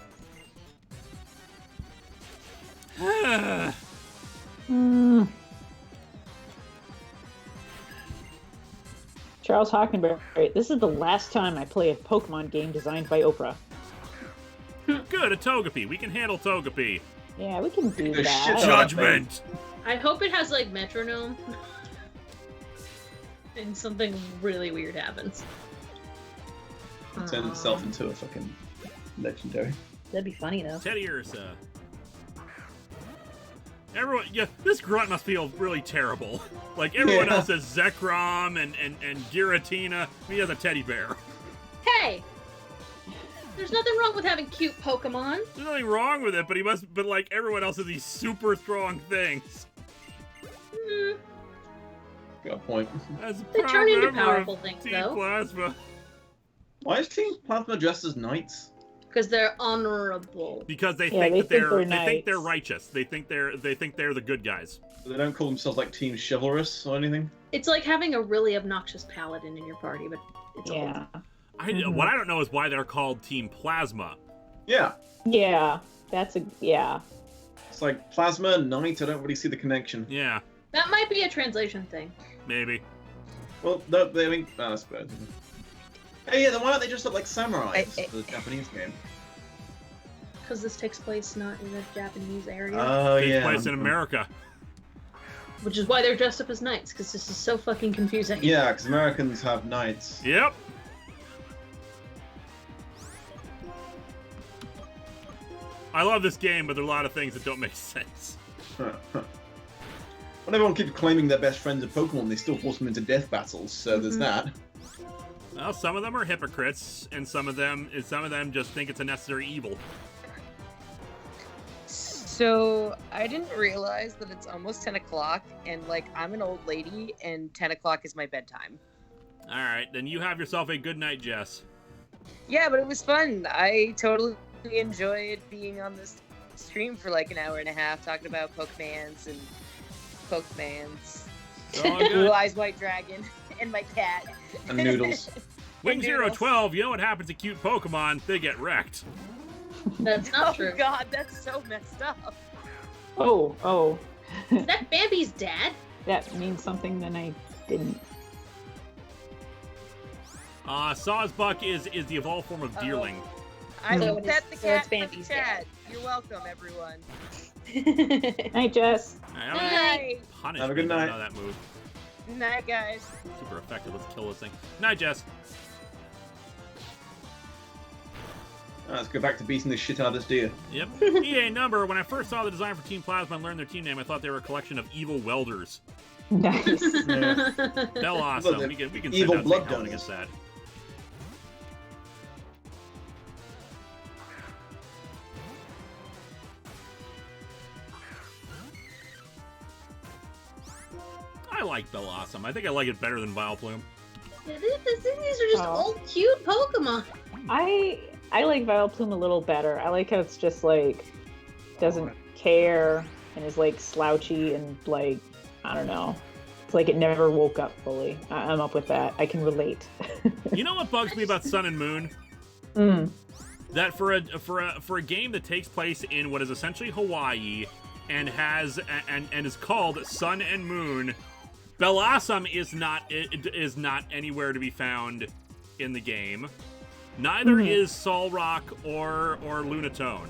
Speaker 2: Mm. Charles Hockenberry, this is the last time I play a Pokemon game designed by Oprah.
Speaker 1: Good, a Togepi. We can handle Togepi.
Speaker 2: Yeah, we can do
Speaker 3: There's
Speaker 2: that.
Speaker 3: shit ton-
Speaker 1: Judgment.
Speaker 4: I hope it has like metronome. And something really weird happens.
Speaker 3: It turns itself into a fucking legendary.
Speaker 4: That'd be funny though.
Speaker 1: Teddy Ursa. Everyone, yeah, this grunt must feel really terrible. Like everyone
Speaker 3: Yeah.
Speaker 1: else has Zekrom and Giratina. He has a teddy bear.
Speaker 4: Hey! There's nothing wrong with having cute Pokemon.
Speaker 1: There's nothing wrong with it, but like everyone else has these super strong things.
Speaker 4: Mm,
Speaker 3: Got a point.
Speaker 1: As a
Speaker 4: They
Speaker 1: proud
Speaker 4: turn into
Speaker 1: member of
Speaker 4: powerful things,
Speaker 1: Team
Speaker 4: though.
Speaker 1: Plasma.
Speaker 3: Why is Team Plasma dressed as knights?
Speaker 4: Because they're honorable.
Speaker 1: Because they
Speaker 2: Yeah,
Speaker 1: think
Speaker 2: they
Speaker 1: that
Speaker 2: think
Speaker 1: they're
Speaker 2: they're
Speaker 1: they think they're
Speaker 2: knights.
Speaker 1: righteous. They think they're the good guys.
Speaker 3: They don't call themselves like Team Chivalrous or anything?
Speaker 4: It's like having a really obnoxious paladin in your party, but it's
Speaker 2: Yeah.
Speaker 1: What I don't know is why they're called Team Plasma.
Speaker 3: Yeah.
Speaker 2: Yeah. Yeah.
Speaker 3: It's like Plasma, Knight, I don't really see the connection.
Speaker 1: Yeah,
Speaker 4: That might be a translation thing.
Speaker 1: maybe.
Speaker 3: Well, no, I mean, I suppose. Hey, yeah, then why don't they just look like samurais for the Japanese game?
Speaker 4: Because this takes place not in the Japanese area.
Speaker 3: Oh,
Speaker 1: Takes
Speaker 3: yeah.
Speaker 1: place in America.
Speaker 4: Which is why they're dressed up as knights, because this is so fucking confusing.
Speaker 3: Yeah, because Americans have knights.
Speaker 1: Yep. I love this game, but there are a lot of things that don't make sense.
Speaker 3: When everyone keeps claiming their best friends are Pokemon, they still force them into death battles, so there's that.
Speaker 1: Well, some of them are hypocrites, and some of them just think it's a necessary evil.
Speaker 6: So I didn't realize that it's almost 10 o'clock, and like I'm an old lady, and 10 o'clock is my bedtime.
Speaker 1: All right, then you have yourself a good night, Jess.
Speaker 6: Yeah, but it was fun. I totally enjoyed being on this stream for like an hour and a half, talking about Pokemans and Pokemans.
Speaker 1: All good.
Speaker 6: Blue Eyes White Dragon and my cat.
Speaker 3: And noodles.
Speaker 1: Wing
Speaker 6: And noodles.
Speaker 1: 012, you know what happens to cute Pokemon? They get wrecked.
Speaker 4: That's not
Speaker 6: Oh
Speaker 4: true.
Speaker 6: god, that's so messed up.
Speaker 2: Oh.
Speaker 4: Is that Bambi's dad?
Speaker 2: That means something that I didn't.
Speaker 1: Sawsbuck is the evolved form of Deerling.
Speaker 6: I
Speaker 4: So
Speaker 6: looked
Speaker 4: it's-
Speaker 6: at the
Speaker 4: so it's
Speaker 6: cat in the
Speaker 4: Bambi's
Speaker 6: chat. You're welcome, everyone.
Speaker 2: Night, Jess.
Speaker 1: All right, I'm
Speaker 4: Night.
Speaker 1: gonna punish
Speaker 3: Have a good
Speaker 1: people
Speaker 3: night.
Speaker 1: who know that move.
Speaker 6: Night, guys.
Speaker 1: Super effective. Let's kill this thing. Night, Jess.
Speaker 3: Let's go back to beating the shit out of this deer.
Speaker 1: Yep. EA number. When I first saw the design for Team Plasma and learned their team name, I thought they were a collection of evil welders.
Speaker 2: Nice.
Speaker 3: Yeah.
Speaker 1: They'll awesome.
Speaker 3: Well,
Speaker 1: We can send
Speaker 3: evil
Speaker 1: out
Speaker 3: blood
Speaker 1: St. Helen
Speaker 3: guns.
Speaker 1: against that. I like Bellossom. I think I like it better than Vileplume.
Speaker 4: These are just
Speaker 2: Oh.
Speaker 4: old, cute Pokemon.
Speaker 2: I like Vileplume a little better. I like how it's just like doesn't care and is like slouchy and like I don't know. It's like it never woke up fully. I'm up with that. I can relate.
Speaker 1: You know what bugs me about Sun and Moon?
Speaker 2: Mm.
Speaker 1: That for a game that takes place in what is essentially Hawaii and has and is called Sun and Moon, Bellossom is not anywhere to be found in the game. Neither is Solrock or Lunatone.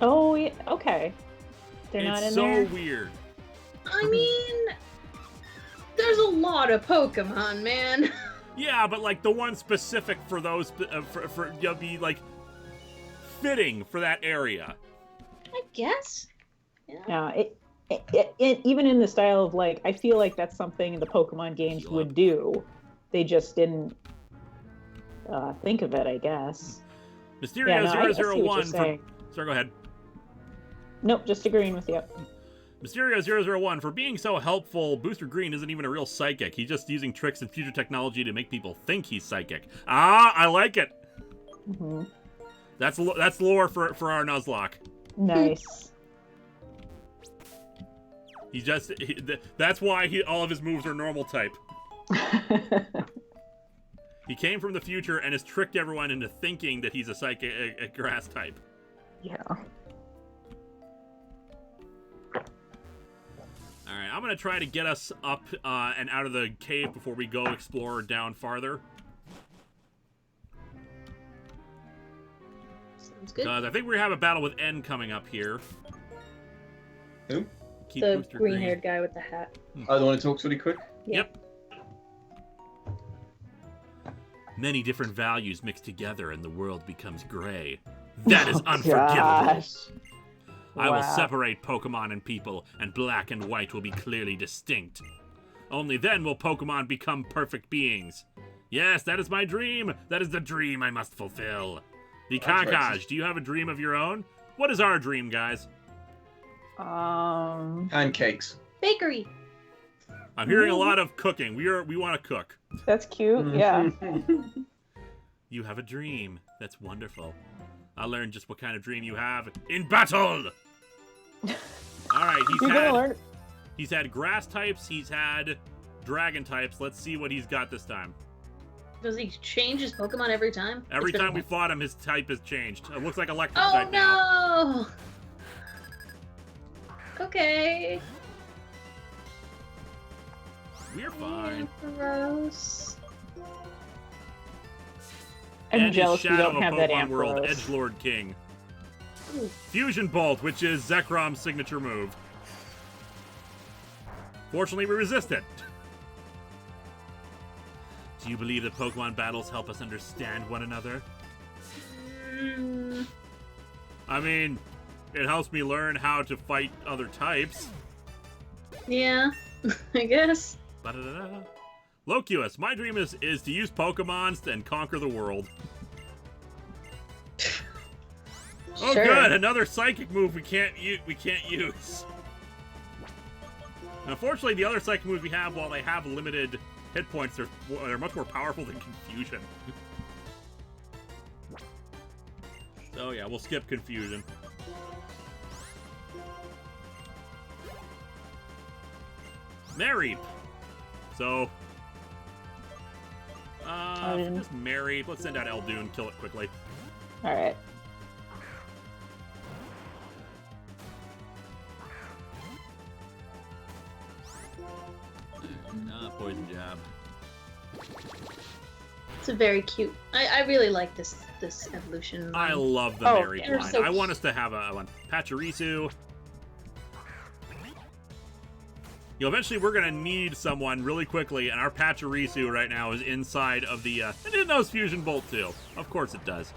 Speaker 2: Oh, yeah, okay. They're not in
Speaker 1: It's so
Speaker 2: there.
Speaker 1: weird.
Speaker 4: I mean, there's a lot of Pokemon, man.
Speaker 1: Yeah, but like the one specific for those for be like fitting for that area.
Speaker 4: I guess.
Speaker 2: Yeah, it even in the style of like, I feel like that's something the Pokemon games would do. They just didn't think of it, I guess.
Speaker 1: Mysterio
Speaker 2: Yeah, no, I see what
Speaker 1: 001
Speaker 2: you're saying.
Speaker 1: Sorry, go ahead.
Speaker 2: Nope, just agreeing with you.
Speaker 1: Mysterio 001, for being so helpful, Booster Green isn't even a real psychic. He's just using tricks and future technology to make people think he's psychic. Ah, I like it.
Speaker 2: Hmm.
Speaker 1: That's lore for our Nuzlocke.
Speaker 2: Nice.
Speaker 1: That's why all of his moves are normal type. He came from the future and has tricked everyone into thinking that he's a psychic, a grass type.
Speaker 2: Yeah.
Speaker 1: All right, I'm gonna try to get us up and out of the cave before we go explore down farther.
Speaker 4: Sounds good.
Speaker 1: Because I think we have a battle with N coming up here.
Speaker 3: Who?
Speaker 1: Keep
Speaker 4: The
Speaker 1: Booster
Speaker 4: green-haired guy with the hat.
Speaker 3: Oh, the one who talks really quick?
Speaker 1: Yep. Many different values mixed together and the world becomes gray. That is unforgivable.
Speaker 2: Gosh.
Speaker 1: I will
Speaker 2: Wow.
Speaker 1: separate Pokemon and people, and black and white will be clearly distinct. Only then will Pokemon become perfect beings. Yes, that is my dream. That is the dream I must fulfill. Licagaj, do you have a dream of your own? What is our dream, guys?
Speaker 3: Pancakes.
Speaker 4: Bakery.
Speaker 1: I'm hearing a lot of cooking. We want to cook.
Speaker 2: That's cute. Yeah.
Speaker 1: You have a dream. That's wonderful. I'll learn just what kind of dream you have in battle. All right,
Speaker 2: You're gonna learn.
Speaker 1: he's had grass types. He's had dragon types. Let's see what he's got this time.
Speaker 4: Does he change his Pokemon every time?
Speaker 1: Every
Speaker 4: It's been
Speaker 1: time we
Speaker 4: a-
Speaker 1: fought him, his type has changed. It looks like electric
Speaker 4: Oh
Speaker 1: type now.
Speaker 4: no! Okay.
Speaker 1: We're fine.
Speaker 4: Gross.
Speaker 2: I'm
Speaker 1: And
Speaker 2: jealous
Speaker 1: his
Speaker 2: we
Speaker 1: Shadow
Speaker 2: don't
Speaker 1: of
Speaker 2: have that
Speaker 1: Pokemon World,
Speaker 2: Ampharos.
Speaker 1: Edgelord King.
Speaker 4: Ooh.
Speaker 1: Fusion Bolt, which is Zekrom's signature move. Fortunately, we resist it. Do you believe that Pokemon battles help us understand one another?
Speaker 4: Mm,
Speaker 1: I mean, it helps me learn how to fight other types.
Speaker 4: yeah, I guess.
Speaker 1: Ba-da-da-da. Locuus, my dream is to use Pokemons and conquer the world. Oh,
Speaker 2: Sure.
Speaker 1: good! Another psychic move we can't use. Unfortunately, the other psychic moves we have, while they have limited hit points, they're much more powerful than Confusion. So yeah, we'll skip Confusion. Mary. So, just Mary. Let's send out Eldoon, kill it quickly.
Speaker 2: All right.
Speaker 1: Poison jab.
Speaker 4: It's a very cute. I really like this evolution.
Speaker 1: I love the Mary
Speaker 4: they're
Speaker 1: line.
Speaker 4: so
Speaker 1: I want us to have a one. Pachirisu. You know, eventually we're gonna need someone really quickly, and our Pachirisu right now is inside of the. And it knows Fusion Bolt too. Of course it does.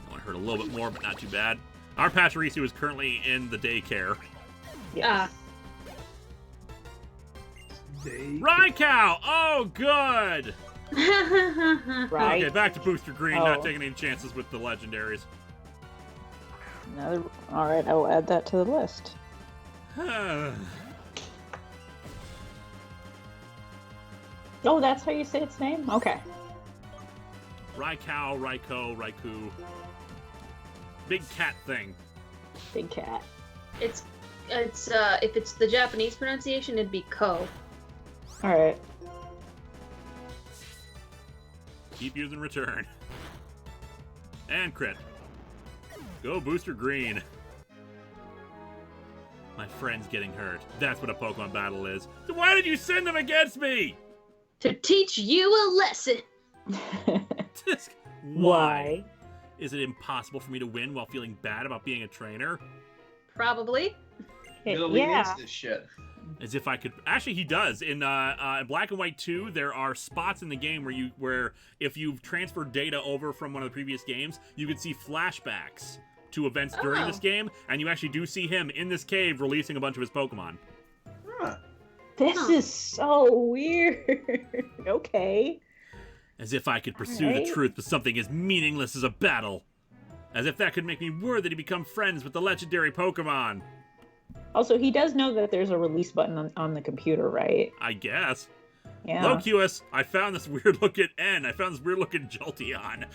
Speaker 1: I want to hurt a little bit more, but not too bad. Our Pachirisu is currently in the daycare.
Speaker 2: Yes.
Speaker 1: Raikou! Oh, good!
Speaker 2: Right.
Speaker 1: Okay, back to Booster Green,
Speaker 2: Oh.
Speaker 1: not taking any chances with the legendaries.
Speaker 2: Another. All right, I will add that to the list. Oh, that's how you say its name? Okay.
Speaker 1: Raikou, Raikou. Big cat thing.
Speaker 2: Big cat.
Speaker 4: It's if it's the Japanese pronunciation, it'd be Ko.
Speaker 2: All right.
Speaker 1: Keep using return. And crit. Go Booster Green. My friend's getting hurt. That's what a Pokemon battle is. So why did you send them against me?
Speaker 4: To teach you a lesson.
Speaker 1: Why? Is it impossible for me to win while feeling bad about being a trainer?
Speaker 4: Probably.
Speaker 3: You're gonna lean
Speaker 2: Yeah.
Speaker 3: into this shit.
Speaker 1: As if I could. Actually, he does. In Black and White 2, there are spots in the game where if you've transferred data over from one of the previous games, you can see flashbacks to events during this game, and you actually do see him in this cave releasing a bunch of his Pokemon.
Speaker 3: Huh.
Speaker 2: This is so weird. Okay.
Speaker 1: As if I could pursue
Speaker 2: Alright.
Speaker 1: the truth with something as meaningless as a battle. As if that could make me worthy to become friends with the legendary Pokemon.
Speaker 2: Also, he does know that there's a release button on the computer, right?
Speaker 1: I guess.
Speaker 2: Yeah.
Speaker 1: Locuus, I found this weird looking N. I found this weird looking Jolteon.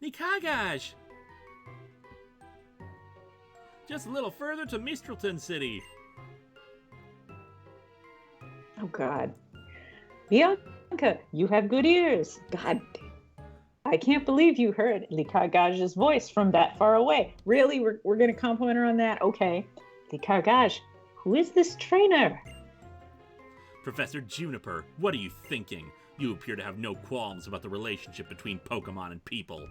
Speaker 1: Licagaj! Just a little further to Mistralton City.
Speaker 2: Oh, God. Bianca, you have good ears. God, I can't believe you heard Licagaj's voice from that far away. Really? We're going to compliment her on that? Okay. Licagaj, who is this trainer?
Speaker 1: Professor Juniper, what are you thinking? You appear to have no qualms about the relationship between Pokemon and people.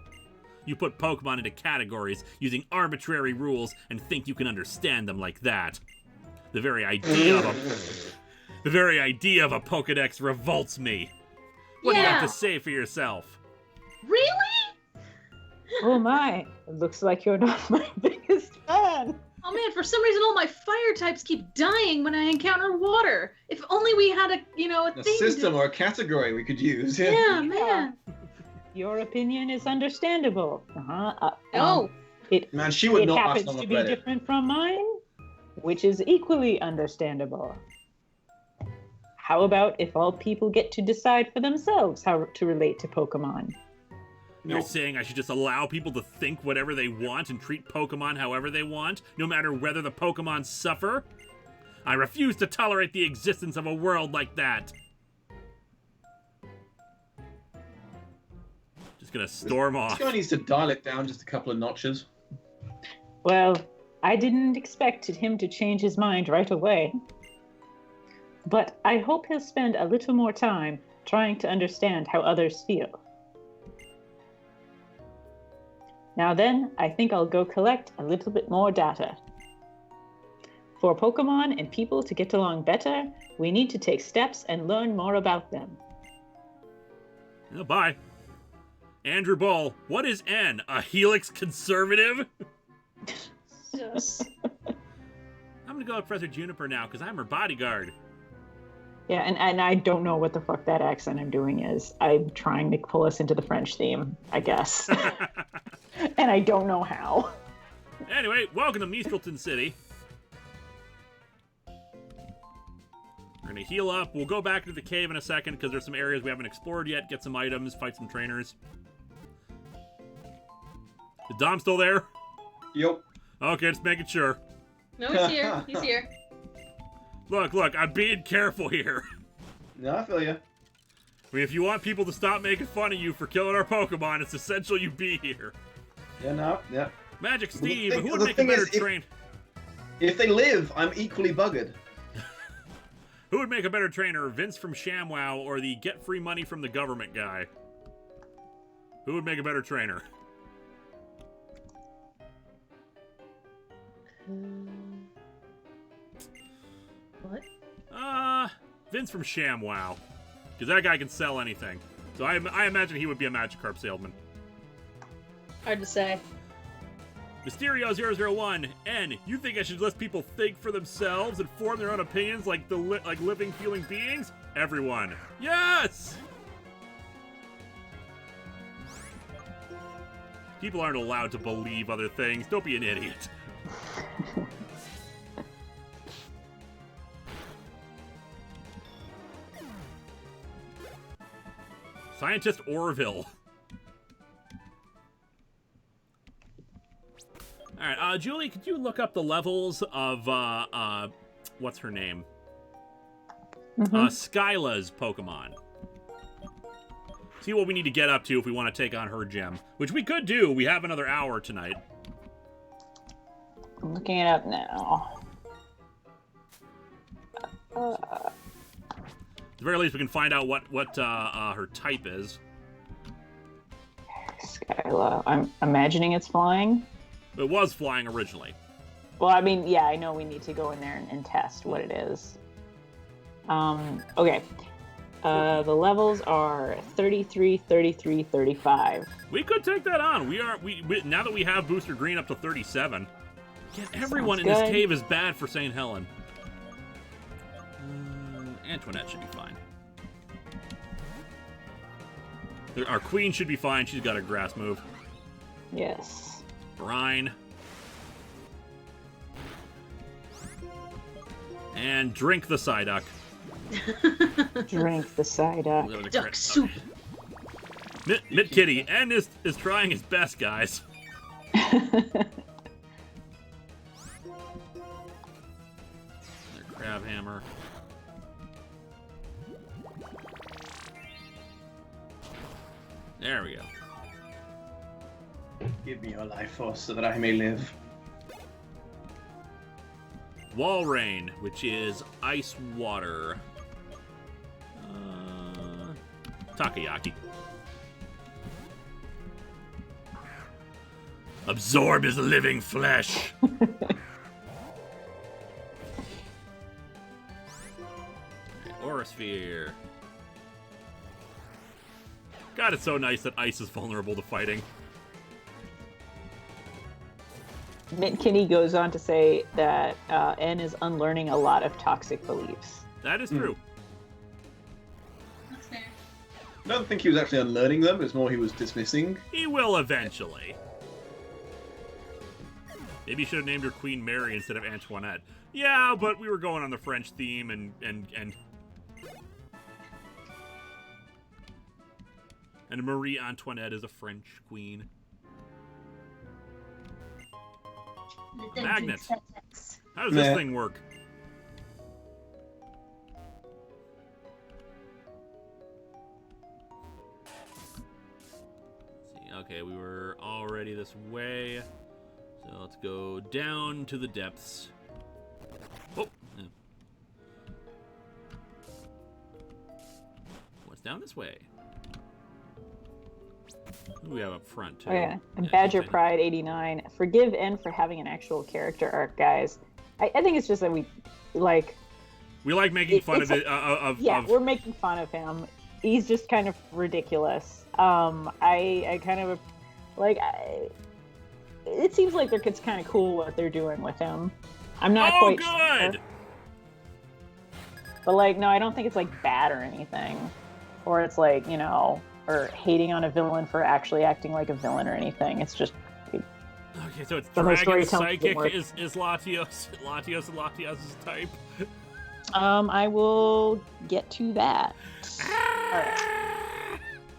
Speaker 1: You put Pokemon into categories using arbitrary rules and think you can understand them like that. The very idea of a Pokedex revolts me. What do you have to say for yourself?
Speaker 4: Really?
Speaker 2: Oh, my. It looks like you're not my biggest fan.
Speaker 4: Oh man, for some reason all my fire types keep dying when I encounter water. If only we had a
Speaker 3: A
Speaker 4: thing.
Speaker 3: system or a category we could use.
Speaker 4: Yeah, man.
Speaker 2: Your opinion is understandable.
Speaker 4: Oh.
Speaker 3: Man, she would
Speaker 2: It
Speaker 3: not ask
Speaker 2: happens
Speaker 3: on the
Speaker 2: to be
Speaker 3: credit.
Speaker 2: different from mine, which is equally understandable. How about if all people get to decide for themselves how to relate to Pokemon?
Speaker 1: You're saying I should just allow people to think whatever they want and treat Pokemon however they want, no matter whether the Pokemon suffer? I refuse to tolerate the existence of a world like that. Just gonna storm
Speaker 3: This
Speaker 1: off.
Speaker 3: guy needs to dial it down just a couple of notches.
Speaker 2: Well, I didn't expect him to change his mind right away. But I hope he'll spend a little more time trying to understand how others feel. Now then, I think I'll go collect a little bit more data. For Pokemon and people to get along better, we need to take steps and learn more about them.
Speaker 1: Oh, bye. Andrew Bull, what is N? A Helix conservative?
Speaker 4: Sus.
Speaker 1: I'm gonna go with Professor Juniper now, because I'm her bodyguard.
Speaker 2: Yeah, and I don't know what the fuck that accent I'm doing is. I'm trying to pull us into the French theme, I guess. And I don't know how.
Speaker 1: Anyway, welcome to Mistelton City. We're gonna heal up. We'll go back into the cave in a second because there's some areas we haven't explored yet. Get some items, fight some trainers. Is Dom still there?
Speaker 3: Yep.
Speaker 1: Okay, just making sure.
Speaker 4: No, he's here. He's here.
Speaker 1: Look, I'm being careful here.
Speaker 3: No, I feel you.
Speaker 1: I mean, if you want people to stop making fun of you for killing our Pokemon, it's essential you be here.
Speaker 3: Yeah, no, yeah.
Speaker 1: Magic Steve,
Speaker 3: Well,
Speaker 1: who would make a better train?
Speaker 3: If they live, I'm equally buggered.
Speaker 1: Who would make a better trainer, Vince from ShamWow or the get free money from the government guy? Who would make a better trainer?
Speaker 4: What?
Speaker 1: Vince from ShamWow. Because that guy can sell anything. So I imagine he would be a Magikarp salesman.
Speaker 4: Hard to say.
Speaker 1: Mysterio001, N, you think I should let people think for themselves and form their own opinions like living, feeling beings? Everyone. Yes! People aren't allowed to believe other things. Don't be an idiot. Scientist Orville. Alright, Julie, could you look up the levels of, what's her name? Skyla's Pokemon. See what we need to get up to if we want to take on her gym. Which we could do. We have another hour tonight.
Speaker 2: I'm looking it up now.
Speaker 1: At the very least, we can find out what her type is.
Speaker 2: Skyla. I'm imagining it's flying.
Speaker 1: It was flying originally.
Speaker 2: Well, I mean, yeah, I know we need to go in there and test what it is. Okay. The levels are 33, 33, 35.
Speaker 1: We could take that on. We now that we have Booster Green up to 37. Again, everyone in this cave is bad for St. Helen. Antoinette should be fine. Our queen should be fine. She's got a grass move.
Speaker 2: Yes.
Speaker 1: Brine. And drink the Psyduck.
Speaker 2: Drink the Psyduck.
Speaker 4: Duck soup.
Speaker 1: Mitt Kitty. N is trying his best, guys. Their Crab Hammer. There we go.
Speaker 3: Give me your life force so that I may live.
Speaker 1: Wall Rain, which is ice water. Takoyaki. Absorb his living flesh. Aurasphere. God, it's so nice that ice is vulnerable to fighting.
Speaker 2: Mitkinney goes on to say that N is unlearning a lot of toxic beliefs.
Speaker 1: That is true.
Speaker 4: That's fair.
Speaker 3: I don't think he was actually unlearning them, it's more he was dismissing.
Speaker 1: He will eventually. Maybe you should have named her Queen Mary instead of Antoinette. Yeah, but we were going on the French theme and Marie Antoinette is a French queen. Magnet. How does this thing work? Let's see. Okay, we were already this way. So let's go down to the depths. Oh. Yeah. What's down this way? Who do we have up front, too?
Speaker 2: Oh, yeah. Badger Pride 89. Forgive N for having an actual character arc, guys. I think it's just that we like
Speaker 1: making fun of it.
Speaker 2: We're making fun of him. He's just kind of ridiculous. I kind of like. It seems like it's kind of cool what they're doing with him. I'm not quite
Speaker 1: good.
Speaker 2: sure. But like, no, I don't think it's like bad or anything, or it's like, you know, or hating on a villain for actually acting like a villain or anything. It's just.
Speaker 1: Okay, so it's
Speaker 2: But my
Speaker 1: Dragon
Speaker 2: storytelling
Speaker 1: Psychic
Speaker 2: didn't work.
Speaker 1: is Latios. Latios and Latios' type.
Speaker 2: I will get to that. Alright.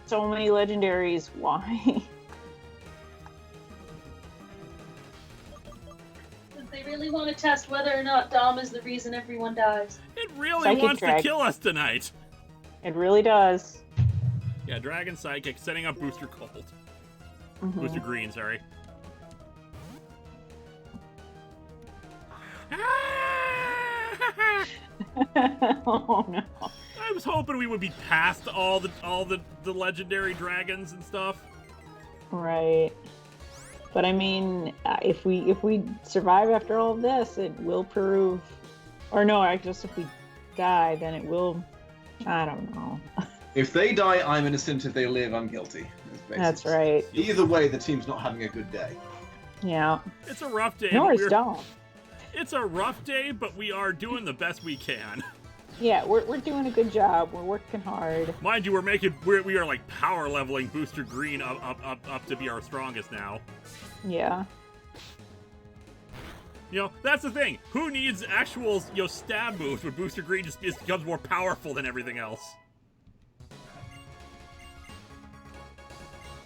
Speaker 2: So many legendaries. Why?
Speaker 4: They really want to test whether or not Dom is the reason everyone dies.
Speaker 1: It really
Speaker 2: Psychic
Speaker 1: wants to
Speaker 2: Dragon.
Speaker 1: kill us tonight.
Speaker 2: It really does.
Speaker 1: Yeah, Dragon Psychic setting up Booster Gold.
Speaker 2: Mhm.
Speaker 1: Booster Green, sorry.
Speaker 2: Oh no.
Speaker 1: I was hoping we would be past all the legendary dragons and stuff.
Speaker 2: Right. But I mean, if we survive after all of this, it will prove. Or no, I guess if we die, then it will. I don't know.
Speaker 3: If they die, I'm innocent. If they live, I'm guilty.
Speaker 2: That's right.
Speaker 3: Either way, the team's not having a good day.
Speaker 2: Yeah.
Speaker 1: It's a rough day.
Speaker 2: Nor
Speaker 1: but
Speaker 2: is
Speaker 1: we're-
Speaker 2: Dom.
Speaker 1: It's a rough day, but we are doing the best we can.
Speaker 2: Yeah, we're doing a good job. We're working hard.
Speaker 1: Mind you, we are like power leveling Booster Green up to be our strongest now.
Speaker 2: Yeah.
Speaker 1: You know, that's the thing. Who needs actual, stab moves when Booster Green just becomes more powerful than everything else?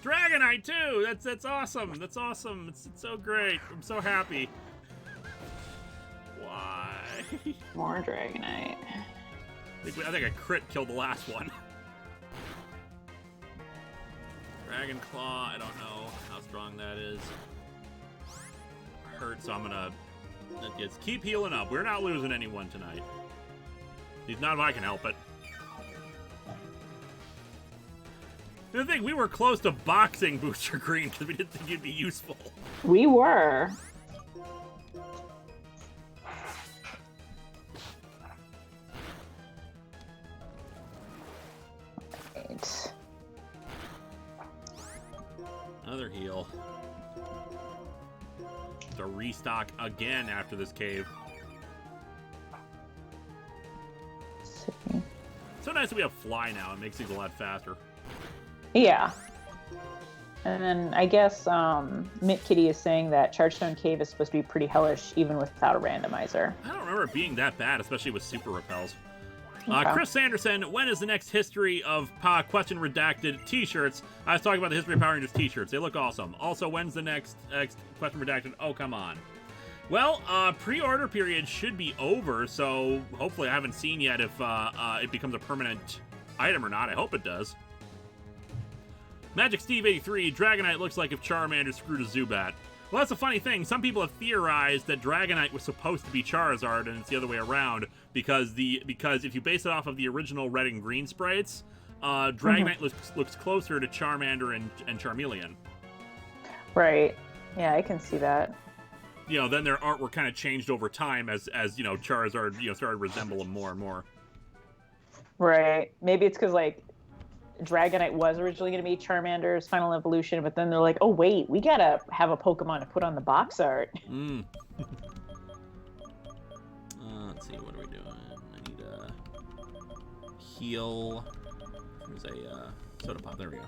Speaker 1: Dragonite too. That's awesome. That's awesome. It's so great. I'm so happy. Why?
Speaker 2: More Dragonite.
Speaker 1: I think a crit killed the last one. Dragon Claw, I don't know how strong that is. Hurt, so I'm gonna just keep healing up. We're not losing anyone tonight. At least not if I can help it. The thing, we were close to boxing Booster Green because we didn't think it'd be useful.
Speaker 2: We were. Right.
Speaker 1: Another heal. To restock again after this cave.
Speaker 2: See.
Speaker 1: So nice that we have Fly now. It makes things a lot faster.
Speaker 2: Yeah. And then I guess Mitt Kitty is saying that Chargestone Cave is supposed to be pretty hellish even without a randomizer.
Speaker 1: I don't remember it being that bad, especially with super repels.
Speaker 2: Okay.
Speaker 1: Chris Sanderson, when is the next History of Question Redacted t-shirts? I was talking about the History of Power Rangers t-shirts. They look awesome. Also, when's the next Question Redacted? Oh, come on. Well, pre-order period should be over, so hopefully I haven't seen yet if it becomes a permanent item or not. I hope it does. Magic Steve 83, Dragonite looks like if Charmander screwed a Zubat. Well, that's a funny thing. Some people have theorized that Dragonite was supposed to be Charizard, and it's the other way around because if you base it off of the original Red and Green sprites, Dragonite looks closer to Charmander and Charmeleon.
Speaker 2: Right. Yeah, I can see that.
Speaker 1: You know, then their artwork kind of changed over time as Charizard started to resemble him more and more.
Speaker 2: Right. Maybe it's because like Dragonite was originally going to be Charmander's final evolution, but then they're like, oh wait, we gotta have a Pokemon to put on the box art.
Speaker 1: Let's see, what are we doing? I need a heal. There's a soda pop. There we go.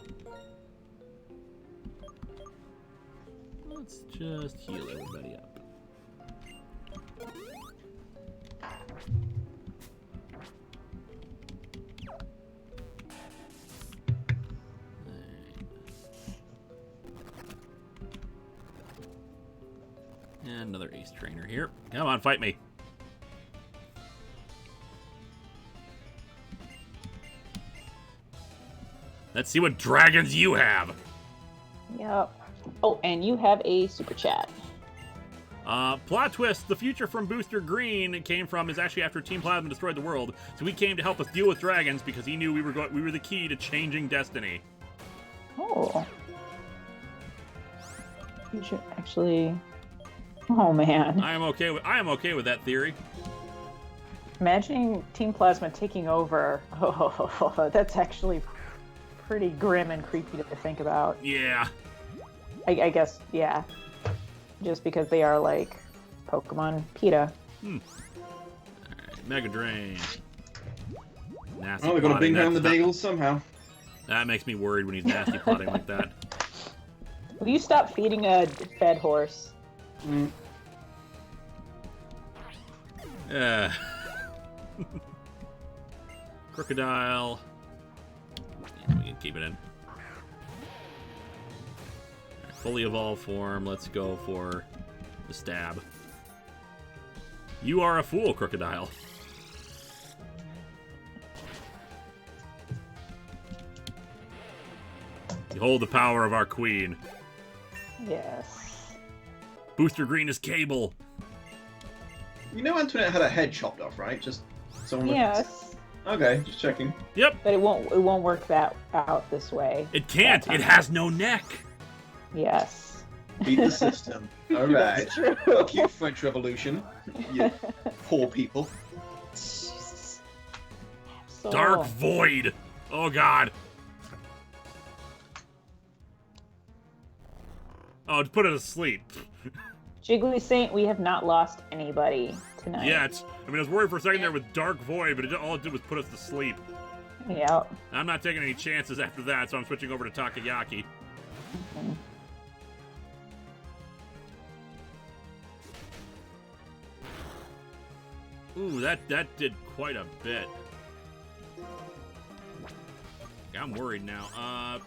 Speaker 1: Let's just heal everybody up. And another Ace Trainer here. Come on, fight me. Let's see what dragons you have.
Speaker 2: Yep. Oh, and you have a super chat.
Speaker 1: Plot twist, the future from Booster Green is actually after Team Plasma destroyed the world, so he came to help us deal with dragons because he knew we were the key to changing destiny.
Speaker 2: Oh. You should actually... Oh man.
Speaker 1: I am okay with that theory.
Speaker 2: Imagining Team Plasma taking over. Oh, that's actually pretty grim and creepy to think about.
Speaker 1: Yeah.
Speaker 2: I guess, yeah. Just because they are like Pokemon PETA.
Speaker 1: Alright, Mega Drain. Nasty
Speaker 3: Oh, we're gonna
Speaker 1: plotting.
Speaker 3: bring home the
Speaker 1: That's not-
Speaker 3: bagels somehow.
Speaker 1: That makes me worried when he's nasty plotting like that.
Speaker 2: Will you stop feeding a fed horse?
Speaker 3: Mm.
Speaker 1: Crocodile. Yeah, we can keep it in. Right, fully evolved form. Let's go for the stab. You are a fool, Crocodile. Behold the power of our queen.
Speaker 2: Yes.
Speaker 1: Booster Green is Cable.
Speaker 3: You know Antoinette had her head chopped off, right? Just someone.
Speaker 2: Yes.
Speaker 3: Okay, just checking.
Speaker 1: Yep.
Speaker 2: But it won't work that out this way.
Speaker 1: It can't.
Speaker 2: That
Speaker 1: It
Speaker 2: time.
Speaker 1: has no neck.
Speaker 2: Yes.
Speaker 3: Beat the system. All right.
Speaker 2: That's true.
Speaker 3: Fuck you, French Revolution. You poor people.
Speaker 6: Jesus.
Speaker 2: So,
Speaker 1: Dark Void. Oh, God. Oh, to put it to sleep.
Speaker 2: Jiggly Saint, we have not lost anybody tonight.
Speaker 1: Yet. I mean, I was worried for a second there with Dark Void, but all it did was put us to sleep.
Speaker 2: Yeah.
Speaker 1: I'm not taking any chances after that, so I'm switching over to Takoyaki.
Speaker 2: Mhm.
Speaker 1: Ooh, that did quite a bit. Yeah, I'm worried now.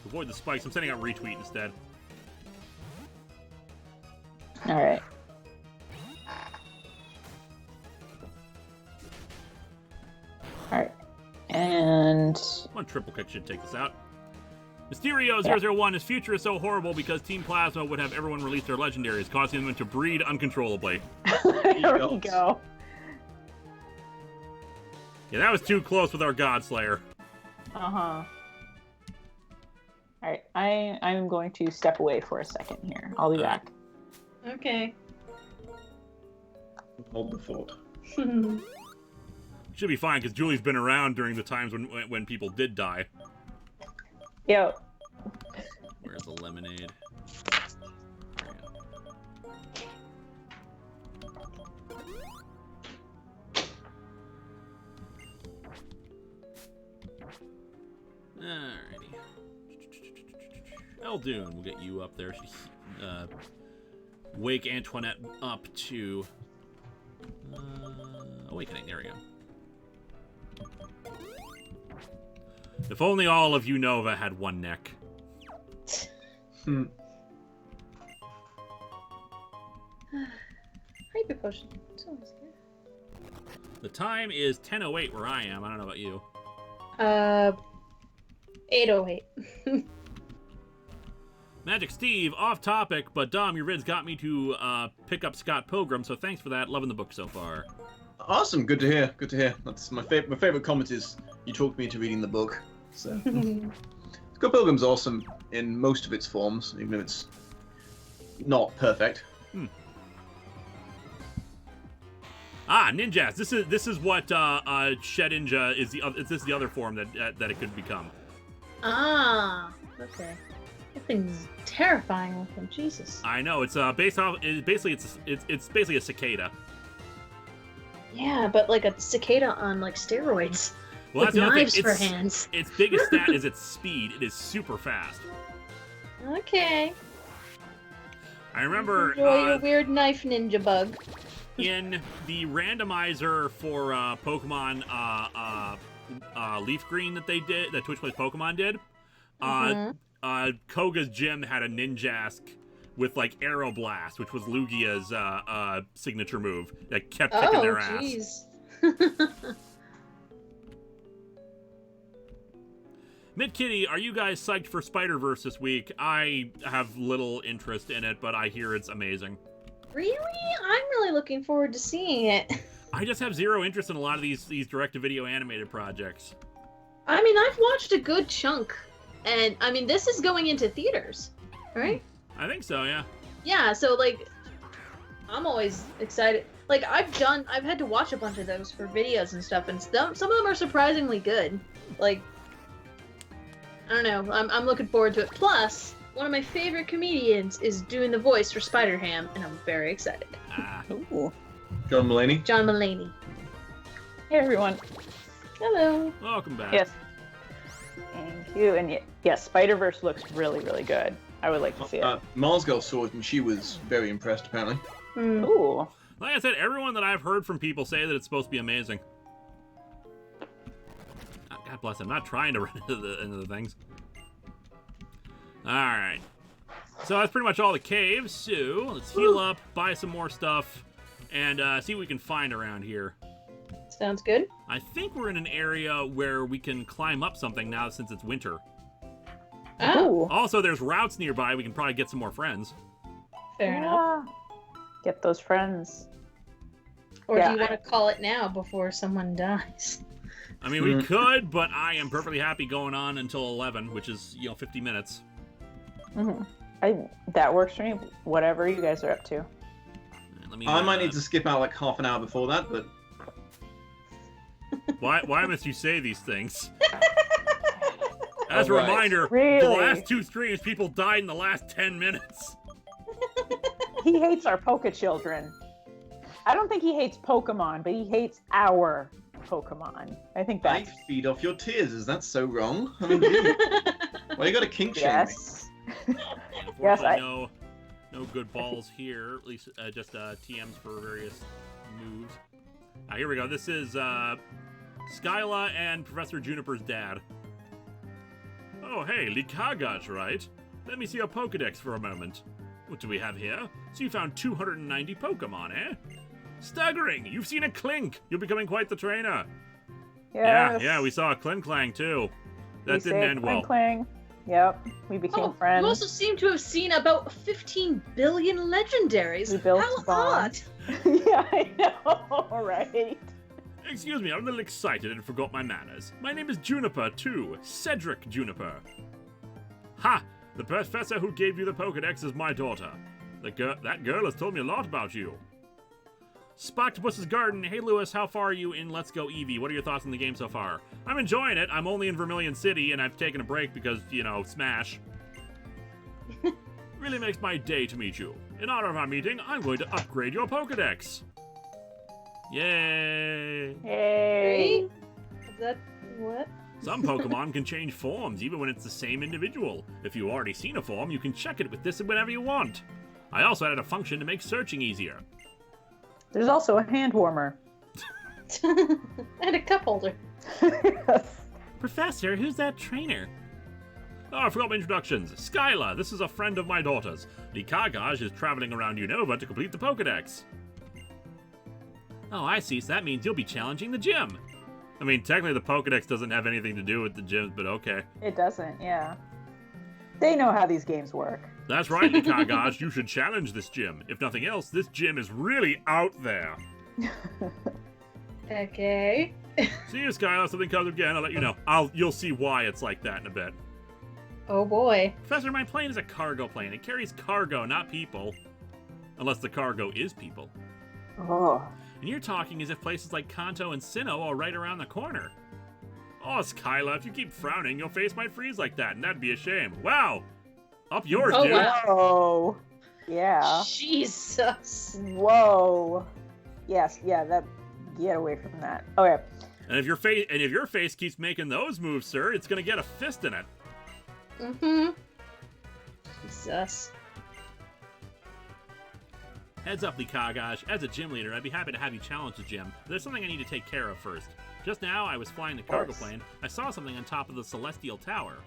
Speaker 1: Avoid the spikes. I'm sending out retweet instead.
Speaker 2: All right. All right. And
Speaker 1: One triple kick should take this out. Mysterio001, his future is so horrible because Team Plasma would have everyone release their legendaries, causing them to breed uncontrollably.
Speaker 2: there we go.
Speaker 1: Yeah, that was too close with our Godslayer.
Speaker 2: All right. I'm going to step away for a second here. I'll be back.
Speaker 4: Okay.
Speaker 3: Hold the fort.
Speaker 1: Should be fine, because Julie's been around during the times when people did die.
Speaker 2: Yo.
Speaker 1: Where's the lemonade? Alrighty. Eldoon, we'll get you up there. She's, wake Antoinette up to awakening. There we go. If only all of Unova had one neck.
Speaker 4: Hyper potion. It's almost there.
Speaker 1: The time is 10:08 where I am. I don't know about you.
Speaker 4: 8:08.
Speaker 1: Magic Steve, off topic, but Dom, your vids got me to pick up Scott Pilgrim, so thanks for that. Loving the book so far.
Speaker 3: Awesome. Good to hear. Good to hear. That's my favorite comment is you talked me into reading the book. So Scott Pilgrim's awesome in most of its forms, even if it's not perfect.
Speaker 1: Ah, ninjas. This is what Shedinja is this is the other form that it could become.
Speaker 4: Ah, okay. That thing's terrifying looking. Jesus.
Speaker 1: I know it's basically a cicada.
Speaker 4: Yeah, but like a cicada on like steroids.
Speaker 1: Well,
Speaker 4: with
Speaker 1: that's the other
Speaker 4: knives
Speaker 1: thing.
Speaker 4: for hands.
Speaker 1: Its biggest stat is its speed. It is super fast.
Speaker 4: Okay.
Speaker 1: I remember
Speaker 4: Enjoy your weird knife ninja bug.
Speaker 1: in the randomizer for Pokemon Leaf Green that Twitch Plays Pokemon did. Koga's gym had a Ninjask with like Aeroblast, which was Lugia's signature move that kept kicking their ass.
Speaker 4: Oh, jeez.
Speaker 1: Mid Kitty, are you guys psyched for Spider-Verse this week? I have little interest in it, but I hear it's amazing.
Speaker 4: Really? I'm really looking forward to seeing it.
Speaker 1: I just have zero interest in a lot of these direct-to-video animated projects.
Speaker 4: I mean, I've watched a good chunk, and I mean, this is going into theaters, right?
Speaker 1: I think so, yeah.
Speaker 4: Yeah, so like, I'm always excited. Like, I've had to watch a bunch of those for videos and stuff, and some of them are surprisingly good. Like, I don't know, I'm looking forward to it. Plus, one of my favorite comedians is doing the voice for Spider-Ham, and I'm very excited.
Speaker 2: Ooh.
Speaker 3: John Mulaney.
Speaker 4: John Mulaney.
Speaker 2: Hey everyone.
Speaker 4: Hello.
Speaker 1: Welcome back.
Speaker 2: Yes. Thank you. And yes, Spider-Verse looks really, really good. I would like to see it.
Speaker 3: Mars Girl saw it and she was very impressed, apparently.
Speaker 2: Ooh.
Speaker 1: Like I said, everyone that I've heard from people say that it's supposed to be amazing. God bless them. I'm not trying to run into the things. Alright. So that's pretty much all the caves. So let's heal up, buy some more stuff, and see what we can find around here.
Speaker 4: Sounds good.
Speaker 1: I think we're in an area where we can climb up something now since it's winter.
Speaker 4: Oh,
Speaker 1: Also, there's routes nearby. We can probably get some more friends.
Speaker 4: fair enough.
Speaker 2: Get those friends.
Speaker 4: Or
Speaker 2: Yeah,
Speaker 4: do you want to call it now before someone dies?
Speaker 1: I mean, we could, but I am perfectly happy going on until 11, which is, 50 minutes.
Speaker 2: That works for me. Whatever you guys are up to.
Speaker 1: Let me,
Speaker 3: I might need to skip out like half an hour before that, but...
Speaker 1: Why must you say these things? As a
Speaker 3: All right.
Speaker 1: reminder,
Speaker 2: Really?
Speaker 1: the last 2 streams, people died in the last 10 minutes.
Speaker 2: He hates our Poke Children. I don't think he hates Pokemon, but he hates our Pokemon. I think
Speaker 3: I
Speaker 2: that's...
Speaker 3: feed off your tears. Is that so wrong? I mean, dude, why you gotta kink shame me?
Speaker 2: Yes.
Speaker 1: Yes, no good balls here. At least just TMs for various moves. Here we go. This is Skyla and Professor Juniper's dad. Oh, hey, Licagaj, right? Let me see your Pokedex for a moment. What do we have here? So you found 290 Pokemon, eh? Staggering! You've seen a Clink! You're becoming quite the trainer.
Speaker 2: Yes.
Speaker 1: Yeah, we saw a Clang too. That didn't end well.
Speaker 2: Clang. Yep, we became friends.
Speaker 4: You also seem to have seen about 15 billion legendaries.
Speaker 2: We built
Speaker 4: How
Speaker 2: a bond.
Speaker 4: odd!
Speaker 2: Yeah, I know, right?
Speaker 1: Excuse me, I'm a little excited and forgot my manners. My name is Juniper, too. Cedric Juniper. Ha! The professor who gave you the Pokedex is my daughter. That girl has told me a lot about you. Spocktopus's Garden. Hey, Lewis, how far are you in Let's Go Eevee? What are your thoughts on the game so far? I'm enjoying it. I'm only in Vermilion City, and I've taken a break because, Smash. Really makes my day to meet you. In honor of our meeting, I'm going to upgrade your Pokedex. Yay!
Speaker 2: Hey.
Speaker 4: Is that what?
Speaker 1: Some Pokemon can change forms, even when it's the same individual. If you've already seen a form, you can check it with this whenever you want. I also added a function to make searching easier.
Speaker 2: There's also a hand warmer.
Speaker 4: And a cup holder.
Speaker 1: Professor, who's that trainer? Oh, I forgot my introductions. Skyla, this is a friend of my daughter's. Licagaj is traveling around Unova to complete the Pokedex. Oh, I see, so that means you'll be challenging the gym. I mean, technically the Pokedex doesn't have anything to do with the gyms, but okay.
Speaker 2: It doesn't, yeah. They know how these games work.
Speaker 1: That's right, Licagaj, you should challenge this gym. If nothing else, this gym is really out there.
Speaker 4: Okay.
Speaker 1: See you, Skyla. Something comes up again, I'll let you know. You'll see why it's like that in a bit.
Speaker 4: Oh boy.
Speaker 1: Professor, my plane is a cargo plane. It carries cargo, not people. Unless the cargo is people.
Speaker 2: Oh.
Speaker 1: And you're talking as if places like Kanto and Sinnoh are right around the corner. Oh, Skyla, if you keep frowning, your face might freeze like that, and that'd be a shame. Wow! Up yours,
Speaker 4: Oh,
Speaker 1: dude!
Speaker 4: wow.
Speaker 2: Whoa. Yeah.
Speaker 4: Jesus.
Speaker 2: Whoa. Yes, yeah, that get away from that. Okay.
Speaker 1: And if your face keeps making those moves, sir, it's gonna get a fist in it.
Speaker 4: Mm-hmm. Jesus.
Speaker 1: Heads up, Licagaj. As a gym leader, I'd be happy to have you challenge the gym, but there's something I need to take care of first. Just now, I was flying the cargo plane. I saw something on top of the Celestial Tower.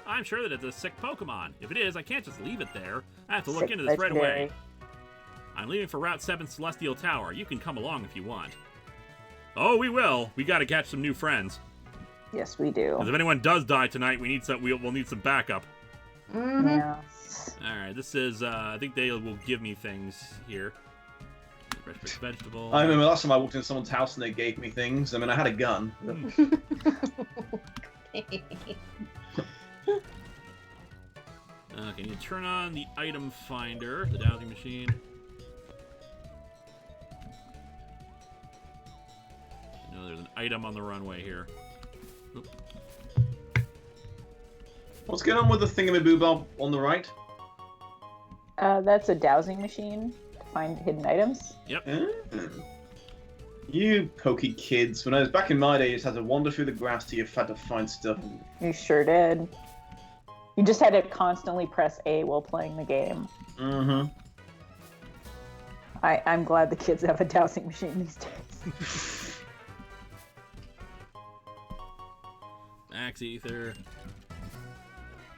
Speaker 1: I'm sure that it's a sick Pokemon. If it is, I can't just leave it there. I have to look into this right away. I'm leaving for Route 7 Celestial Tower. You can come along if you want. Oh, we will. We gotta catch some new friends.
Speaker 2: Yes, we do.
Speaker 1: Because if anyone does die tonight, we'll need some backup.
Speaker 4: Mm-hmm.
Speaker 2: Yeah.
Speaker 1: Alright, this is, I think they will give me things here. Fresh vegetable.
Speaker 3: I remember last time I walked into someone's house and they gave me things. I mean, I had a gun.
Speaker 1: Okay, you turn on the item finder, the dowsing machine. There's an item on the runway here. Oop.
Speaker 3: What's going on with the thingamaboob on the right?
Speaker 2: That's a dowsing machine to find hidden items.
Speaker 1: Yep.
Speaker 3: You pokey kids. When I was back in my day, you just had to wander through the grass till you had to find stuff.
Speaker 2: You sure did. You just had to constantly press A while playing the game.
Speaker 3: Mm-hmm.
Speaker 2: I'm glad the kids have a dowsing machine these days.
Speaker 1: Max Ether.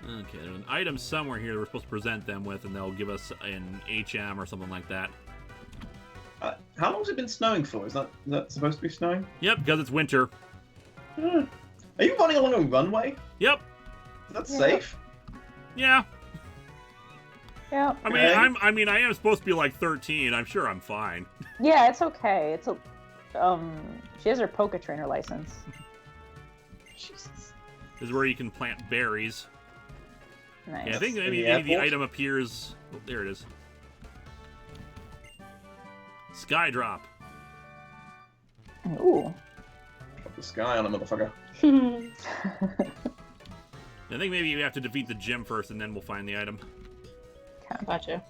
Speaker 1: Okay, there's an item somewhere here that we're supposed to present them with, and they'll give us an HM or something like that.
Speaker 3: How long has it been snowing for? Is that supposed to be snowing?
Speaker 1: Yep, because it's winter.
Speaker 3: Are you running along a runway?
Speaker 1: Yep.
Speaker 3: Is that safe?
Speaker 1: Yeah.
Speaker 2: Yeah.
Speaker 1: I mean, I am supposed to be like 13. I'm sure I'm fine.
Speaker 2: Yeah, it's okay. It's a she has her Poke Trainer license.
Speaker 6: Jesus.
Speaker 1: This is where you can plant berries.
Speaker 2: Nice.
Speaker 1: Yeah, I think maybe the item appears. Oh, there it is. Skydrop.
Speaker 2: Ooh.
Speaker 3: Drop the sky on a motherfucker.
Speaker 1: I think maybe you have to defeat the gym first, and then we'll find the item.
Speaker 2: Gotcha.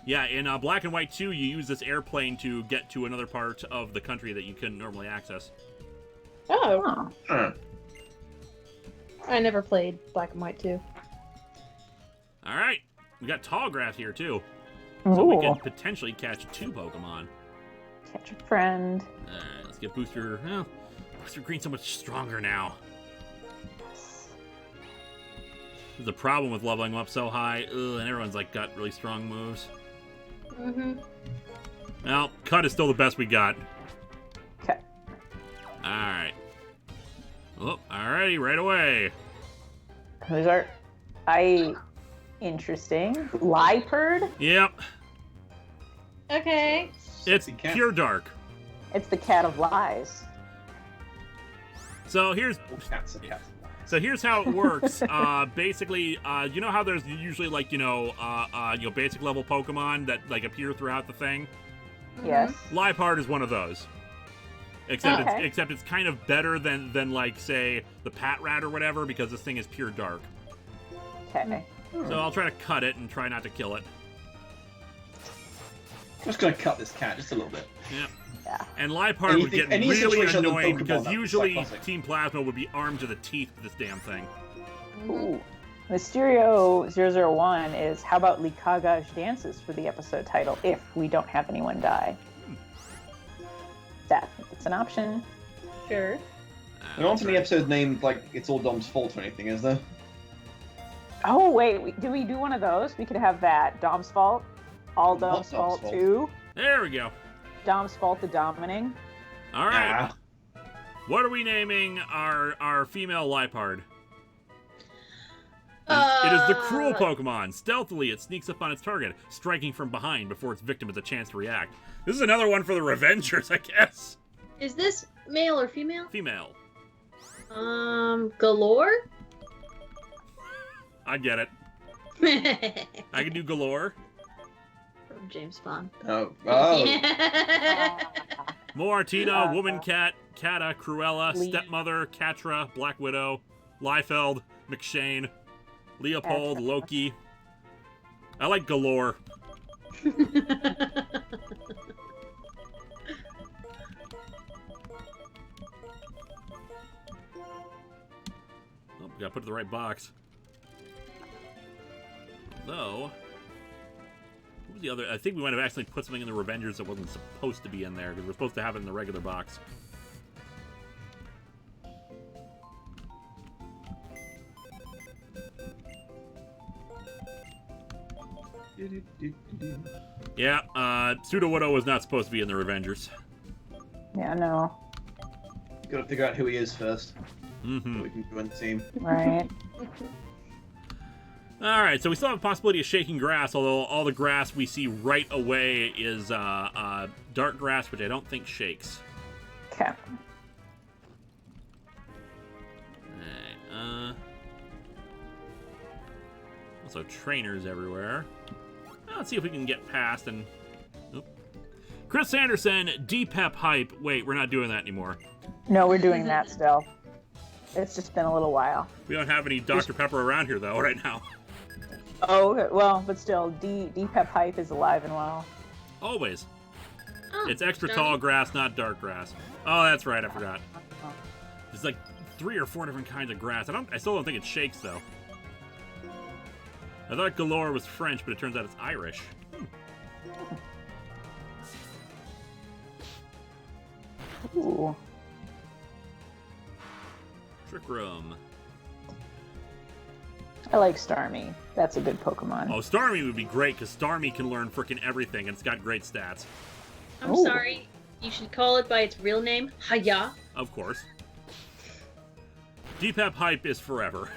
Speaker 1: Yeah, in Black and White 2, you use this airplane to get to another part of the country that you couldn't normally access.
Speaker 4: Oh,
Speaker 3: Huh.
Speaker 4: I never played Black and White 2.
Speaker 1: All right, we got tall grass here too, so we
Speaker 2: Ooh.
Speaker 1: can potentially catch 2 Pokemon.
Speaker 2: Catch a friend.
Speaker 1: All right, let's get Booster. Well, Booster Green's so much stronger now. There's a problem with leveling them up so high, and everyone's like got really strong moves.
Speaker 4: Mm-hmm.
Speaker 1: Well, Cut is still the best we got.
Speaker 2: Okay.
Speaker 1: All right. Oh, alrighty, right away.
Speaker 2: Who's our? Interesting. Liepard.
Speaker 1: Yep,
Speaker 4: Okay.
Speaker 1: it's
Speaker 3: Sexy cat.
Speaker 1: pure dark.
Speaker 2: It's the cat of lies.
Speaker 1: So here's
Speaker 3: Oh, cats are cats.
Speaker 1: So here's how it works. Basically, you know how there's usually like basic level Pokemon that like appear throughout the thing.
Speaker 2: Yes.
Speaker 1: Liepard is one of those. Except
Speaker 2: Okay.
Speaker 1: it's kind of better than like say the Patrat or whatever because this thing is pure dark.
Speaker 2: Okay.
Speaker 1: So I'll try to cut it and try not to kill it.
Speaker 3: I'm just gonna cut this cat just a little bit.
Speaker 1: Yep.
Speaker 2: Yeah.
Speaker 1: And Liepard would get
Speaker 3: any
Speaker 1: really
Speaker 3: situation other than
Speaker 1: annoying
Speaker 3: Pokemon,
Speaker 1: because
Speaker 3: that'd be
Speaker 1: usually
Speaker 3: psychotic.
Speaker 1: Team Plasma would be armed to the teeth with this damn thing.
Speaker 2: Ooh. Mysterio 001 is how about Licagaj dances for the episode title if we don't have anyone die? It's an option.
Speaker 4: Sure.
Speaker 3: There aren't any episodes named like It's All Dom's Fault or anything, is there?
Speaker 2: Oh wait, do we do one of those? We could have that. Dom's fault. All
Speaker 3: Not
Speaker 2: Dom's
Speaker 3: Dom's
Speaker 2: fault
Speaker 3: fault.
Speaker 2: 2.
Speaker 1: There we go.
Speaker 2: Dom's fault the dominating.
Speaker 1: All right.
Speaker 3: Yeah.
Speaker 1: What are we naming our female Liepard? It is the cruel Pokemon. Stealthily, it sneaks up on its target, striking from behind before its victim has a chance to react. This is another one for the Revengers, I guess.
Speaker 4: Is this male or female?
Speaker 1: Female.
Speaker 4: Galore?
Speaker 1: I get it. I can do Galore.
Speaker 4: From James Bond.
Speaker 3: Oh.
Speaker 1: Moartina, Woman Cat, Cata, Cruella,
Speaker 2: Lee.
Speaker 1: Stepmother, Catra, Black Widow, Liefeld, McShane, Leopold, Loki. I like Galore. Oh, gotta put it in the right box. Though, what was the other? I think we might have accidentally put something in the Revengers that wasn't supposed to be in there because we're supposed to have it in the regular box. Yeah, Pseudo-Widow was not supposed to be in the Revengers.
Speaker 2: Yeah, no.
Speaker 3: Gotta figure out who he is first.
Speaker 1: Mm-hmm.
Speaker 3: So we can join the team.
Speaker 2: Right.
Speaker 1: Alright, so we still have a possibility of shaking grass, although all the grass we see right away is dark grass, which I don't think shakes.
Speaker 2: Okay.
Speaker 1: Alright, also trainers everywhere. Let's see if we can get past and... Oop. Chris Anderson, D-Pep hype. Wait, we're not doing that anymore.
Speaker 2: No, we're doing that still. It's just been a little while.
Speaker 1: We don't have any Dr. Pepper around here, though, right now.
Speaker 2: Oh, okay. Well, but still, D-Pep hype is alive and well.
Speaker 1: Always. It's extra
Speaker 4: Starmie?
Speaker 1: tall grass, not dark grass. Oh, that's right. I forgot. There's like 3 or 4 different kinds of grass. I still don't think it shakes though. I thought galore was French, but it turns out it's Irish.
Speaker 2: Ooh.
Speaker 1: Trick Room.
Speaker 2: I like Starmie. That's a good Pokemon.
Speaker 1: Oh, Starmie would be great because Starmie can learn frickin' everything and it's got great stats.
Speaker 4: I'm
Speaker 2: Ooh.
Speaker 4: sorry. You should call it by its real name, Haya.
Speaker 1: Of course. Deepep hype is forever.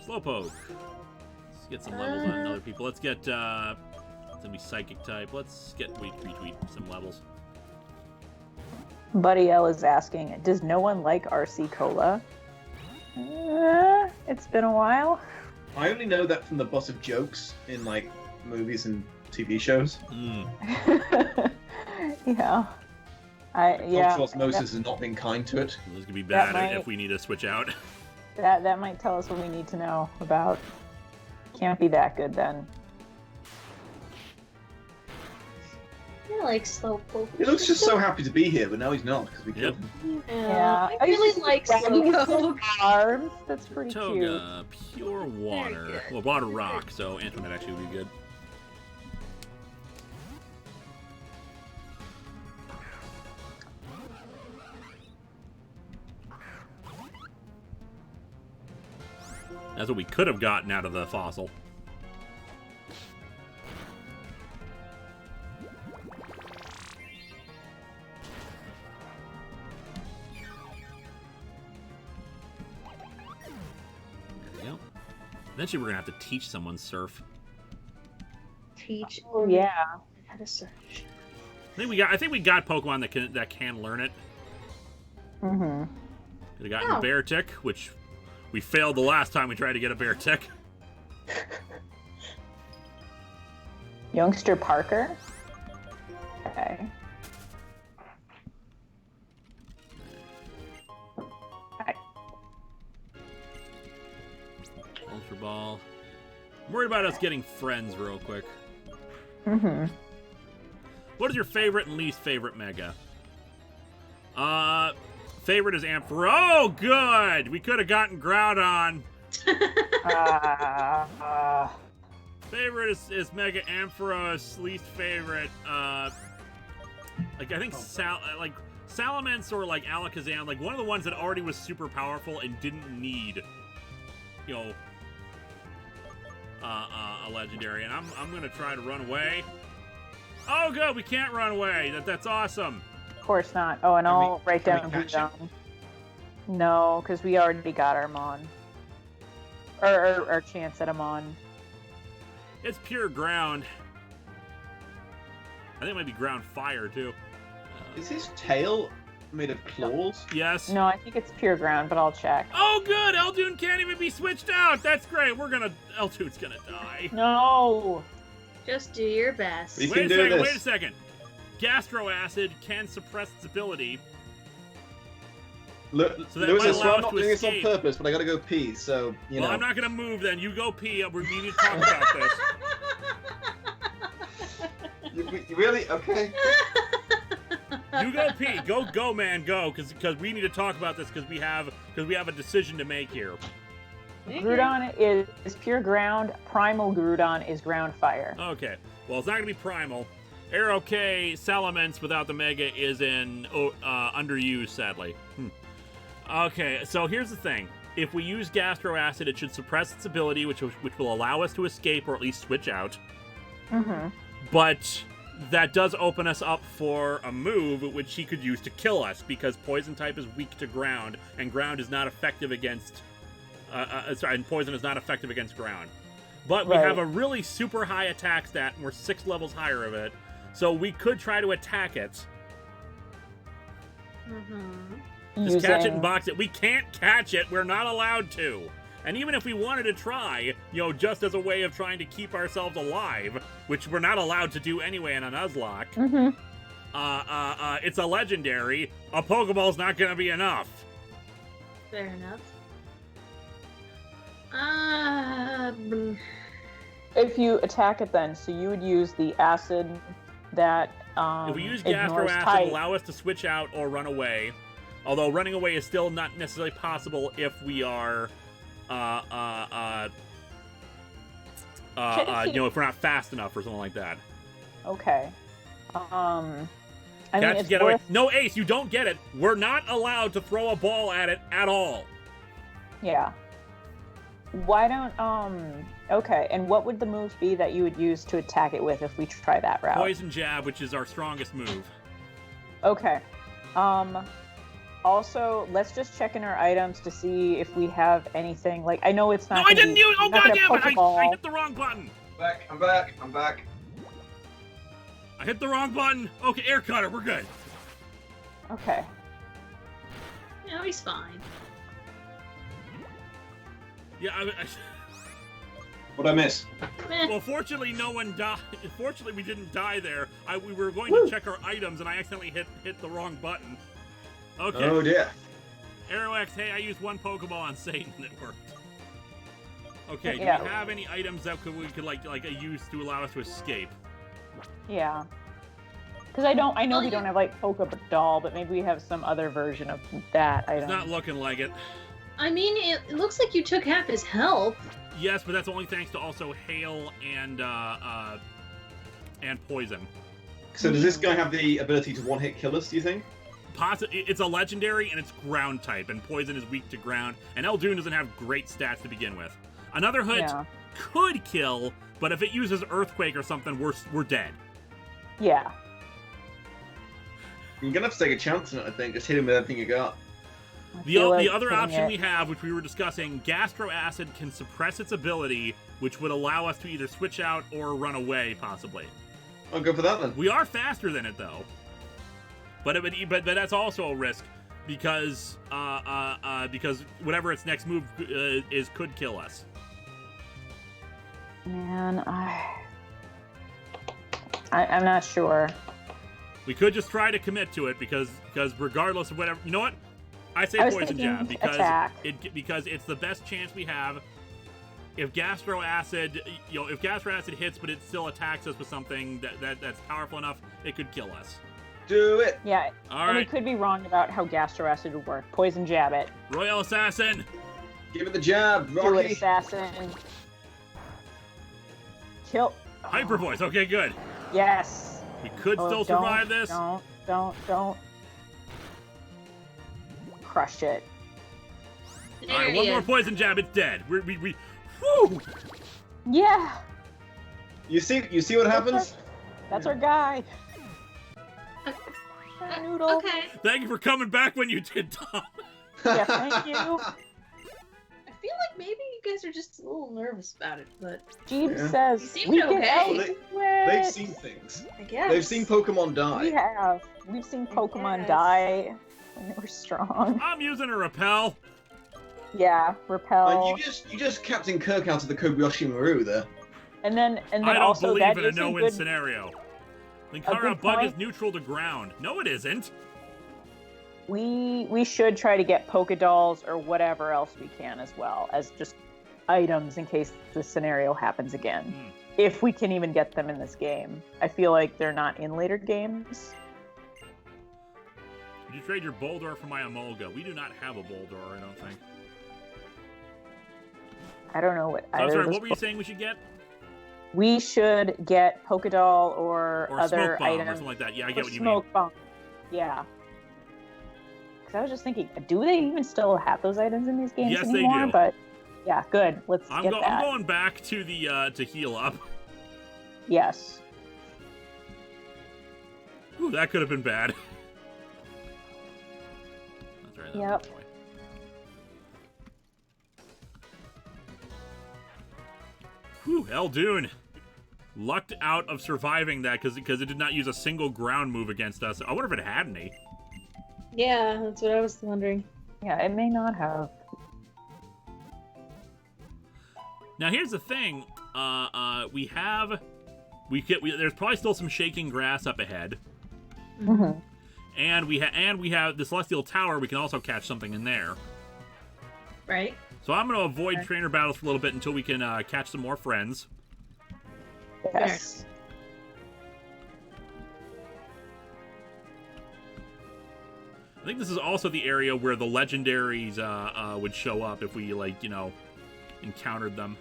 Speaker 1: Slowpoke. Let's get some levels on other people. Let's get, it's gonna be Psychic type. Let's get retweet some levels.
Speaker 2: Buddy L is asking, does no one like RC Cola? It's been a while.
Speaker 3: I only know that from the butt of jokes in like movies and TV shows.
Speaker 2: Yeah.
Speaker 3: Cultural osmosis has not been kind to it.
Speaker 1: This is gonna be bad
Speaker 2: might-
Speaker 1: if we need to switch out.
Speaker 2: That might tell us what we need to know about. Can't be that good then.
Speaker 4: I like Slowpoke.
Speaker 3: He looks just so happy to be here, but now he's not because we killed him.
Speaker 2: Yeah.
Speaker 4: I really like Slowpoke.
Speaker 2: Arms. That's pretty cute.
Speaker 1: Toga, pure water. Well, water rock, so Antoinette actually would be good. That's what we could have gotten out of the fossil. There we go. Eventually, we're gonna have to teach someone surf.
Speaker 4: Teach.
Speaker 2: Oh yeah.
Speaker 4: How to search.
Speaker 1: I think we got Pokemon that can learn it.
Speaker 2: Mm-hmm.
Speaker 1: Could have gotten
Speaker 4: Oh.
Speaker 1: a Beartic, which we failed the last time we tried to get a Beartic.
Speaker 2: Youngster Parker. Okay.
Speaker 1: Ultra Ball. I'm worried about us getting friends real quick.
Speaker 2: Mm-hmm.
Speaker 1: What is your favorite and least favorite Mega? Favorite is Ampharos. Oh, good! We could have gotten Groudon. Favorite is Mega Ampharos. Least favorite, like I think Salamence or like Alakazam, like one of the ones that already was super powerful and didn't need, you know, a legendary. And I'm gonna try to run away. Oh, good! We can't run away. That's awesome.
Speaker 2: Of course not. Oh, and I'll write
Speaker 3: can
Speaker 2: down
Speaker 3: we catch him?
Speaker 2: Groudon. No, because we already got our Mon. Or our chance at a Mon.
Speaker 1: It's pure ground. I think it might be ground fire too.
Speaker 3: Is his tail made of claws?
Speaker 1: Yes.
Speaker 2: No, I think it's pure ground, but I'll check.
Speaker 1: Oh, good! Eldoon can't even be switched out. That's great. Eldoon's gonna die.
Speaker 2: No!
Speaker 4: Just do your best.
Speaker 3: We
Speaker 1: Wait
Speaker 3: can
Speaker 1: a
Speaker 3: do
Speaker 1: second.
Speaker 3: this.
Speaker 1: Wait a second. Gastro acid can suppress its ability.
Speaker 3: Look,
Speaker 1: So that
Speaker 3: Lewis
Speaker 1: might
Speaker 3: is
Speaker 1: allow
Speaker 3: I'm
Speaker 1: us
Speaker 3: not
Speaker 1: to
Speaker 3: doing this on
Speaker 1: escape.
Speaker 3: purpose, but I gotta go pee, so, you
Speaker 1: Well,
Speaker 3: know.
Speaker 1: I'm not gonna move then. You go pee. We need to talk about this.
Speaker 3: You really? Okay.
Speaker 1: You go pee. Go, man, go. Because we need to talk about this because we have a decision to make here.
Speaker 2: Groudon is pure ground. Primal Groudon is ground fire.
Speaker 1: Okay. Well, it's not gonna be primal. Arrow K Salamence without the Mega is in underused, sadly. Okay, so here's the thing. If we use Gastro Acid, it should suppress its ability, which will allow us to escape or at least switch out.
Speaker 2: Mm-hmm.
Speaker 1: But that does open us up for a move which he could use to kill us, because Poison type is weak to ground, and ground is not effective against... and Poison is not effective against ground. But we
Speaker 2: Right.
Speaker 1: have a really super high attack stat, and we're 6 levels higher of it, so we could try to attack it. Just catch it and box it. We can't catch it. We're not allowed to. And even if we wanted to try, just as a way of trying to keep ourselves alive, which we're not allowed to do anyway in a Nuzlocke,
Speaker 2: Mm-hmm.
Speaker 1: it's a legendary. A Pokeball's not going to be enough.
Speaker 4: Fair enough.
Speaker 2: if you attack it then, so you would use the acid that
Speaker 1: If we use
Speaker 2: ignores
Speaker 1: Gastro Acid,
Speaker 2: type.
Speaker 1: allow us to switch out or run away. Although running away is still not necessarily possible if we are, if we're not fast enough or something like that.
Speaker 2: Okay. I mean,
Speaker 1: Catch,
Speaker 2: it's
Speaker 1: get away.
Speaker 2: worth...
Speaker 1: No, Ace, you don't get it. We're not allowed to throw a ball at it at all.
Speaker 2: Yeah. Why don't, okay, and what would the move be that you would use to attack it with if we try that route?
Speaker 1: Poison Jab, which is our strongest move.
Speaker 2: Okay. Also, let's just check in our items to see if we have anything, like, I know it's not
Speaker 1: No, I
Speaker 2: gonna
Speaker 1: didn't
Speaker 2: be,
Speaker 1: use. Oh
Speaker 2: not
Speaker 1: god
Speaker 2: gonna
Speaker 1: damn it!
Speaker 2: Pokeball.
Speaker 1: I hit the wrong button.
Speaker 3: I'm back.
Speaker 1: I hit the wrong button. Okay, air cutter, we're good.
Speaker 2: Okay.
Speaker 4: No, he's fine.
Speaker 1: Yeah,
Speaker 3: What'd I miss?
Speaker 4: Meh.
Speaker 1: well, fortunately, no one died. Fortunately, we didn't die there. We were going to check our items, and I accidentally hit the wrong button. Okay.
Speaker 3: Oh dear.
Speaker 1: Arrow X, hey, I used one Pokeball on Satan that worked. Okay,
Speaker 2: Yeah.
Speaker 1: do we have any items that we could like use to allow us to escape?
Speaker 2: Yeah. Because I know
Speaker 4: Oh,
Speaker 2: we
Speaker 4: yeah.
Speaker 2: don't have, like, Pokeball, but maybe we have some other version of that
Speaker 1: It's
Speaker 2: item.
Speaker 1: not looking like it.
Speaker 4: I mean, it looks like you took half his health.
Speaker 1: Yes, but that's only thanks to also hail and poison.
Speaker 3: So does this guy have the ability to one-hit kill us, do you think?
Speaker 1: It's a legendary and it's ground type, and poison is weak to ground. And Eldoon doesn't have great stats to begin with. Another Hood
Speaker 2: Yeah.
Speaker 1: could kill, but if it uses Earthquake or something, we're dead.
Speaker 2: Yeah.
Speaker 3: You're gonna have to take a chance on it, I think. Just hit him with everything you got.
Speaker 2: I
Speaker 1: The
Speaker 2: feel like
Speaker 1: other
Speaker 2: putting
Speaker 1: option
Speaker 2: it-
Speaker 1: we have, which we were discussing, Gastro Acid can suppress its ability, which would allow us to either switch out or run away, possibly.
Speaker 3: I'll go for that then.
Speaker 1: We are faster than it, though. But that's also a risk, because whatever its next move is could kill us.
Speaker 2: Man, I'm not sure.
Speaker 1: We could just try to commit to it because regardless of whatever, you know what? I say
Speaker 2: I was
Speaker 1: poison
Speaker 2: thinking
Speaker 1: jab because
Speaker 2: attack.
Speaker 1: because it's the best chance we have. If Gastro Acid, if Gastro Acid hits, but it still attacks us with something that's powerful enough, it could kill us.
Speaker 3: Do it!
Speaker 2: Yeah,
Speaker 1: All
Speaker 2: and we
Speaker 1: right,
Speaker 2: could be wrong about how Gastro Acid would work. Poison jab it.
Speaker 1: Royal Assassin.
Speaker 3: Give it the jab,
Speaker 2: Do it,
Speaker 3: Rocky!
Speaker 2: assassin. Kill.
Speaker 1: Hyper Voice. Okay, good.
Speaker 2: Yes.
Speaker 1: We could
Speaker 2: Oh,
Speaker 1: still
Speaker 2: don't,
Speaker 1: survive this.
Speaker 2: Don't. Crushed it.
Speaker 4: There
Speaker 1: All right,
Speaker 4: he
Speaker 1: one more
Speaker 4: is.
Speaker 1: poison jab. It's dead. We whew.
Speaker 2: Yeah.
Speaker 3: You see what happens?
Speaker 2: That's our guy. Noodle.
Speaker 4: Okay.
Speaker 1: Thank you for coming back when you did, Tom.
Speaker 2: Yeah, thank you.
Speaker 4: I feel like maybe you guys are just a little nervous about it, but
Speaker 2: Jeeves
Speaker 3: Yeah.
Speaker 2: says
Speaker 4: You seem
Speaker 2: we
Speaker 4: okay.
Speaker 2: can
Speaker 4: Well,
Speaker 2: do
Speaker 3: They've
Speaker 2: it.
Speaker 3: seen things.
Speaker 4: I guess.
Speaker 3: They've seen Pokemon
Speaker 2: We
Speaker 3: die.
Speaker 2: have. We've seen Pokemon
Speaker 4: Yes.
Speaker 2: die when they were strong.
Speaker 1: I'm using a repel.
Speaker 2: Yeah, repel.
Speaker 3: And you just Captain Kirk out of the Kobayashi Maru there.
Speaker 2: And then
Speaker 1: I don't
Speaker 2: also
Speaker 1: believe
Speaker 2: that
Speaker 1: in a
Speaker 2: is
Speaker 1: no-win
Speaker 2: good.
Speaker 1: scenario.
Speaker 2: good
Speaker 1: Linkara bug
Speaker 2: point.
Speaker 1: is neutral to ground. No, it isn't.
Speaker 2: We should try to get Pokedolls or whatever else we can as well as just items in case the scenario happens again.
Speaker 1: Hmm.
Speaker 2: If we can even get them in this game. I feel like they're not in later games.
Speaker 1: Did you trade your Boldor for my Emolga? We do not have a Boldor, I don't think.
Speaker 2: I don't know what
Speaker 1: So, I'm
Speaker 2: either
Speaker 1: sorry,
Speaker 2: of
Speaker 1: what were you
Speaker 2: those-
Speaker 1: saying we should get?
Speaker 2: We should get Pokedoll or
Speaker 1: Or
Speaker 2: other
Speaker 1: Smoke Bomb or
Speaker 2: items.
Speaker 1: something like that. Yeah, I
Speaker 2: Or
Speaker 1: get what you
Speaker 2: Smoke Bomb. Yeah. Because I was just thinking, do they even still have those items in these games
Speaker 1: Yes, they
Speaker 2: anymore?
Speaker 1: do.
Speaker 2: But yeah, good. Let's
Speaker 1: mean.
Speaker 2: get
Speaker 1: I'm
Speaker 2: that.
Speaker 1: going back to the to heal up.
Speaker 2: Yes.
Speaker 1: Ooh, that could have been bad. That's right.
Speaker 2: Yep.
Speaker 1: Boy. Whew, Eldoon. Lucked out of surviving that because it did not use a single ground move against us. I wonder if it had any.
Speaker 4: Yeah, that's what I was wondering.
Speaker 2: Yeah, it may not have.
Speaker 1: Now here's the thing. There's probably still some shaking grass up ahead,
Speaker 2: Mm-hmm.
Speaker 1: and we have the Celestial Tower. We can also catch something in there.
Speaker 4: Right?
Speaker 1: So I'm going to avoid
Speaker 4: Okay.
Speaker 1: trainer battles for a little bit until we can catch some more friends.
Speaker 2: Yes.
Speaker 1: I think this is also the area where the legendaries would show up if we, like, you know, encountered them.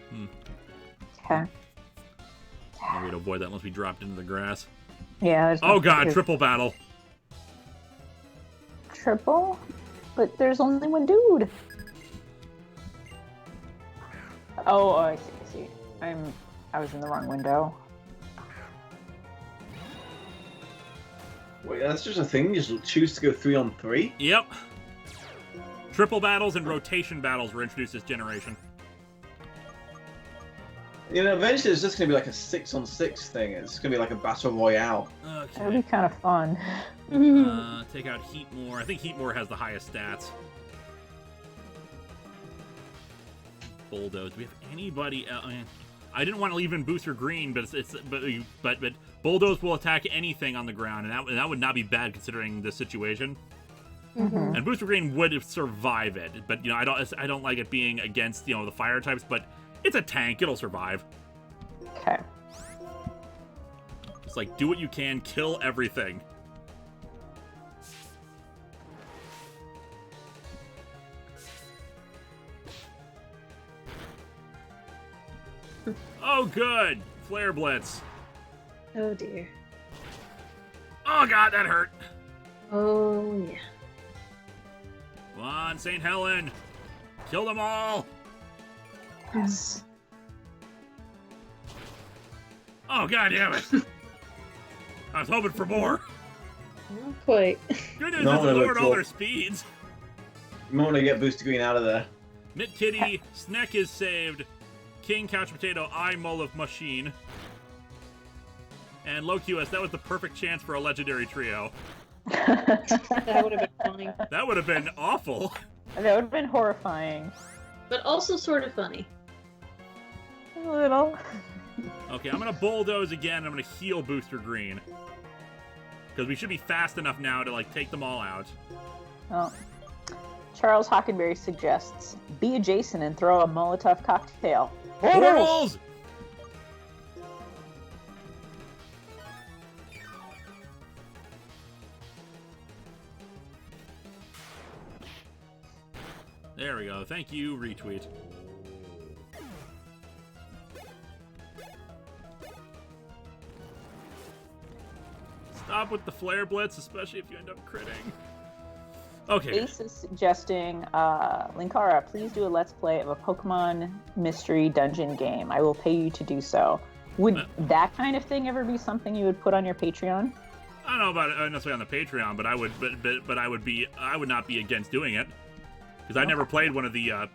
Speaker 2: Okay.
Speaker 1: No way to avoid that unless we dropped into the grass.
Speaker 2: Yeah. There's
Speaker 1: Oh god, triple battle.
Speaker 2: Triple? But there's only one dude. Oh, I see. I was in the wrong window.
Speaker 3: Wait, that's just a thing? You just choose to go 3-on-3?
Speaker 1: Yep. Triple battles and rotation battles were introduced this generation.
Speaker 3: You know, eventually it's just going to be like a 6-on-6 thing. It's going to be like a battle royale.
Speaker 2: That would
Speaker 1: Okay.
Speaker 2: be kind of fun.
Speaker 1: Take out Heatmore. I think Heatmore has the highest stats. Bulldoze. Do we have anybody else? I didn't want to leave in Booster Green, but but Bulldoze will attack anything on the ground, and that would not be bad considering the situation.
Speaker 2: Mhm.
Speaker 1: And Booster Green would survive it, but you know I don't like it being against, you know, the fire types, but it's a tank, it'll survive.
Speaker 2: Okay.
Speaker 1: It's like, do what you can, kill everything. Oh, good! Flare Blitz.
Speaker 4: Oh dear.
Speaker 1: Oh god, that hurt.
Speaker 4: Oh yeah.
Speaker 1: Come on, St. Helen. Kill them all.
Speaker 2: Yes.
Speaker 1: Oh god damn it. I was hoping for more.
Speaker 4: Not quite.
Speaker 1: Good news
Speaker 3: No,
Speaker 1: is
Speaker 3: no,
Speaker 1: it
Speaker 3: no,
Speaker 1: lowered all
Speaker 3: cool.
Speaker 1: their speeds.
Speaker 3: You might want to get Booster Green out of there.
Speaker 1: Mitt Kitty, Sneck is saved. King Couch Potato, I Mull of Machine. And Low QS, that was the perfect chance for a legendary trio.
Speaker 4: That would have been funny.
Speaker 1: That would have been awful.
Speaker 2: That would have been horrifying.
Speaker 4: But also sort of funny.
Speaker 2: A little.
Speaker 1: Okay, I'm gonna Bulldoze again. I'm gonna heal Booster Green. Because we should be fast enough now to, like, take them all out.
Speaker 2: Oh. Charles Hockenberry suggests, be adjacent and throw a Molotov cocktail.
Speaker 1: Portals! There we go. Thank you, retweet. Stop with the flare blitz, especially if you end up critting. Okay.
Speaker 2: Ace is suggesting, Linkara, please do a Let's Play of a Pokemon mystery dungeon game. I will pay you to do so. Would that kind of thing ever be something you would put on your Patreon?
Speaker 1: I don't know about it necessarily on the Patreon, but I would, but I would not be against doing it because I never played one of the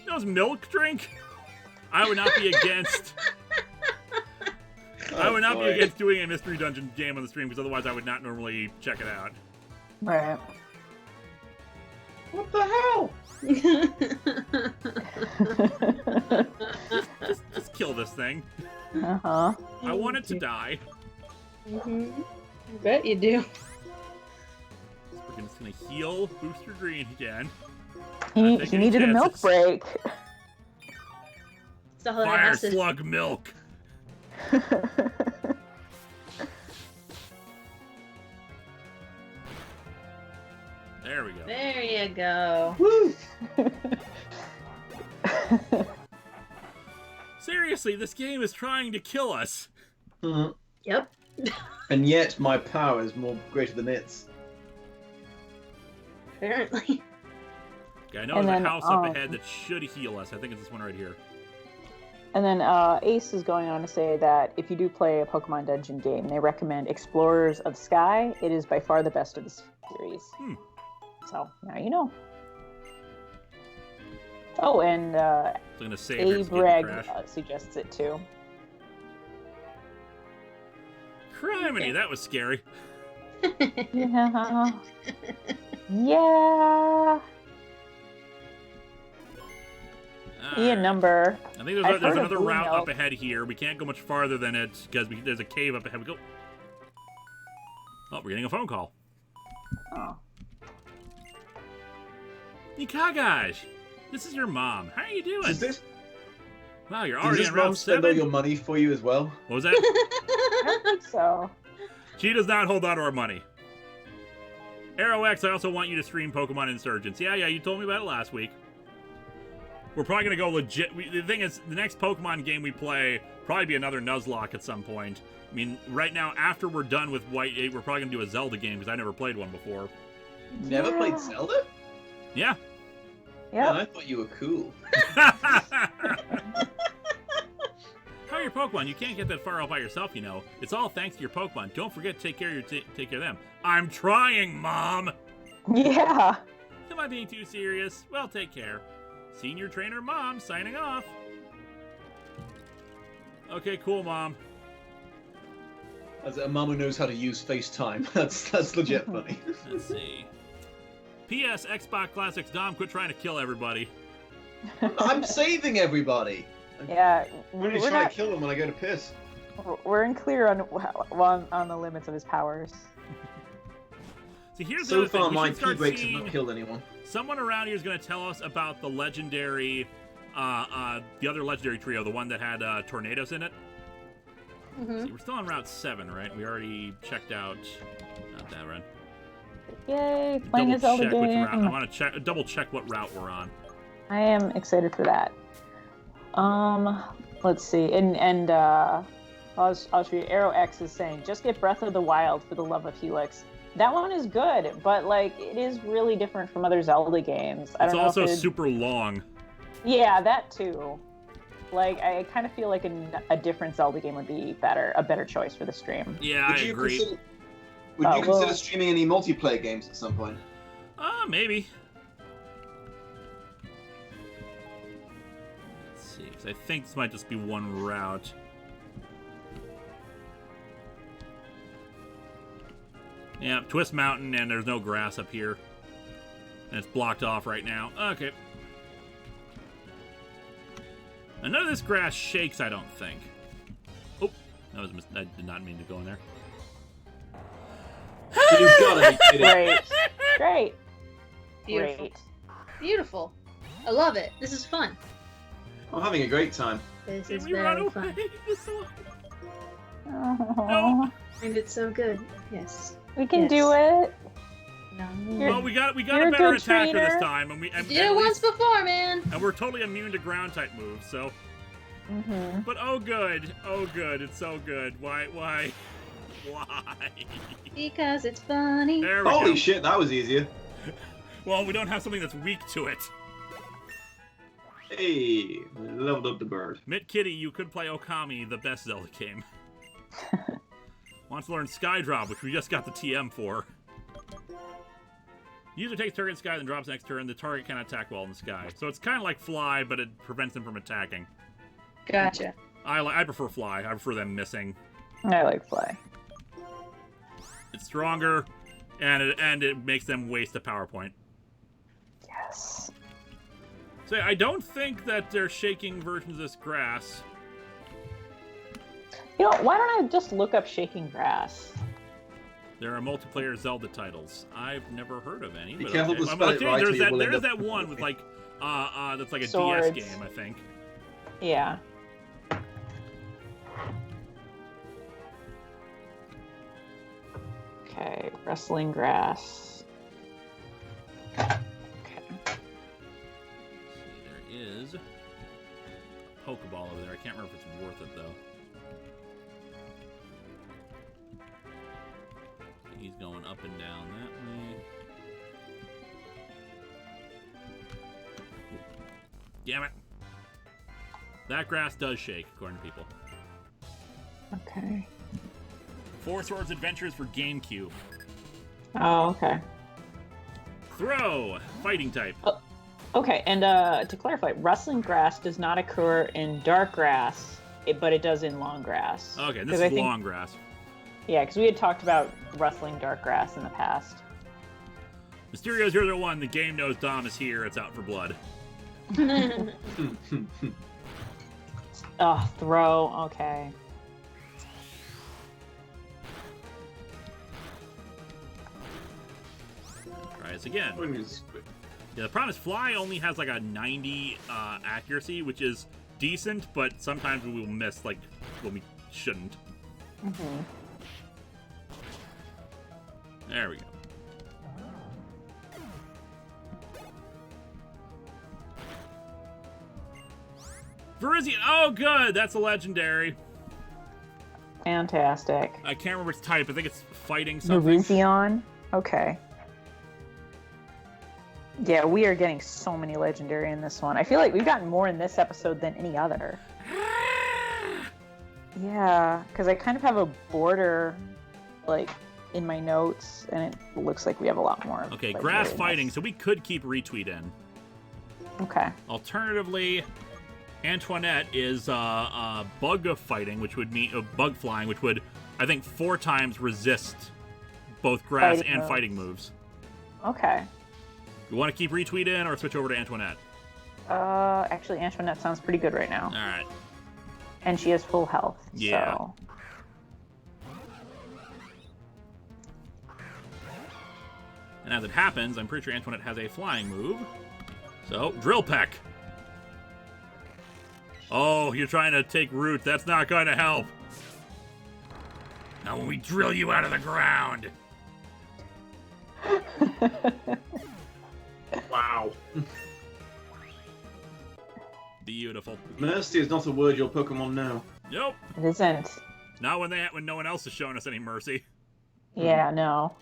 Speaker 1: those milk drink. I would not be against. I would not be against doing a mystery dungeon game on the stream because otherwise I would not normally check it out.
Speaker 2: Right.
Speaker 3: What the hell?
Speaker 1: Just kill this thing.
Speaker 2: Uh-huh.
Speaker 1: I want it to die.
Speaker 4: Mm-hmm. I bet you do.
Speaker 1: We're just gonna heal Booster Green again.
Speaker 2: He
Speaker 1: taking
Speaker 2: needed a milk
Speaker 1: chances.
Speaker 2: break.
Speaker 4: So that
Speaker 1: Fire
Speaker 4: has to-
Speaker 1: Slug Milk. There we go.
Speaker 4: There you go.
Speaker 3: Woo!
Speaker 1: Seriously, this game is trying to kill us.
Speaker 3: Mhm.
Speaker 4: Yep.
Speaker 3: And yet my power is more greater than its.
Speaker 4: Apparently.
Speaker 1: Okay, I know
Speaker 2: And
Speaker 1: there's a
Speaker 2: then,
Speaker 1: house up ahead that should heal us. I think it's this one right here.
Speaker 2: And then Ace is going on to say that if you do play a Pokemon dungeon game, they recommend Explorers of Sky. It is by far the best of the series. So, now you know. Oh, and
Speaker 1: So I'm gonna save it. It's getting
Speaker 2: Abreg
Speaker 1: crashed.
Speaker 2: suggests it too.
Speaker 1: Criminy, that was scary.
Speaker 2: Yeah. Yeah. Ian number.
Speaker 1: I think
Speaker 2: I've
Speaker 1: there's
Speaker 2: heard of
Speaker 1: another
Speaker 2: blue
Speaker 1: route
Speaker 2: milk.
Speaker 1: up ahead here. We can't go much farther than it because there's a cave up ahead. We go. Oh, we're getting a phone call.
Speaker 2: Oh.
Speaker 1: Licagaj, this is your mom. How are you doing?
Speaker 3: Is this?
Speaker 1: Wow, you're
Speaker 3: Does
Speaker 1: already
Speaker 3: this
Speaker 1: on
Speaker 3: mom
Speaker 1: round
Speaker 3: spend all
Speaker 1: 7?
Speaker 3: your money for you as well?
Speaker 1: What was that?
Speaker 2: I don't think so.
Speaker 1: She does not hold on to our money. Arrow X, I also want you to stream Pokemon Insurgents. Yeah, you told me about it last week. We're probably going to go legit. The thing is, the next Pokemon game we play probably be another Nuzlocke at some point. I mean, right now, after we're done with White 8, we're probably going to do a Zelda game because I never played one before.
Speaker 3: Never played Zelda?
Speaker 1: Yeah.
Speaker 3: Man,
Speaker 2: Yeah.
Speaker 3: I thought you were cool.
Speaker 1: How are your Pokemon? You can't get that far all by yourself, you know. It's all thanks to your Pokemon. Don't forget to take care of them. I'm trying, Mom!
Speaker 2: Yeah.
Speaker 1: Am I being too serious? Well, take care. Senior Trainer Mom signing off. Okay, cool, Mom.
Speaker 3: As a mom who knows how to use FaceTime. That's legit funny.
Speaker 1: Let's see. P.S. Xbox Classics Dom, quit trying to kill everybody.
Speaker 3: I'm saving everybody.
Speaker 2: Yeah.
Speaker 3: I'm only trying to kill them when I go to piss.
Speaker 2: We're unclear on the limits of his powers.
Speaker 1: See, here's the
Speaker 3: So
Speaker 1: other thing.
Speaker 3: far,
Speaker 1: We
Speaker 3: my
Speaker 1: should start
Speaker 3: P-breaks have
Speaker 1: seeing...
Speaker 3: not killed anyone.
Speaker 1: Someone around here is going to tell us about the legendary, the other legendary trio, the one that had tornadoes in it.
Speaker 4: Mm-hmm.
Speaker 1: See, we're still on Route 7, right? We already checked out, not that run.
Speaker 2: Yay, playing a Zelda
Speaker 1: Double check which route. I
Speaker 2: game.
Speaker 1: want to double check what route we're on.
Speaker 2: I am excited for that. Let's see, and I'll show you. Arrow X is saying, just get Breath of the Wild for the love of Helix. That one is good, but like it is really different from other Zelda games. I
Speaker 1: It's
Speaker 2: don't know
Speaker 1: also
Speaker 2: if
Speaker 1: super long.
Speaker 2: Yeah, that too. Like I kind of feel like a different Zelda game would be a better choice for the stream.
Speaker 1: Yeah, I agree.
Speaker 3: Would you consider streaming any multiplayer games at some point?
Speaker 1: Maybe. Let's see, because I think this might just be one route. Yeah, Twist Mountain, and there's no grass up here. And it's blocked off right now. Okay. And none of this grass shakes, I don't think. Oh, that was I did not mean to go in there.
Speaker 3: You've gotta be kidding.
Speaker 2: Great.
Speaker 4: Beautiful.
Speaker 2: Great.
Speaker 4: Beautiful. I love it. This is fun.
Speaker 3: I'm having a great time.
Speaker 4: This
Speaker 1: Can
Speaker 4: is
Speaker 1: we run
Speaker 4: very
Speaker 1: away?
Speaker 4: fun.
Speaker 2: Oh,
Speaker 4: And it's so good. Yes.
Speaker 2: we can
Speaker 4: Yes.
Speaker 2: do it.
Speaker 4: No.
Speaker 1: Well, we got
Speaker 2: you're
Speaker 1: a
Speaker 2: a
Speaker 1: better
Speaker 2: good
Speaker 1: attacker this
Speaker 2: trainer.
Speaker 1: time, and
Speaker 4: Did it once before, man.
Speaker 1: and we're totally immune to ground type moves. So,
Speaker 2: Mm-hmm.
Speaker 1: but oh good, it's so good. Why?
Speaker 4: Because it's funny.
Speaker 1: There we
Speaker 3: Holy
Speaker 1: go.
Speaker 3: shit, that was easier.
Speaker 1: Well, we don't have something that's weak to it.
Speaker 3: Hey, leveled up the bird.
Speaker 1: Mitt Kitty, you could play Okami, the best Zelda game. Wants to learn Skydrop, which we just got the TM for. User takes target in sky, then drops next turn. The target cannot attack while in the sky. So it's kind of like Fly, but it prevents them from attacking.
Speaker 4: Gotcha.
Speaker 1: I prefer Fly. I prefer them missing.
Speaker 2: I like Fly.
Speaker 1: It's stronger, and it makes them waste a power point.
Speaker 2: Yes.
Speaker 1: So I don't think that they're shaking versions of this grass.
Speaker 2: You know, why don't I just look up Shaking Grass?
Speaker 1: There are multiplayer Zelda titles. I've never heard of any.
Speaker 3: Be
Speaker 1: But
Speaker 3: careful
Speaker 1: okay.
Speaker 3: to
Speaker 1: I'm
Speaker 3: spell
Speaker 1: gonna
Speaker 3: it
Speaker 1: tell you,
Speaker 3: right, or you will
Speaker 1: there's
Speaker 3: end
Speaker 1: that
Speaker 3: up-
Speaker 1: one with like that's like a
Speaker 2: Swords.
Speaker 1: DS game, I think.
Speaker 2: Yeah. Okay, Wrestling Grass. Okay.
Speaker 1: See, there is a Pokeball over there. I can't remember if it's worth it though. He's going up and down that way. Damn it. That grass does shake, according to people.
Speaker 2: Okay.
Speaker 1: Four Swords Adventures for GameCube.
Speaker 2: Oh, okay.
Speaker 1: Throw! Fighting type.
Speaker 2: Okay, and to clarify, Wrestling Grass does not occur in dark grass, but it does in long grass.
Speaker 1: Okay,
Speaker 2: 'Cause
Speaker 1: this
Speaker 2: I
Speaker 1: is
Speaker 2: think-
Speaker 1: long grass.
Speaker 2: Yeah, because we had talked about wrestling dark grass in the past.
Speaker 1: Mysterio001, the game knows Dom is here. It's out for blood.
Speaker 2: Oh, throw. Okay.
Speaker 1: Try this again. Yeah, the problem is Fly only has like a 90 accuracy, which is decent, but sometimes we will miss, like, when we shouldn't.
Speaker 2: Mm-hmm.
Speaker 1: There we go. Virizion! Oh, good! That's a legendary.
Speaker 2: Fantastic.
Speaker 1: I can't remember its type. I think it's fighting something.
Speaker 2: Virizion? Okay. Yeah, we are getting so many legendary in this one. I feel like we've gotten more in this episode than any other. Yeah, because I kind of have a border, like, in my notes, and it looks like we have a lot more.
Speaker 1: Okay,
Speaker 2: legendary
Speaker 1: grass
Speaker 2: in
Speaker 1: fighting,
Speaker 2: this.
Speaker 1: so we could keep retweet in.
Speaker 2: Okay.
Speaker 1: Alternatively, Antoinette is bug fighting, which would mean bug flying, which would, I think, 4 times resist both grass
Speaker 2: Fighting
Speaker 1: and
Speaker 2: moves.
Speaker 1: fighting moves.
Speaker 2: Okay.
Speaker 1: You want to keep retweet in or switch over to Antoinette?
Speaker 2: Actually, Antoinette sounds pretty good right now.
Speaker 1: All right.
Speaker 2: And she has full health.
Speaker 1: Yeah.
Speaker 2: So.
Speaker 1: And as it happens, I'm pretty sure Antoinette has a flying move. So, Drill Peck. Oh, you're trying to take root. That's not going to help. Now when we drill you out of the ground.
Speaker 3: Wow.
Speaker 1: Beautiful.
Speaker 3: Mercy is not a word your Pokemon know.
Speaker 1: Nope.
Speaker 2: It isn't.
Speaker 1: Not when no one else has shown us any mercy.
Speaker 2: Yeah, no.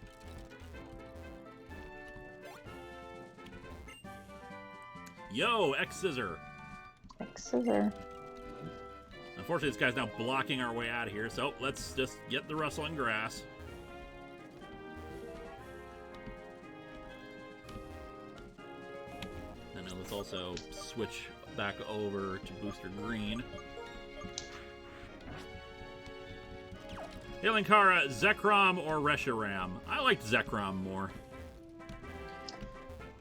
Speaker 1: Yo, X-Scissor.
Speaker 2: Scissor.
Speaker 1: Unfortunately, this guy's now blocking our way out of here, so let's just get the rustling grass. And then let's also switch back over to Booster Green. Hey, Linkara, Zekrom or Reshiram? I liked Zekrom more.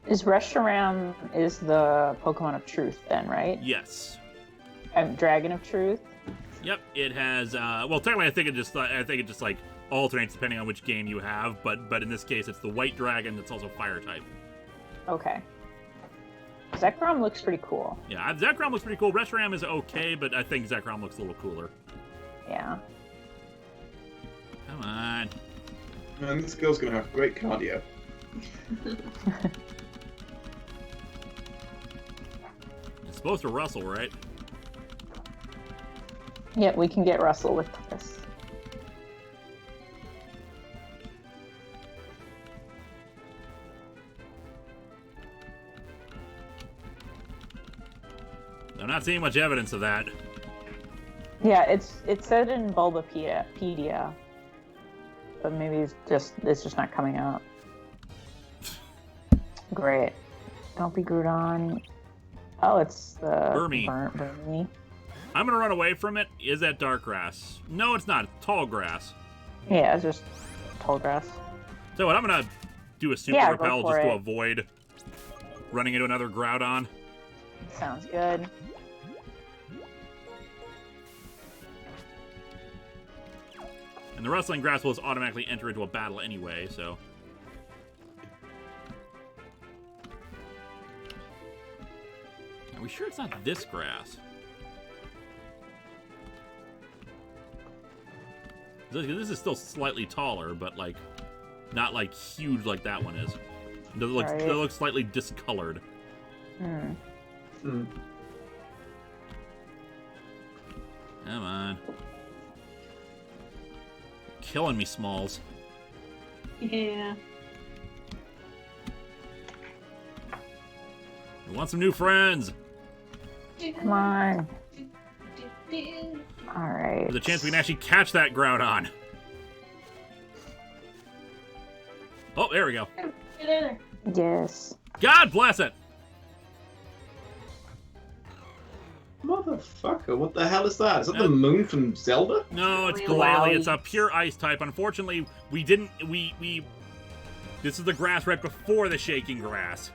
Speaker 2: Reshiram is the Pokemon of Truth then, right?
Speaker 1: Yes.
Speaker 2: Dragon of Truth?
Speaker 1: Yep, it has. Well, technically, I think it just like alternates depending on which game you have. But in this case, it's the White Dragon that's also Fire type.
Speaker 2: Okay. Zekrom looks pretty cool.
Speaker 1: Yeah, Zekrom looks pretty cool. Reshiram is okay, but I think Zekrom looks a little cooler.
Speaker 2: Yeah.
Speaker 1: Come on.
Speaker 3: Man, this girl's gonna have great cardio.
Speaker 1: It's supposed to rustle, right?
Speaker 2: Yeah, we can get Russell with this.
Speaker 1: I'm not seeing much evidence of that.
Speaker 2: Yeah, it said in Bulbapedia, but maybe it's just not coming out. Great. Don't be Groudon. Oh, it's the Burmy.
Speaker 1: I'm gonna run away from it. Is that dark grass? No, it's not. It's tall grass.
Speaker 2: Yeah, it's just tall grass.
Speaker 1: So what? I'm gonna do a super repel just to avoid running into another Groudon.
Speaker 2: Sounds good.
Speaker 1: And the rustling grass will just automatically enter into a battle anyway, so. Are we sure it's not this grass? This is still slightly taller, but like not like huge like that one is. It looks slightly discolored.
Speaker 2: Hmm.
Speaker 3: Hmm.
Speaker 1: Come on. Killing me, Smalls.
Speaker 2: Yeah.
Speaker 1: We want some new friends.
Speaker 2: Come on. Alright.
Speaker 1: There's a chance we can actually catch that Groudon. Oh, there we go.
Speaker 2: Yes.
Speaker 1: God bless it!
Speaker 3: Motherfucker, what the hell is that? Is that the moon from Zelda?
Speaker 1: No, it's Glalie. It's a pure ice type. Unfortunately, this is the grass right before the shaking grass.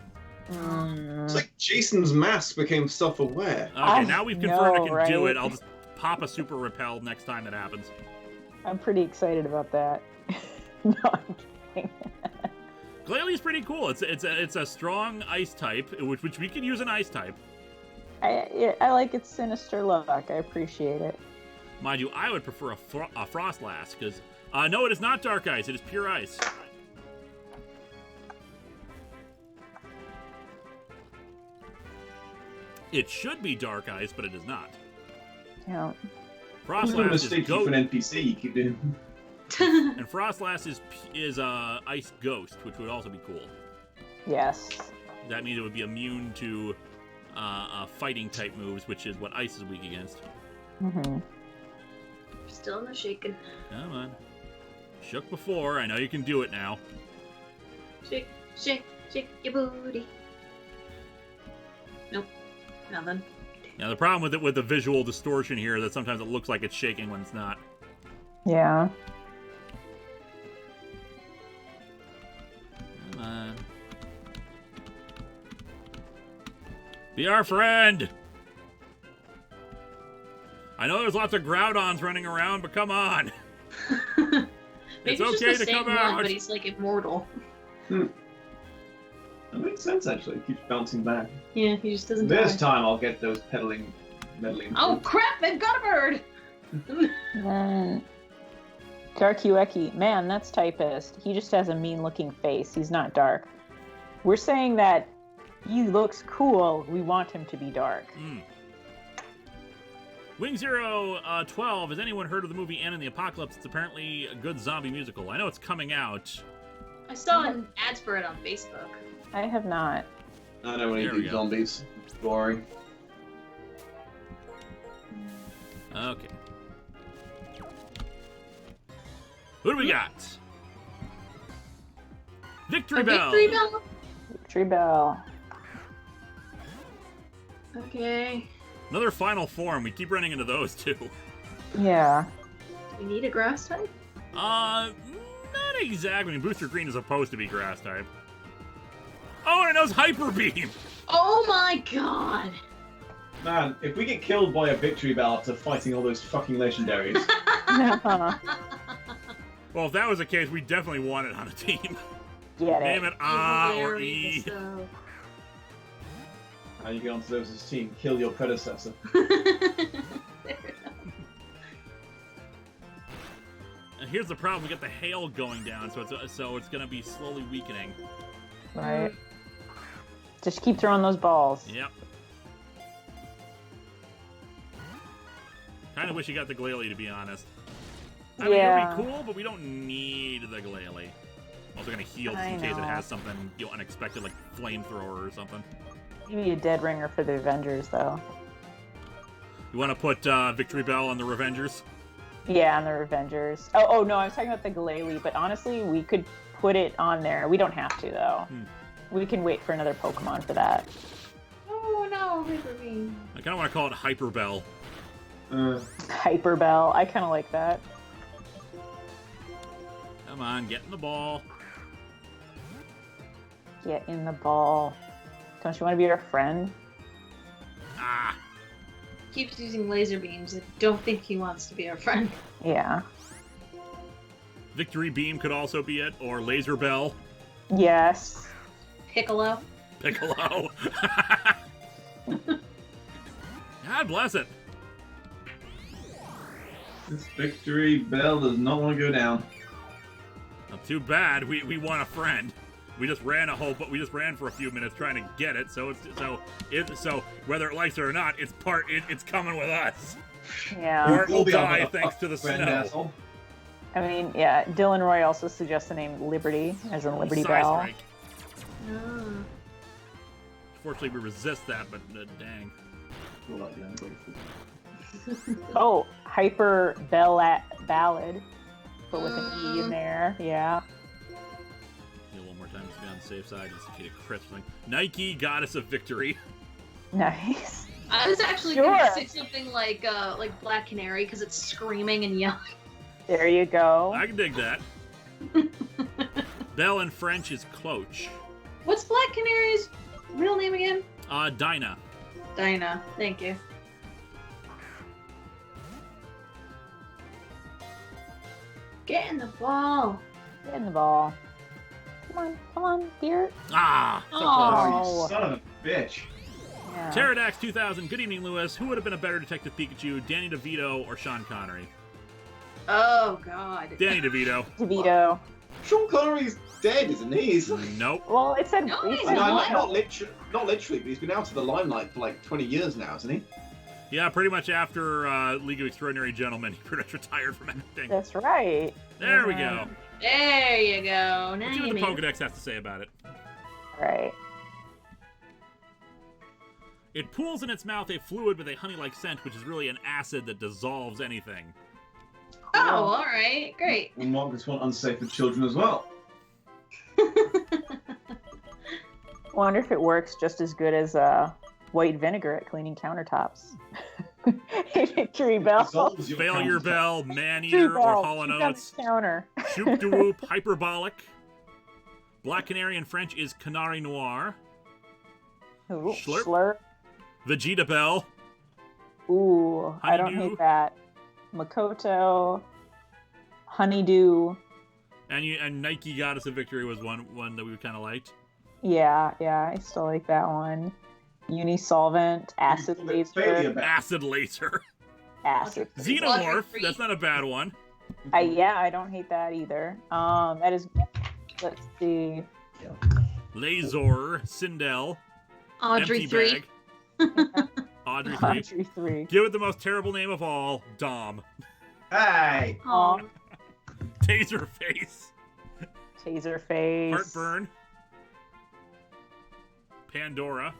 Speaker 3: It's like Jason's mask became self-aware.
Speaker 1: Okay, now we've confirmed I can do
Speaker 2: right?
Speaker 1: it. I'll just pop a super repel next time that happens.
Speaker 2: I'm pretty excited about that. No, I'm kidding.
Speaker 1: Glalie is pretty cool. It's a strong ice type, which we can use an ice type.
Speaker 2: I like its sinister look. I appreciate it.
Speaker 1: Mind you, I would prefer a Frost Lass, because... no, it is not Dark Ice. It is pure ice. It should be Dark Ice, but it is not.
Speaker 2: Yeah.
Speaker 1: Frost
Speaker 3: I'm gonna
Speaker 1: Lass is
Speaker 3: mistake you for
Speaker 1: Ghost,
Speaker 3: an NPC. You keep doing.
Speaker 1: and Frost Lass is Ice Ghost, which would also be cool.
Speaker 2: Yes.
Speaker 1: That means it would be immune to fighting type moves, which is what Ice is weak against.
Speaker 2: Mm-hmm.
Speaker 4: Still no shaking.
Speaker 1: Come on. Shook before. I know you can do it now.
Speaker 4: Shake, shake, shake your booty. Nope. Nothing.
Speaker 1: Now the problem with the visual distortion here is that sometimes it looks like it's shaking when it's not.
Speaker 2: Yeah.
Speaker 1: Come on. Be our friend! I know there's lots of Groudons running around, but come on!
Speaker 4: Maybe
Speaker 1: It's
Speaker 4: just
Speaker 1: okay
Speaker 4: the
Speaker 1: to
Speaker 4: same
Speaker 1: come
Speaker 4: one,
Speaker 1: out!
Speaker 4: but he's like immortal.
Speaker 3: That makes sense, actually. It keeps bouncing back.
Speaker 4: Yeah, he just doesn't
Speaker 3: This
Speaker 4: die.
Speaker 3: time I'll get those meddling.
Speaker 4: Oh crap! They've got a bird.
Speaker 2: Darkueki, man, that's typist. He just has a mean-looking face. He's not dark. We're saying that he looks cool. We want him to be dark.
Speaker 1: Wing Zero 12. Has anyone heard of the movie Anne and the Apocalypse? It's apparently a good zombie musical. I know it's coming out.
Speaker 4: I saw an ads for it on Facebook.
Speaker 2: I have not.
Speaker 3: I don't really
Speaker 1: There we
Speaker 3: do
Speaker 1: go.
Speaker 3: zombies. It's boring.
Speaker 1: Okay. Who do we got? Victory
Speaker 4: A
Speaker 1: Bell!
Speaker 4: victory bell?
Speaker 2: Victory Bell.
Speaker 4: Okay.
Speaker 1: Another final form. We keep running into those too.
Speaker 2: Yeah.
Speaker 4: Do we need a grass type?
Speaker 1: Not exactly. I mean, Booster Green is supposed to be grass type. Oh, and it knows Hyper Beam!
Speaker 4: Oh my god!
Speaker 3: Man, if we get killed by a victory bell after fighting all those fucking legendaries,
Speaker 1: Well, if that was the case, we definitely want it on a team.
Speaker 2: Get
Speaker 1: Name
Speaker 2: it.
Speaker 1: it A or
Speaker 4: Very
Speaker 1: E.
Speaker 4: so.
Speaker 3: how you get onto those team, kill your predecessor.
Speaker 1: And here's the problem: we got the hail going down, so it's going to be slowly weakening.
Speaker 2: Right. Just keep throwing those balls.
Speaker 1: Yep. Kind of wish you got the Glalie, to be honest. I mean,
Speaker 2: Yeah.
Speaker 1: it would be cool, but we don't need the Glalie. Also gonna heal just
Speaker 2: I
Speaker 1: in case it
Speaker 2: know.
Speaker 1: has something unexpected, like flamethrower or something.
Speaker 2: Maybe a dead ringer for the Avengers, though.
Speaker 1: You want to put Victory Bell on the Revengers?
Speaker 2: Yeah, on the Revengers. Oh no, I was talking about the Glalie, but honestly, we could put it on there. We don't have to, though. We can wait for another Pokemon for that.
Speaker 4: Oh no, Hyper Beam.
Speaker 1: I kind of want to call it Hyper Bell.
Speaker 2: Hyper Bell. I kind of like that.
Speaker 1: Come on, get in the ball.
Speaker 2: Get in the ball. Don't you want to be our friend?
Speaker 1: Ah,
Speaker 4: Keeps using laser beams. I don't think he wants to be our friend.
Speaker 2: Yeah.
Speaker 1: Victory Beam could also be it, or Laser Bell.
Speaker 2: Yes.
Speaker 4: Piccolo.
Speaker 1: Piccolo. God bless it.
Speaker 3: This victory bell does not want to go down.
Speaker 1: Not too bad. We want a friend. We just ran for a few minutes trying to get it. So whether it likes it or not, it's coming with us.
Speaker 2: Yeah.
Speaker 1: Or it will
Speaker 3: We'll be
Speaker 1: die
Speaker 3: our
Speaker 1: thanks to the
Speaker 3: friend,
Speaker 1: snow.
Speaker 3: asshole.
Speaker 2: I mean, yeah. Dylan Roy also suggests the name Liberty, as in Liberty
Speaker 1: Psy
Speaker 2: Bell.
Speaker 1: Strike.
Speaker 4: Ah.
Speaker 1: Fortunately, we resist that, but dang.
Speaker 3: We'll let you ungrateful.
Speaker 2: Oh, Hyper Ballad, but with an E in there. Yeah.
Speaker 1: Yeah, one more time just to be on the safe side, just in case it crisps something. Nike, Goddess of Victory.
Speaker 2: Nice.
Speaker 4: I was actually
Speaker 2: Sure.
Speaker 4: gonna say something like Black Canary because it's screaming and yelling.
Speaker 2: There you go.
Speaker 1: I can dig that. Bell in French is Cloche.
Speaker 4: What's Black Canary's real name again?
Speaker 1: Dinah.
Speaker 4: Dinah. Thank you. Get in the ball.
Speaker 2: Get in the ball. Come on, dear.
Speaker 1: Ah! So
Speaker 4: Aw.
Speaker 1: close.
Speaker 3: Oh, you son of a bitch.
Speaker 2: Yeah.
Speaker 1: Pterodax 2000. Good evening, Lewis. Who would have been a better Detective Pikachu, Danny DeVito or Sean Connery?
Speaker 4: Oh God.
Speaker 1: Danny DeVito.
Speaker 2: DeVito.
Speaker 3: Sean Connery's dead, isn't he? He's
Speaker 1: Nope.
Speaker 2: Well, it said
Speaker 4: No,
Speaker 2: it
Speaker 4: he's
Speaker 2: said
Speaker 4: not.
Speaker 3: not literally, but he's been out of the limelight for like 20 years now, hasn't he?
Speaker 1: Yeah, pretty much after League of Extraordinary Gentlemen, he pretty much retired from acting.
Speaker 2: That's right.
Speaker 1: There we go.
Speaker 4: There you go. Now
Speaker 1: Let's see
Speaker 4: you
Speaker 1: what the
Speaker 4: made it.
Speaker 1: Pokedex has to say about it.
Speaker 2: Right.
Speaker 1: It pools in its mouth a fluid with a honey-like scent, which is really an acid that dissolves anything.
Speaker 4: Oh, all right, great.
Speaker 3: We'll mark this one unsafe for children as well.
Speaker 2: Wonder if it works just as good as white vinegar at cleaning countertops. Victory bell.
Speaker 3: Dissolves your
Speaker 1: Failure
Speaker 3: countertop.
Speaker 1: Bell, Man-Eater, or Hollow Notes.
Speaker 2: Counter.
Speaker 1: Shoop de Whoop, Hyperbolic. Black Canary in French is Canary Noir.
Speaker 2: Ooh,
Speaker 1: Slurp.
Speaker 2: slurp.
Speaker 1: Vegeta Bell.
Speaker 2: Ooh, I don't
Speaker 1: Honeydew.
Speaker 2: hate that. Makoto. Honeydew.
Speaker 1: And Nike Goddess of Victory was one that we kind of liked.
Speaker 2: Yeah, I still like that one. Unisolvent, acid
Speaker 3: Failure
Speaker 2: laser,
Speaker 3: Bell.
Speaker 1: Acid Laser.
Speaker 2: acid.
Speaker 1: Xenomorph. That's not a bad one.
Speaker 2: I don't hate that either. That is. Let's see.
Speaker 1: Lazor. Sindel.
Speaker 4: Audrey
Speaker 1: Empty
Speaker 4: 3.
Speaker 1: Bag. Audrey 3.
Speaker 2: Audrey 3.
Speaker 1: Give it the most terrible name of all. Dom.
Speaker 3: Hey!
Speaker 4: Oh,
Speaker 1: Taser Face.
Speaker 2: Taser face.
Speaker 1: Heartburn. Pandora.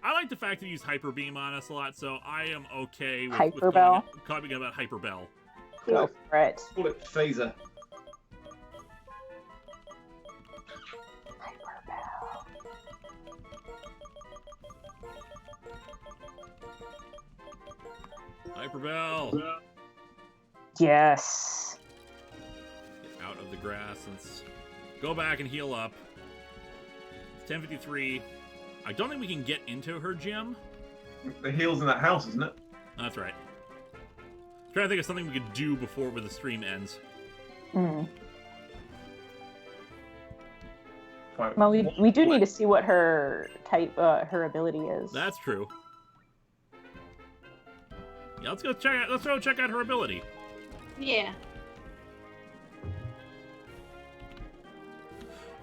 Speaker 1: I like the fact that he used Hyper Beam on us a lot, so I am okay with
Speaker 2: Hyper Bell?
Speaker 1: talking about Hyper Bell.
Speaker 2: Go for it.
Speaker 3: Call it Phaser.
Speaker 1: Hyper Bell.
Speaker 2: Yes.
Speaker 1: Get out of the grass. Let's go back and heal up. It's 10:53. I don't think we can get into her gym.
Speaker 3: The heel's in that house, isn't it?
Speaker 1: That's right. I'm trying to think of something we could do before the stream ends.
Speaker 2: Mm.
Speaker 3: Right.
Speaker 2: Well, we do need to see what her type, her ability is.
Speaker 1: That's true. Yeah, let's go check out her ability.
Speaker 4: yeah.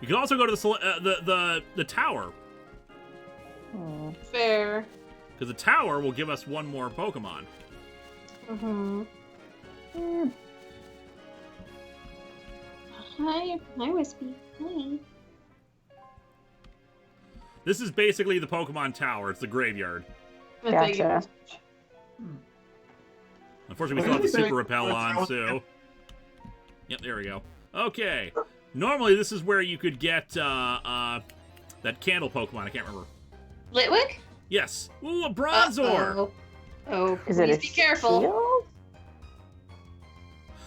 Speaker 1: We can also go to the tower,
Speaker 4: Fair.
Speaker 1: because the tower will give us one more Pokemon.
Speaker 4: Mm-hmm.
Speaker 2: Mm.
Speaker 4: Hi, Wispy. Hi.
Speaker 1: This is basically the Pokemon Tower. It's the graveyard.
Speaker 2: Gotcha.
Speaker 1: Unfortunately, we still have the Super Repel on, so... Yep, there we go. Okay. Normally, this is where you could get that candle Pokemon. I can't remember.
Speaker 4: Litwick?
Speaker 1: Yes. Ooh, a Bronzor!
Speaker 4: Uh-oh. Oh,
Speaker 2: Is
Speaker 4: please
Speaker 2: it a
Speaker 4: be careful.
Speaker 2: shield?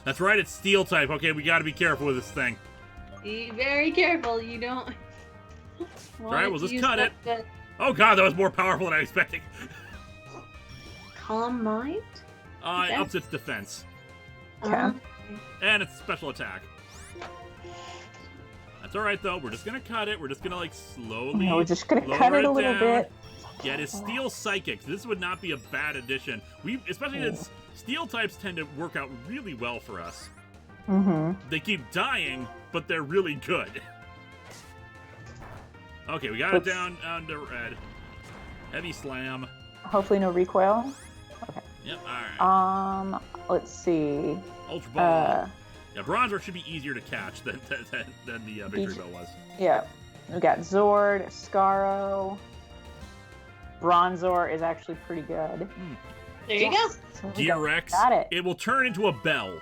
Speaker 1: That's right, it's Steel type. Okay, we gotta be careful with this thing.
Speaker 4: Be very careful. You don't.
Speaker 1: Alright, we'll just cut it.
Speaker 4: That
Speaker 1: Oh god, that was more powerful than I expected.
Speaker 4: Calm mind.
Speaker 1: It ups its defense.
Speaker 2: Okay.
Speaker 1: And its special attack. That's alright, though. We're just gonna cut it. We're just gonna, like, slowly...
Speaker 2: No, we're just gonna
Speaker 1: lower
Speaker 2: cut it a little
Speaker 1: down.
Speaker 2: bit.
Speaker 1: Yeah, it is Steel Psychic. This would not be a bad addition. Especially since Steel types tend to work out really well for us.
Speaker 2: Mm-hmm.
Speaker 1: They keep dying, but they're really good. Okay, we got it down to red. Heavy Slam.
Speaker 2: Hopefully no recoil.
Speaker 1: Yep, alright.
Speaker 2: Let's see.
Speaker 1: Ultra Ball. Yeah, Bronzor should be easier to catch than the Victory Bell was.
Speaker 2: Yeah. We got Zord, Scaro. Bronzor is actually pretty good.
Speaker 4: There you go.
Speaker 2: So we
Speaker 1: Gear-X.
Speaker 2: got it.
Speaker 1: It will turn into a bell.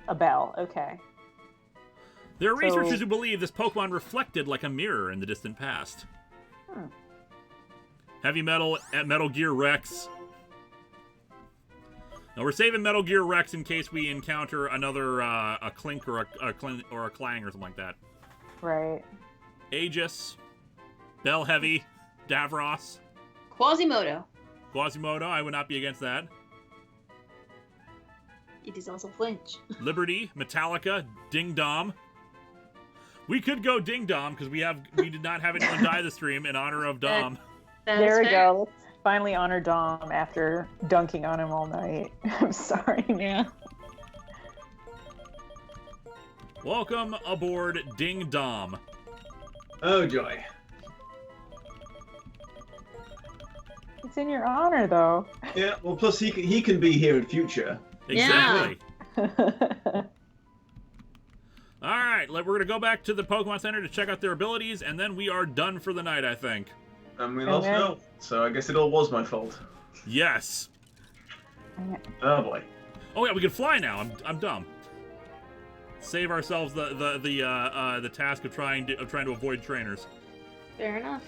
Speaker 2: A bell, okay.
Speaker 1: There are
Speaker 2: So-
Speaker 1: researchers who believe this Pokemon reflected like a mirror in the distant past. Heavy Metal at Metal Gear Rex. Now we're saving Metal Gear Rex in case we encounter another a Clink or a Clang or something like that.
Speaker 2: Right.
Speaker 1: Aegis, Bell Heavy, Davros,
Speaker 4: Quasimodo.
Speaker 1: Quasimodo. I would not be against that.
Speaker 4: It is also flinch.
Speaker 1: Liberty, Metallica, Ding Dom. We could go Ding Dom because we did not have anyone die this stream in honor of Dom.
Speaker 2: There we go. Let's finally honor Dom after dunking on him all night. I'm sorry, man.
Speaker 1: Welcome aboard Ding Dom.
Speaker 3: Oh joy.
Speaker 2: It's in your honor, though.
Speaker 3: Yeah. Well, plus he can be here in future.
Speaker 1: Exactly. All right, we're going to go back to the Pokemon Center to check out their abilities, and then we are done for the night, I think.
Speaker 3: And we lost no, so I guess it all was my fault.
Speaker 1: Yes.
Speaker 3: Oh boy.
Speaker 1: Oh yeah, we can fly now. I'm dumb. Save ourselves the task of trying to avoid trainers.
Speaker 4: Fair enough.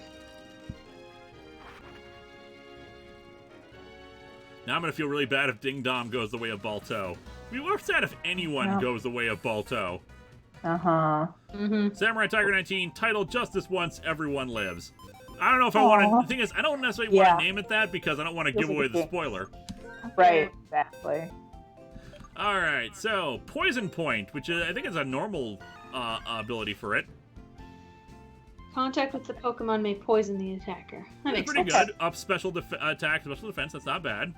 Speaker 1: Now I'm going to feel really bad if Ding Dom goes the way of Balto. We were sad if anyone goes the way of Balto.
Speaker 2: Uh-huh.
Speaker 4: Mm-hmm.
Speaker 1: Samurai Tiger 19, titled Just This Once, Everyone Lives. I don't know if I want to... The thing is, I don't necessarily want to name it that because I don't want to give away the spoiler.
Speaker 2: Right, exactly.
Speaker 1: Alright, so Poison Point, which I think is a normal ability for it.
Speaker 4: Contact with the Pokemon may poison the attacker. That makes
Speaker 1: Pretty
Speaker 4: sense.
Speaker 1: good. Up special attack, special defense, that's not bad.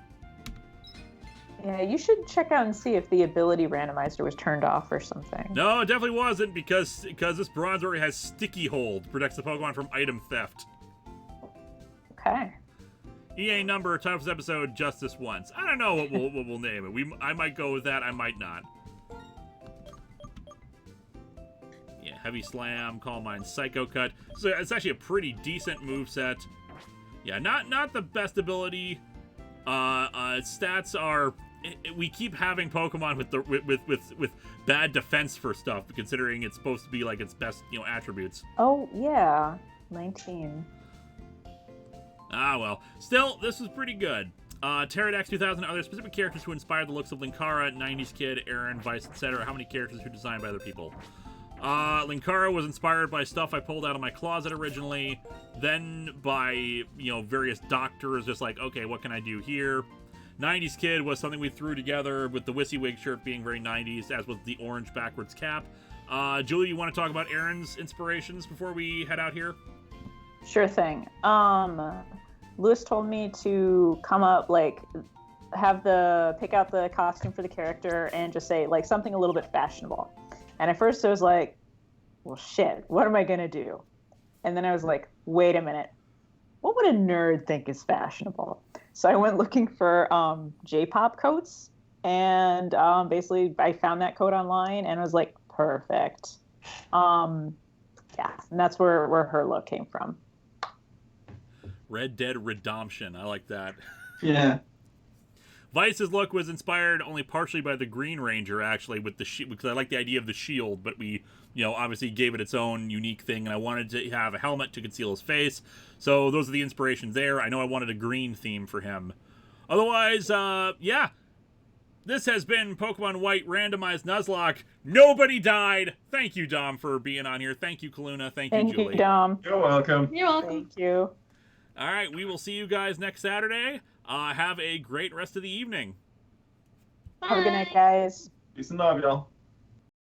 Speaker 2: Yeah, you should check out and see if the ability randomizer was turned off or something.
Speaker 1: No, it definitely wasn't because this bronze already has Sticky Hold, protects the Pokemon from item theft.
Speaker 2: Okay.
Speaker 1: EA number, title of this episode, Just This Once. I don't know what we'll name it. I might go with that, I might not. Yeah, Heavy Slam, Calm Mind, Psycho Cut. So it's actually a pretty decent moveset. Yeah, not the best ability. Stats are... We keep having Pokemon with bad defense for stuff, considering it's supposed to be like its best, attributes.
Speaker 2: Oh, yeah. 19.
Speaker 1: Ah, well. Still, this is pretty good. Pterodax 2000, are there specific characters who inspired the looks of Linkara, 90s Kid, Aaron, Vice, etc.? How many characters were designed by other people? Linkara was inspired by stuff I pulled out of my closet originally, then by, various doctors, just like, okay, what can I do here? 90s Kid was something we threw together with the WYSIWYG shirt being very 90s, as was the orange backwards cap. Julie, you want to talk about Aaron's inspirations before we head out here?
Speaker 2: Sure thing. Lewis told me to come up, pick out the costume for the character and just say, something a little bit fashionable. And at first I was like, well, shit, what am I going to do? And then I was like, wait a minute. What would a nerd think is fashionable? So I went looking for J-pop coats, and basically I found that coat online and was like, perfect. And that's where her look came from.
Speaker 1: Red Dead Redemption. I like that.
Speaker 3: Yeah.
Speaker 1: Vice's look was inspired only partially by the Green Ranger, actually, with the because I like the idea of the shield, but we, obviously gave it its own unique thing, and I wanted to have a helmet to conceal his face. So those are the inspirations there. I know I wanted a green theme for him. Otherwise, yeah. This has been Pokemon White Randomized Nuzlocke. Nobody died. Thank you, Dom, for being on here. Thank you, Kaluna. Thank you, Julie.
Speaker 2: Thank you, Dom.
Speaker 3: You're welcome.
Speaker 4: You're welcome.
Speaker 2: Thank you.
Speaker 1: All right, we will see you guys next Saturday. Have a great rest of the evening.
Speaker 2: Have a good night, guys.
Speaker 3: Peace and love, y'all.